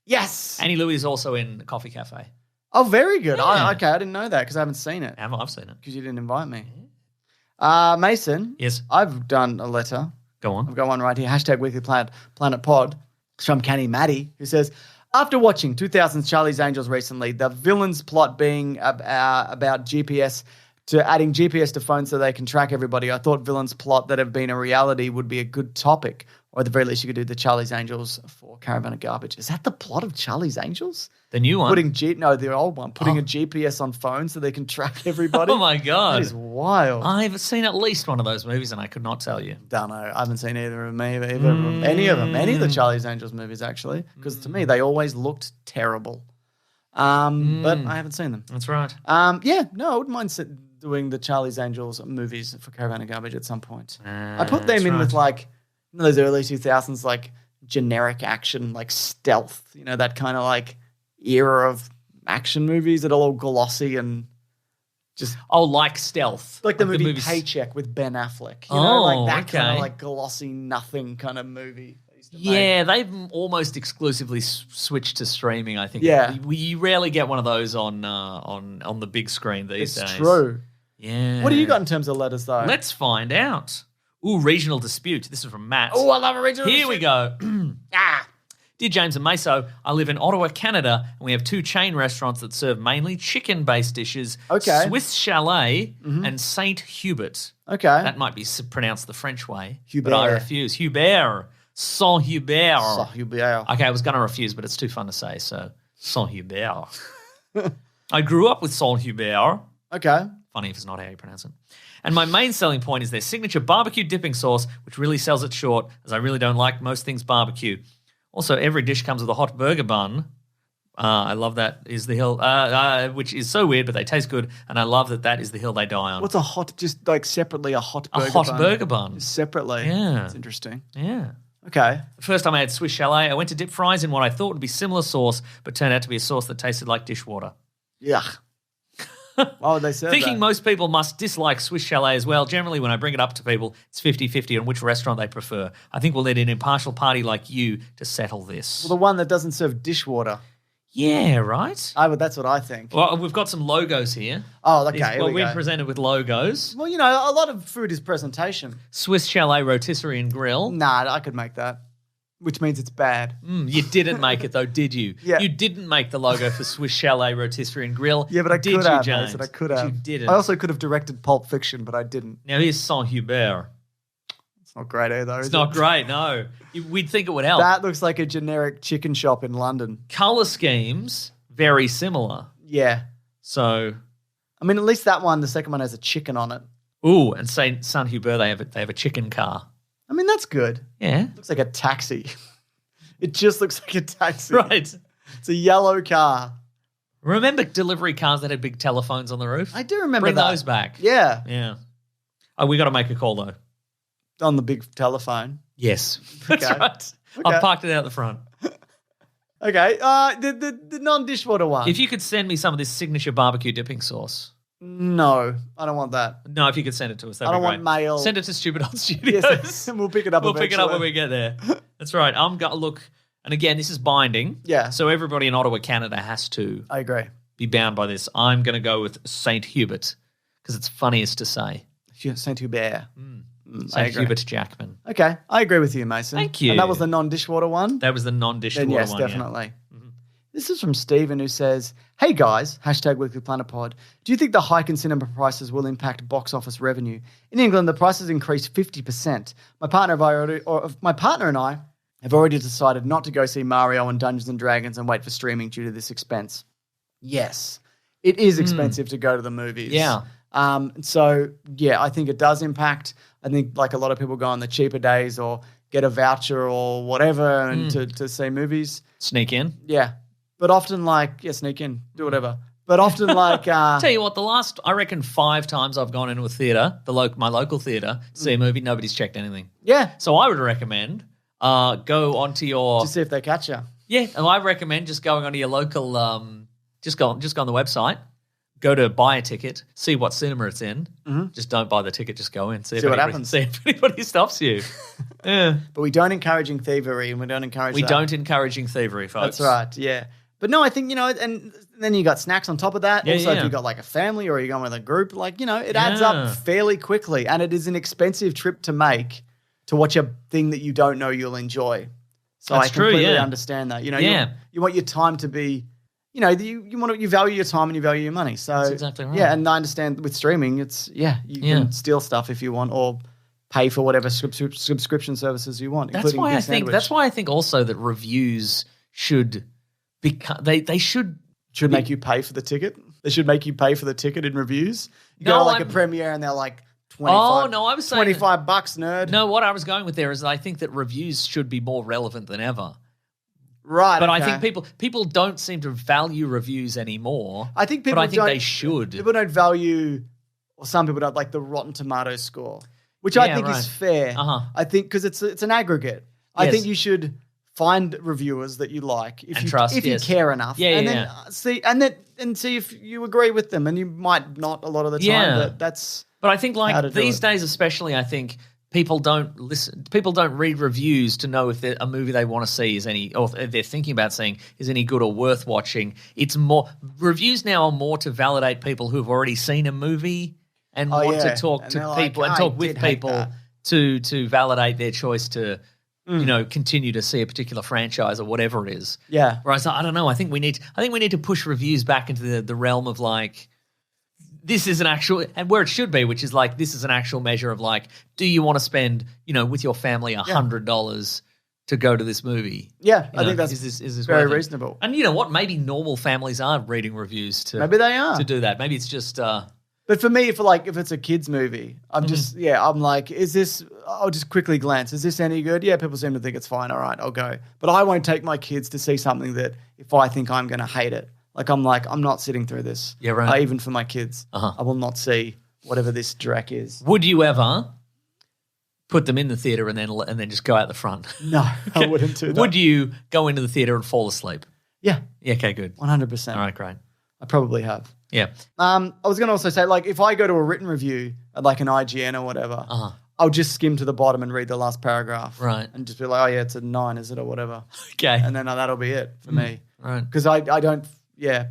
Yes. Annie Louie is also in the Coffee Cafe. Oh, very good. Yeah. Okay, I didn't know that because I haven't seen it I've seen it. because you didn't invite me. Mason. Yes. I've done a letter. Go on. I've got one right here. Hashtag Weekly Planet Pod. It's from Canny Maddie, who says, after watching 2000's Charlie's Angels recently, the villain's plot being about GPS to adding GPS to phones so they can track everybody, I thought villain's plot that have been a reality would be a good topic. Or at the very least, you could do the Charlie's Angels for Caravan of Garbage. Is that the plot of Charlie's Angels? The new one? The old one. Putting a GPS on phones so they can track everybody. Oh, my God. That is wild. I've seen at least one of those movies, and I could not tell you. Don't know. I haven't seen either of them, any of them, any of the Charlie's Angels movies, actually, because to me, they always looked terrible. But I haven't seen them. That's right. I wouldn't mind doing the Charlie's Angels movies for Caravan of Garbage at some point. I put them in with like those early 2000s like generic action, like stealth, that kind of like era of action movies that are all glossy and just like Stealth. like the movie movies. Paycheck with Ben Affleck. Oh, like that kind okay. of like glossy nothing kind of movie. they used to make. Yeah, they've almost exclusively switched to streaming, I think. Yeah. You rarely get one of those on the big screen these days. It's true. Yeah. What do you got in terms of letters though? Let's find out. Ooh, regional dispute. This is from Matt. Oh, I love original. Here we go. Dear James and Meso, I live in Ottawa, Canada, and we have two chain restaurants that serve mainly chicken-based dishes. Okay. Swiss Chalet and Saint Hubert. Okay. That might be pronounced the French way, but I Hubert. refuse. Hubert. Saint Hubert. So you'll be out. Okay, I was going to refuse, but it's too fun to say, so Saint Hubert. I grew up with Saint Hubert. Okay. Funny if it's not how you pronounce it. And my main selling point is their signature barbecue dipping sauce, which really sells it short, as I really don't like most things barbecue. Also, every dish comes with a hot burger bun. I love that is the hill, which is so weird, but they taste good, and I love that is the hill they die on. What's a hot, just like separately a hot burger a hot bun? burger bun? Separately. Yeah. That's interesting. Yeah. Okay. The first time I had Swiss Chalet, I went to dip fries in what I thought would be similar sauce, but turned out to be a sauce that tasted like dishwater. Yuck. Why would they say Thinking that? most people must dislike Swiss Chalet as well. Generally, when I bring it up to people, it's 50-50 on which restaurant they prefer. I think we'll need an impartial party like you to settle this. Well, the one that doesn't serve dishwater. Yeah, right? But that's what I think. Well, we've got some logos here. Oh, okay. Here we we're go. presented with logos. Well, a lot of food is presentation. Swiss Chalet Rotisserie and Grill. Nah, I could make that. Which means it's bad. You didn't make it, though, did you? Yeah. You didn't make the logo for Swiss Chalet Rotisserie and Grill. Yeah, but I did could you, have. James? Mason, I could But have. You didn't. I also could have directed Pulp Fiction, but I didn't. Now, here's Saint Hubert. It's not great either. It's not great, no. We'd think it would help. That looks like a generic chicken shop in London. Colour schemes, very similar. Yeah. So, I mean, at least that one, the second one has a chicken on it. ooh, and Saint Hubert, they have a chicken car. I mean, that's good. Yeah. Looks like a taxi. It just looks like a taxi. Right. It's a yellow car. Remember delivery cars that had big telephones on the roof? I do remember Bring that. those back. Yeah. Yeah. Oh, we got to make a call, though. On the big telephone. Yes. That's Okay. right. Okay. I've parked it out the front. Okay. The non-dishwater one. If you could send me some of this signature barbecue dipping sauce. No, I don't want that. No, if you could send it to us, that'd I don't be want great. mail. Send it to Stupid Old Studios. Yes, and we'll pick it up We'll pick it up when eventually. we get there. That's right. I'm going to look, and again, this is binding. Yeah. So everybody in Ottawa, Canada has to I agree. be bound by this. I'm going to go with Saint Hubert because it's funniest to say. Saint Hubert. Saint Hubert Jackman. Okay, I agree with you, Mason. Thank you. And that was the non-dishwater one? That was the non-dishwater Then yes, one. definitely. This is from Stephen who says, hey guys, #Weekly Planet Pod. Do you think the hike in cinema prices will impact box office revenue? In England, the prices increased 50%. My partner and I have already decided not to go see Mario and Dungeons and Dragons and wait for streaming due to this expense. Yes, it is expensive to go to the movies. Yeah. So, yeah, I think it does impact. I think like a lot of people go on the cheaper days or get a voucher or whatever and to see movies. Sneak in. Yeah. But often sneak in, do whatever. But often Tell you what, the last, I reckon 5 times I've gone into a theatre, my local theatre, see a movie, nobody's checked anything. Yeah. So I would recommend go onto your... Just see if they catch you. Yeah, and I recommend just going onto your local, just go on the website, go to buy a ticket, see what cinema it's in. Just don't buy the ticket, just go in. See what happens. See if anybody stops you. Yeah. But we don't encouraging thievery and we don't encourage that. don't encouraging thievery, folks. That's right, yeah. But no, I think, and then you got snacks on top of that. Yeah, also, yeah. if you got like a family or you're going with a group, it adds up fairly quickly. And it is an expensive trip to make to watch a thing that you don't know you'll enjoy. So That's I completely true, yeah. understand that. You want your time to be, you value your time and you value your money. So That's exactly right. Yeah, and I understand with streaming, you can steal stuff if you want or pay for whatever subscription services you want. That's why I think also that reviews should they should make you pay for the ticket. They should make you pay for the ticket in reviews. You No, go to I'm- a premiere and they're like 25. Oh, no, I was saying $25, nerd. No, what I was going with there is I think that reviews should be more relevant than ever. Right. But okay. I think people don't seem to value reviews anymore. I think they should. People don't value, or some people don't, like the Rotten Tomatoes score, which I think is fair. I think because it's an aggregate. I Yes. think you should find reviewers that you like if trust, you care enough. Yeah, and yeah, then see if you agree with them, and you might not a lot of the time. Yeah. But that's. But I think how to do these it. days especially, I think people don't read reviews to know if a movie they want to see is any, or if they're thinking about seeing is any good or worth watching. It's more, reviews now are more to validate people who've already seen a movie and want to talk to people and talk with people to validate their choice to, continue to see a particular franchise or whatever it is. Yeah. Whereas I don't know. I think we need to push reviews back into the realm of like, this is an actual, and where it should be, which is like, this is an actual measure of like, do you want to spend, with your family $100 to go to this movie? Yeah, I think that's is this very worth it? reasonable. And you know what? Maybe normal families are reading reviews to Maybe they are to do that. Maybe it's just But for me, if it's a kid's movie, I'm I'm like, I'll just quickly glance. Is this any good? Yeah, people seem to think it's fine. All right, I'll go. But I won't take my kids to see something that if I think I'm going to hate it. I'm not sitting through this. Yeah, right. Even for my kids. I will not see whatever this Drek is. Would you ever put them in the theater and then just go out the front? No, I wouldn't do that. Would you go into the theater and fall asleep? Yeah. Yeah, okay, good. 100%. All right, great. I probably have. Yeah. I was going to also say, if I go to a written review at an IGN or whatever, I'll just skim to the bottom and read the last paragraph. Right. And just be like, oh, yeah, it's a 9, is it, or whatever. Okay. And then that'll be it for me. Right. Because I don't,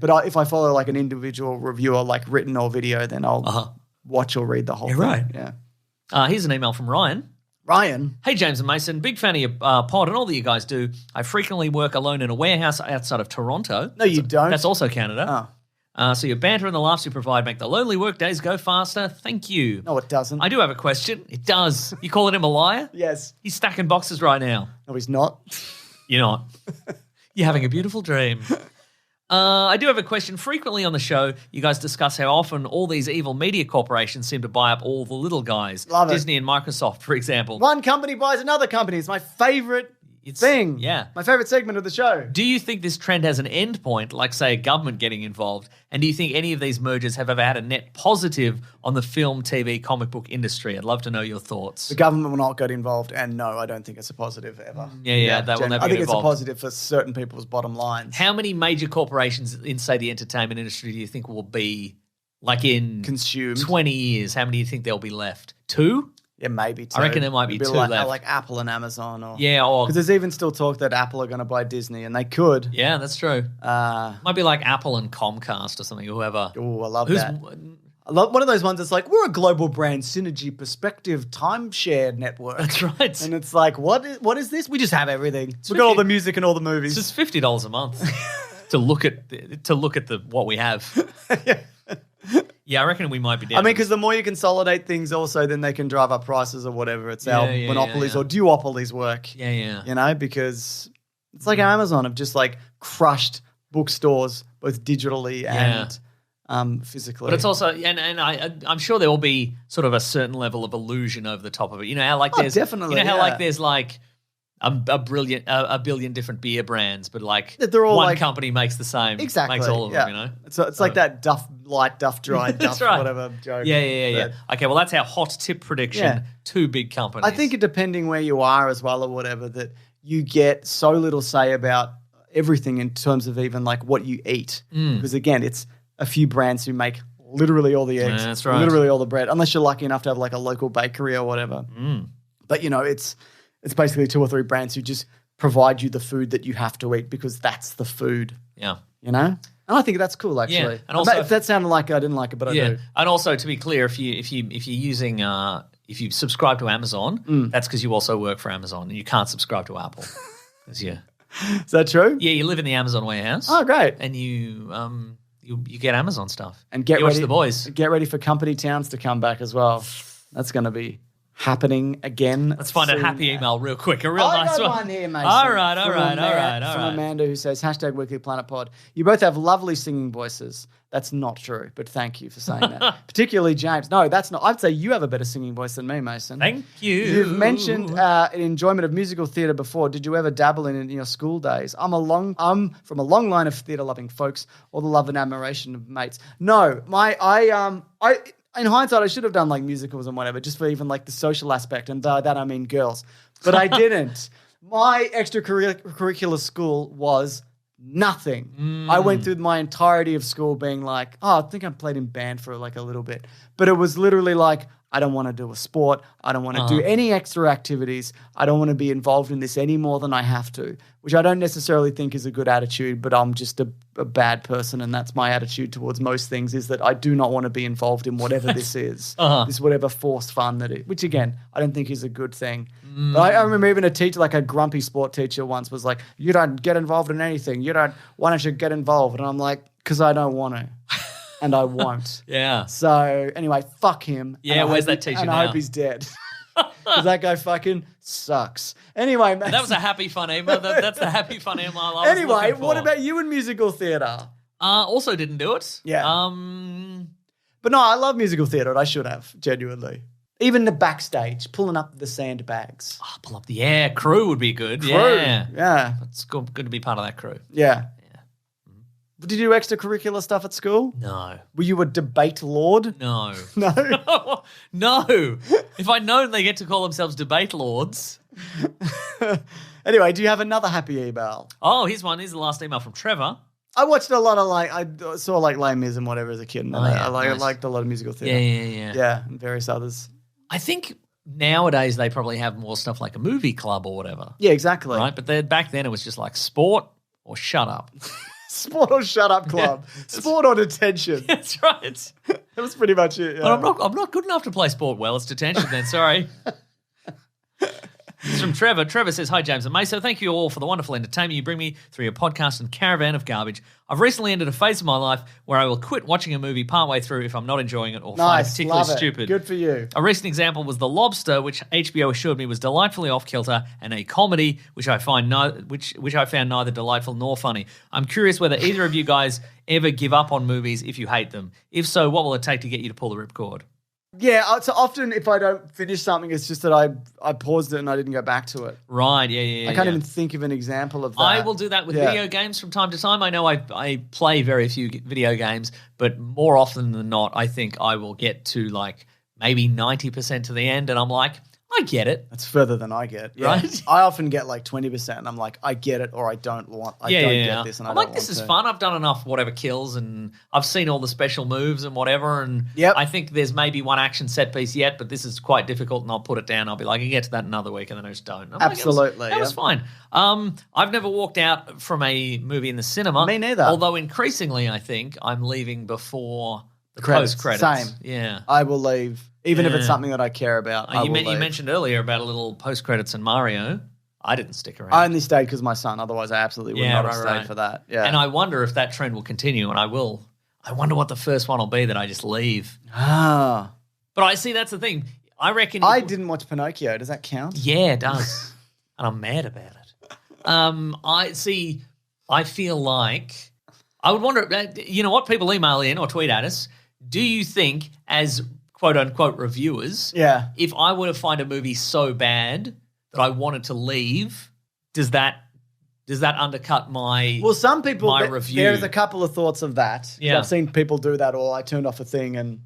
but if I follow an individual reviewer, written or video, then I'll watch or read the whole thing. Right. Yeah. Here's an email from Ryan. Ryan. Hey, James and Mason. Big fan of your pod and all that you guys do. I frequently work alone in a warehouse outside of Toronto. No, you don't. That's also Canada. Oh. So your banter and the laughs you provide make the lonely work days go faster. Thank you. No, it doesn't. I do have a question. It does. You calling him a liar? Yes. He's stacking boxes right now. No, he's not. You're not. You're having a beautiful dream. I do have a question. Frequently on the show, you guys discuss how often all these evil media corporations seem to buy up all the little guys. Love it. Disney and Microsoft, for example. One company buys another company. It's my favorite thing. Yeah. My favorite segment of the show. Do you think this trend has an end point, like, say, a government getting involved? And do you think any of these mergers have ever had a net positive on the film, TV, comic book industry? I'd love to know your thoughts. The government will not get involved, and no, I don't think it's a positive ever. Yeah, that will never I get think involved. it's a positive for certain people's bottom lines. How many major corporations in, say, the entertainment industry do you think will be, in Consumed. 20 years? How many do you think there'll be left? 2? Yeah, maybe two. I reckon there might be Maybe two like, left. like Apple and Amazon. Or Yeah, or because there's even still talk that Apple are going to buy Disney, and they could. yeah, that's true. Might be like Apple and Comcast or something, whoever. Oh, I love Who's that. I love one of those ones that's like, we're a global brand synergy perspective timeshare network. That's right. And it's like, what is this? We just have everything. We've got all the music and all the movies. It's just $50 a month to look at the what we have. Yeah, I reckon we might be down. I mean, because the more you consolidate things also, then they can drive up prices or whatever. It's how monopolies or duopolies work. Yeah. You know, because it's like Amazon have just like crushed bookstores, both digitally and physically. But it's also, and I'm sure there will be sort of a certain level of illusion over the top of it. You know how like there's definitely, you know how like there's like a billion different beer brands, but like they're all one like, company makes the same, exactly, makes all of them. You know, it's like that Duff Light, Duff Dry, Duff right. whatever joke. Yeah. Okay, well that's our hot tip prediction. Yeah. Two big companies. I think depending where you are as well or whatever, that you get so little say about everything in terms of even like what you eat. Because again, it's a few brands who make literally all the eggs, that's right. literally all the bread, unless you're lucky enough to have like a local bakery or whatever. But you know, it's basically 2 or 3 brands who just provide you the food that you have to eat because that's the food. Yeah. You know? And I think that's cool actually. Yeah. And also, if that sounded like I didn't like it, but I do. And also to be clear, if you're using if you subscribe to Amazon, that's because you also work for Amazon and you can't subscribe to Apple. Is that true? Yeah, you live in the Amazon warehouse. Oh, great. And you get Amazon stuff. And you watch The Boys. Get ready for Company Towns to come back as well. That's going to be happening again. Let's find a happy email real quick. A real I nice got one. one here, Mason. All right. From Amanda who says, #WeeklyPlanetPod. You both have lovely singing voices. That's not true, but thank you for saying that. Particularly James. No, that's not. I'd say you have a better singing voice than me, Mason. Thank you. You've mentioned an enjoyment of musical theatre before. Did you ever dabble in it in your school days? I'm from a long line of theatre-loving folks, all the love and admiration of mates. No, in hindsight, I should have done like musicals and whatever, just for even like the social aspect, and by that I mean girls. But I didn't. My extracurricular school was nothing. I went through my entirety of school being like, I think I played in band for like a little bit. But it was literally like, I don't want to do a sport. I don't want to do any extra activities. I don't want to be involved in this any more than I have to, which I don't necessarily think is a good attitude, but I'm just a bad person, and that's my attitude towards most things, is that I do not want to be involved in whatever this is, this whatever forced fun that it, which again, I don't think is a good thing. But I remember even a teacher, like a grumpy sport teacher once was like, you don't get involved in anything. Why don't you get involved? And I'm like, because I don't want to. And I won't. Yeah. So anyway, fuck him. Yeah, where's that teacher and now? I hope he's dead. Because that guy fucking sucks. Anyway, man. That was a happy fun email. That's the happy fun email I was Anyway, looking for. what about you in musical theatre? Also didn't do it. Yeah. But no, I love musical theatre. I should have, genuinely. Even the backstage, pulling up the sandbags. Oh, pull up the crew would be good. Crew. Yeah. Yeah. It's good to be part of that crew. Yeah. Did you do extracurricular stuff at school? No. Were you a debate lord? No. No? No. If I'd known they get to call themselves debate lords. Anyway, do you have another happy email? Oh, here's one. Here's the last email from Trevor. I watched a lot of I saw like Les Mis and whatever as a kid. And I nice. liked a lot of musical theatre. Yeah. Yeah, and various others. I think nowadays they probably have more stuff like a movie club or whatever. Yeah, exactly. Right? But back then it was just like sport or shut up. Sport or shut up club. Sport or detention. That's right. That was pretty much it. Yeah. But I'm not good enough to play sport well. It's detention then, sorry. This is from Trevor. Trevor says, "Hi, James and Meso. Thank you all for the wonderful entertainment you bring me through your podcast and caravan of garbage. I've recently entered a phase of my life where I will quit watching a movie partway through if I'm not enjoying it or find it particularly love it. stupid. Good for you. A recent example was The Lobster, which HBO assured me was delightfully off-kilter and a comedy, which I found neither delightful nor funny. I'm curious whether either of you guys ever give up on movies if you hate them. If so, what will it take to get you to pull the ripcord?" Yeah, so often if I don't finish something, it's just that I paused it and I didn't go back to it. Right, yeah. I can't even think of an example of that. I will do that with video games from time to time. I know I play very few video games, but more often than not, I think I will get to like maybe 90% to the end and I'm like, I get it. That's further than I get. Yeah. Right? I often get like 20% and I'm like, I get it or I don't want, I don't get this and I'm I like, don't this want is to. fun. I've done enough whatever kills and I've seen all the special moves and whatever. And Yep. I think there's maybe one action set piece yet, but this is quite difficult and I'll put it down. I'll be like, I can get to that another week and then I just don't. Absolutely, That was fine. I've never walked out from a movie in the cinema. Me neither. Although increasingly I think I'm leaving before the Credits. post-credits. Same. Yeah. I will leave, even if it's Yeah. something that I care about. I You will leave. mentioned earlier about a little post-credits in Mario. I didn't stick around. I only stayed because my son. Otherwise, I absolutely would not have stayed for that. Yeah. And I wonder if that trend will continue, and I will. I wonder what the first one will be that I just leave. Ah. But I see that's the thing. I reckon I didn't watch Pinocchio. Does that count? Yeah, it does. And I'm mad about it. I feel like I would wonder, you know what, people email in or tweet at us. Do you think, as quote unquote reviewers, Yeah. if I were to find a movie so bad that I wanted to leave, does that undercut my Well, some people, my review? there's a couple of thoughts of that. Yeah. I've seen people do that, or I turned off a thing, and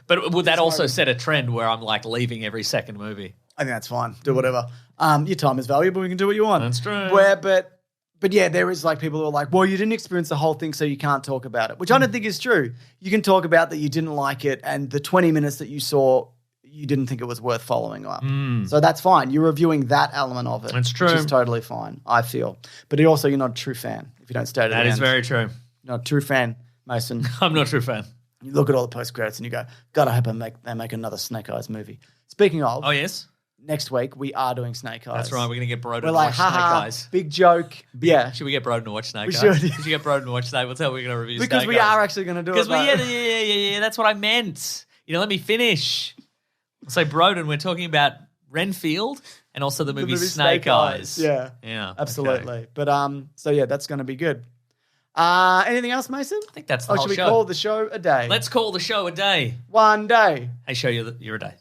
But would that also set a trend where I'm like leaving every second movie? I think that's fine. Do whatever. Your time is valuable. You can do what you want. That's true. But yeah, there is like people who are like, well, you didn't experience the whole thing, so you can't talk about it, which I don't think is true. You can talk about that you didn't like it, and the 20 minutes that you saw, you didn't think it was worth following up. So that's fine. You're reviewing that element of it. That's true. Which is totally fine, I feel. But you're not a true fan if you don't stay to the That end. is very true. You're not a true fan, Mason. I'm not a true fan. You look at all the post-credits and you go, God, I hope they make another Snake Eyes movie. Speaking of, Oh, yes? next week we are doing Snake Eyes. That's right. We're going to get Broden We're to like, watch Snake haha, Eyes. big joke. Yeah. Should we get Broden to watch Snake We Eyes? should. We should get Broden to watch Snake. We'll tell we're going to review Because Snake we Eyes. are actually going to do it. Because though. yeah, that's what I meant. Let me finish. So Broden, we're talking about Renfield and also the movie Snake Eyes. Yeah. Yeah. Absolutely. okay. But so yeah, that's going to be good. Anything else, Mason? I think that's the whole should we show. call the show a day? Let's call the show a day. One day. Hey, show you're a day.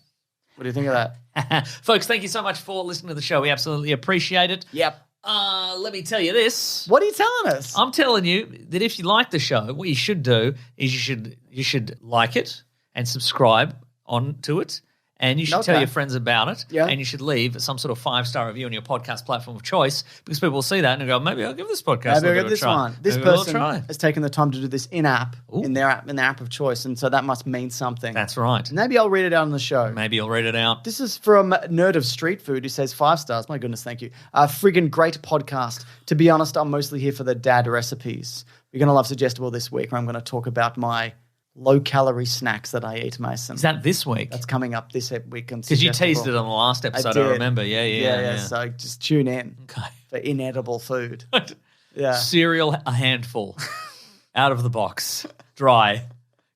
What do you think of that? Folks, thank you so much for listening to the show. We absolutely appreciate it. Yep. Let me tell you this. What are you telling us? I'm telling you that if you like the show, what you should do is you should like it and subscribe onto it. And you should tell Okay. your friends about it. Yeah. And you should leave some sort of 5-star review on your podcast platform of choice because people will see that and go, maybe I'll give this podcast Maybe a I'll little get bit this of a try. one. This Maybe we'll person try. has taken the time to do this in-app, Ooh. in their app of choice, and so that must mean something. That's right. Maybe I'll read it out on the show. Maybe I'll read it out. This is from Nerd of Street Food, who says 5 stars. My goodness, thank you. Friggin' great podcast. To be honest, I'm mostly here for the dad recipes. We're going to love Suggestible this week, where I'm going to talk about my low-calorie snacks that I eat, Mason. Is that this week? That's coming up this week. Because you teased it on the last episode, I did. remember. Yeah. So just tune in Okay. for inedible food. Yeah. Cereal, a handful. Out of the box. Dry.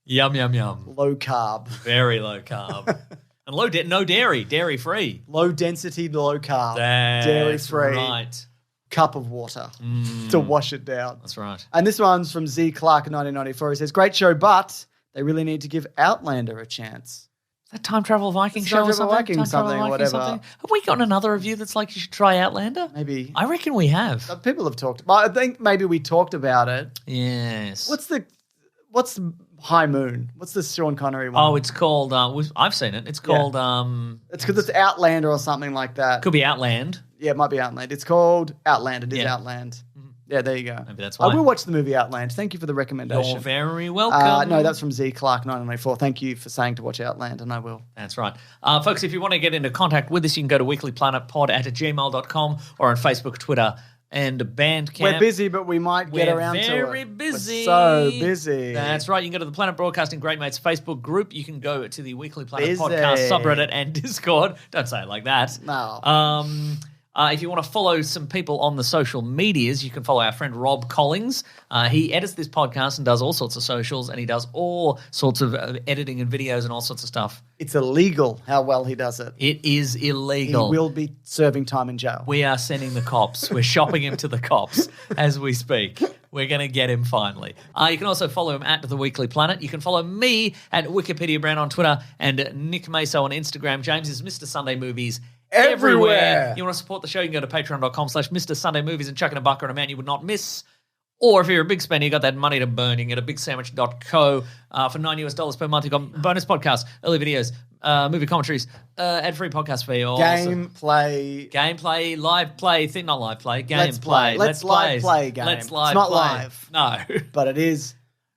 Yum, yum, yum. Low carb. Very low carb. And no dairy. Dairy free. Low density, low carb. That's Dairy free. right. Cup of water to wash it down. That's right. And this one's from Z Clark 1994. He says, great show, but they really need to give Outlander a chance. Is that Time Travel Viking It's show Time or Travel something? Viking Time Travel something, Viking whatever. something? Have we gotten another review that's like you should try Outlander? Maybe. I reckon we have. People have talked. I think maybe we talked about it. Yes. What's High Moon? What's the Sean Connery one? Oh, it's called, I've seen it. It's called, It's because it's Outlander or something like that. could be Outland. Yeah, it might be Outland. It's called Outland. It is Yeah. Outland. Yeah, there you go. Maybe that's why. I will watch the movie Outland. Thank you for the recommendation. You're very welcome. No, that's from Z Clark 1994. Thank you for saying to watch Outland, and I will. That's right. Folks, if you want to get into contact with us, you can go to weeklyplanetpod@gmail.com or on Facebook, Twitter, and Bandcamp. We're busy, but we might get We're around to it. very busy. We're so busy. That's right. You can go to the Planet Broadcasting Great Mates Facebook group. You can go to the Weekly Planet Busy. Podcast subreddit and Discord. Don't say it like that. No. If you want to follow some people on the social medias, you can follow our friend Rob Collings. He edits this podcast and does all sorts of socials, and he does all sorts of editing and videos and all sorts of stuff. It's illegal how well he does it. It is illegal. He will be serving time in jail. We are sending the cops. We're shopping him to the cops as we speak. We're going to get him finally. You can also follow him at The Weekly Planet. You can follow me at Wikipedia Brown on Twitter and Nick Maso on Instagram. James is Mr. Sunday Movies everywhere. You want to support the show, you can go to patreon.com/Mr. Sunday Movies and chuck in a buck or an amount you would not miss. Or if you're a big spender, you got that money to burn, you can go to bigsandwich.co for $9 per month. You've got bonus podcasts, early videos, movie commentaries, ad-free podcast for you all. Gameplay, live play, not live play, gameplay. Let's live play game. Let's live It's not play. live. No. But it is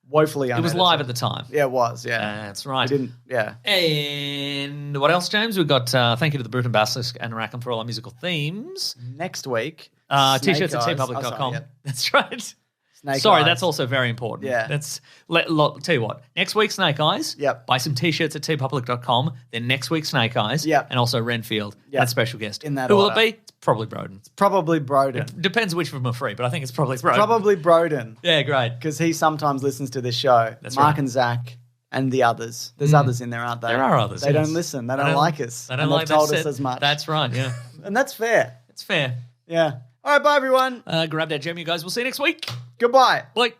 woefully It unedited. was live at the time. Yeah, it was, yeah. That's right. We didn't, yeah. And what else, James? We've got thank you to the Bruton Basilisk and Rackham for all our musical themes. Next week, T-shirts at Snake Eyes. tpublic.com. Yeah. That's right. Snake Sorry, Eyes. that's also very important. Yeah. Tell you what, next week Snake Eyes. Yep. Buy some T-shirts at tpublic.com. Then next week Snake Eyes. Yep. And also Renfield. Yep. And special guest. In that Who will order. it be? It's probably Broden. Probably Broden. Depends which of them are free, but I think it's probably Broden. Probably Broden. Yeah, great. Because he sometimes listens to this show. That's Mark right. and Zach and the others. There's others in there, aren't they? There are others. They yes. don't listen. They don't like us. They don't and like they've told they've us said- as much. That's right, yeah. And that's fair. It's fair. Yeah. All right, bye, everyone. Grab that gem, you guys. We'll see you next week. Goodbye. Bye.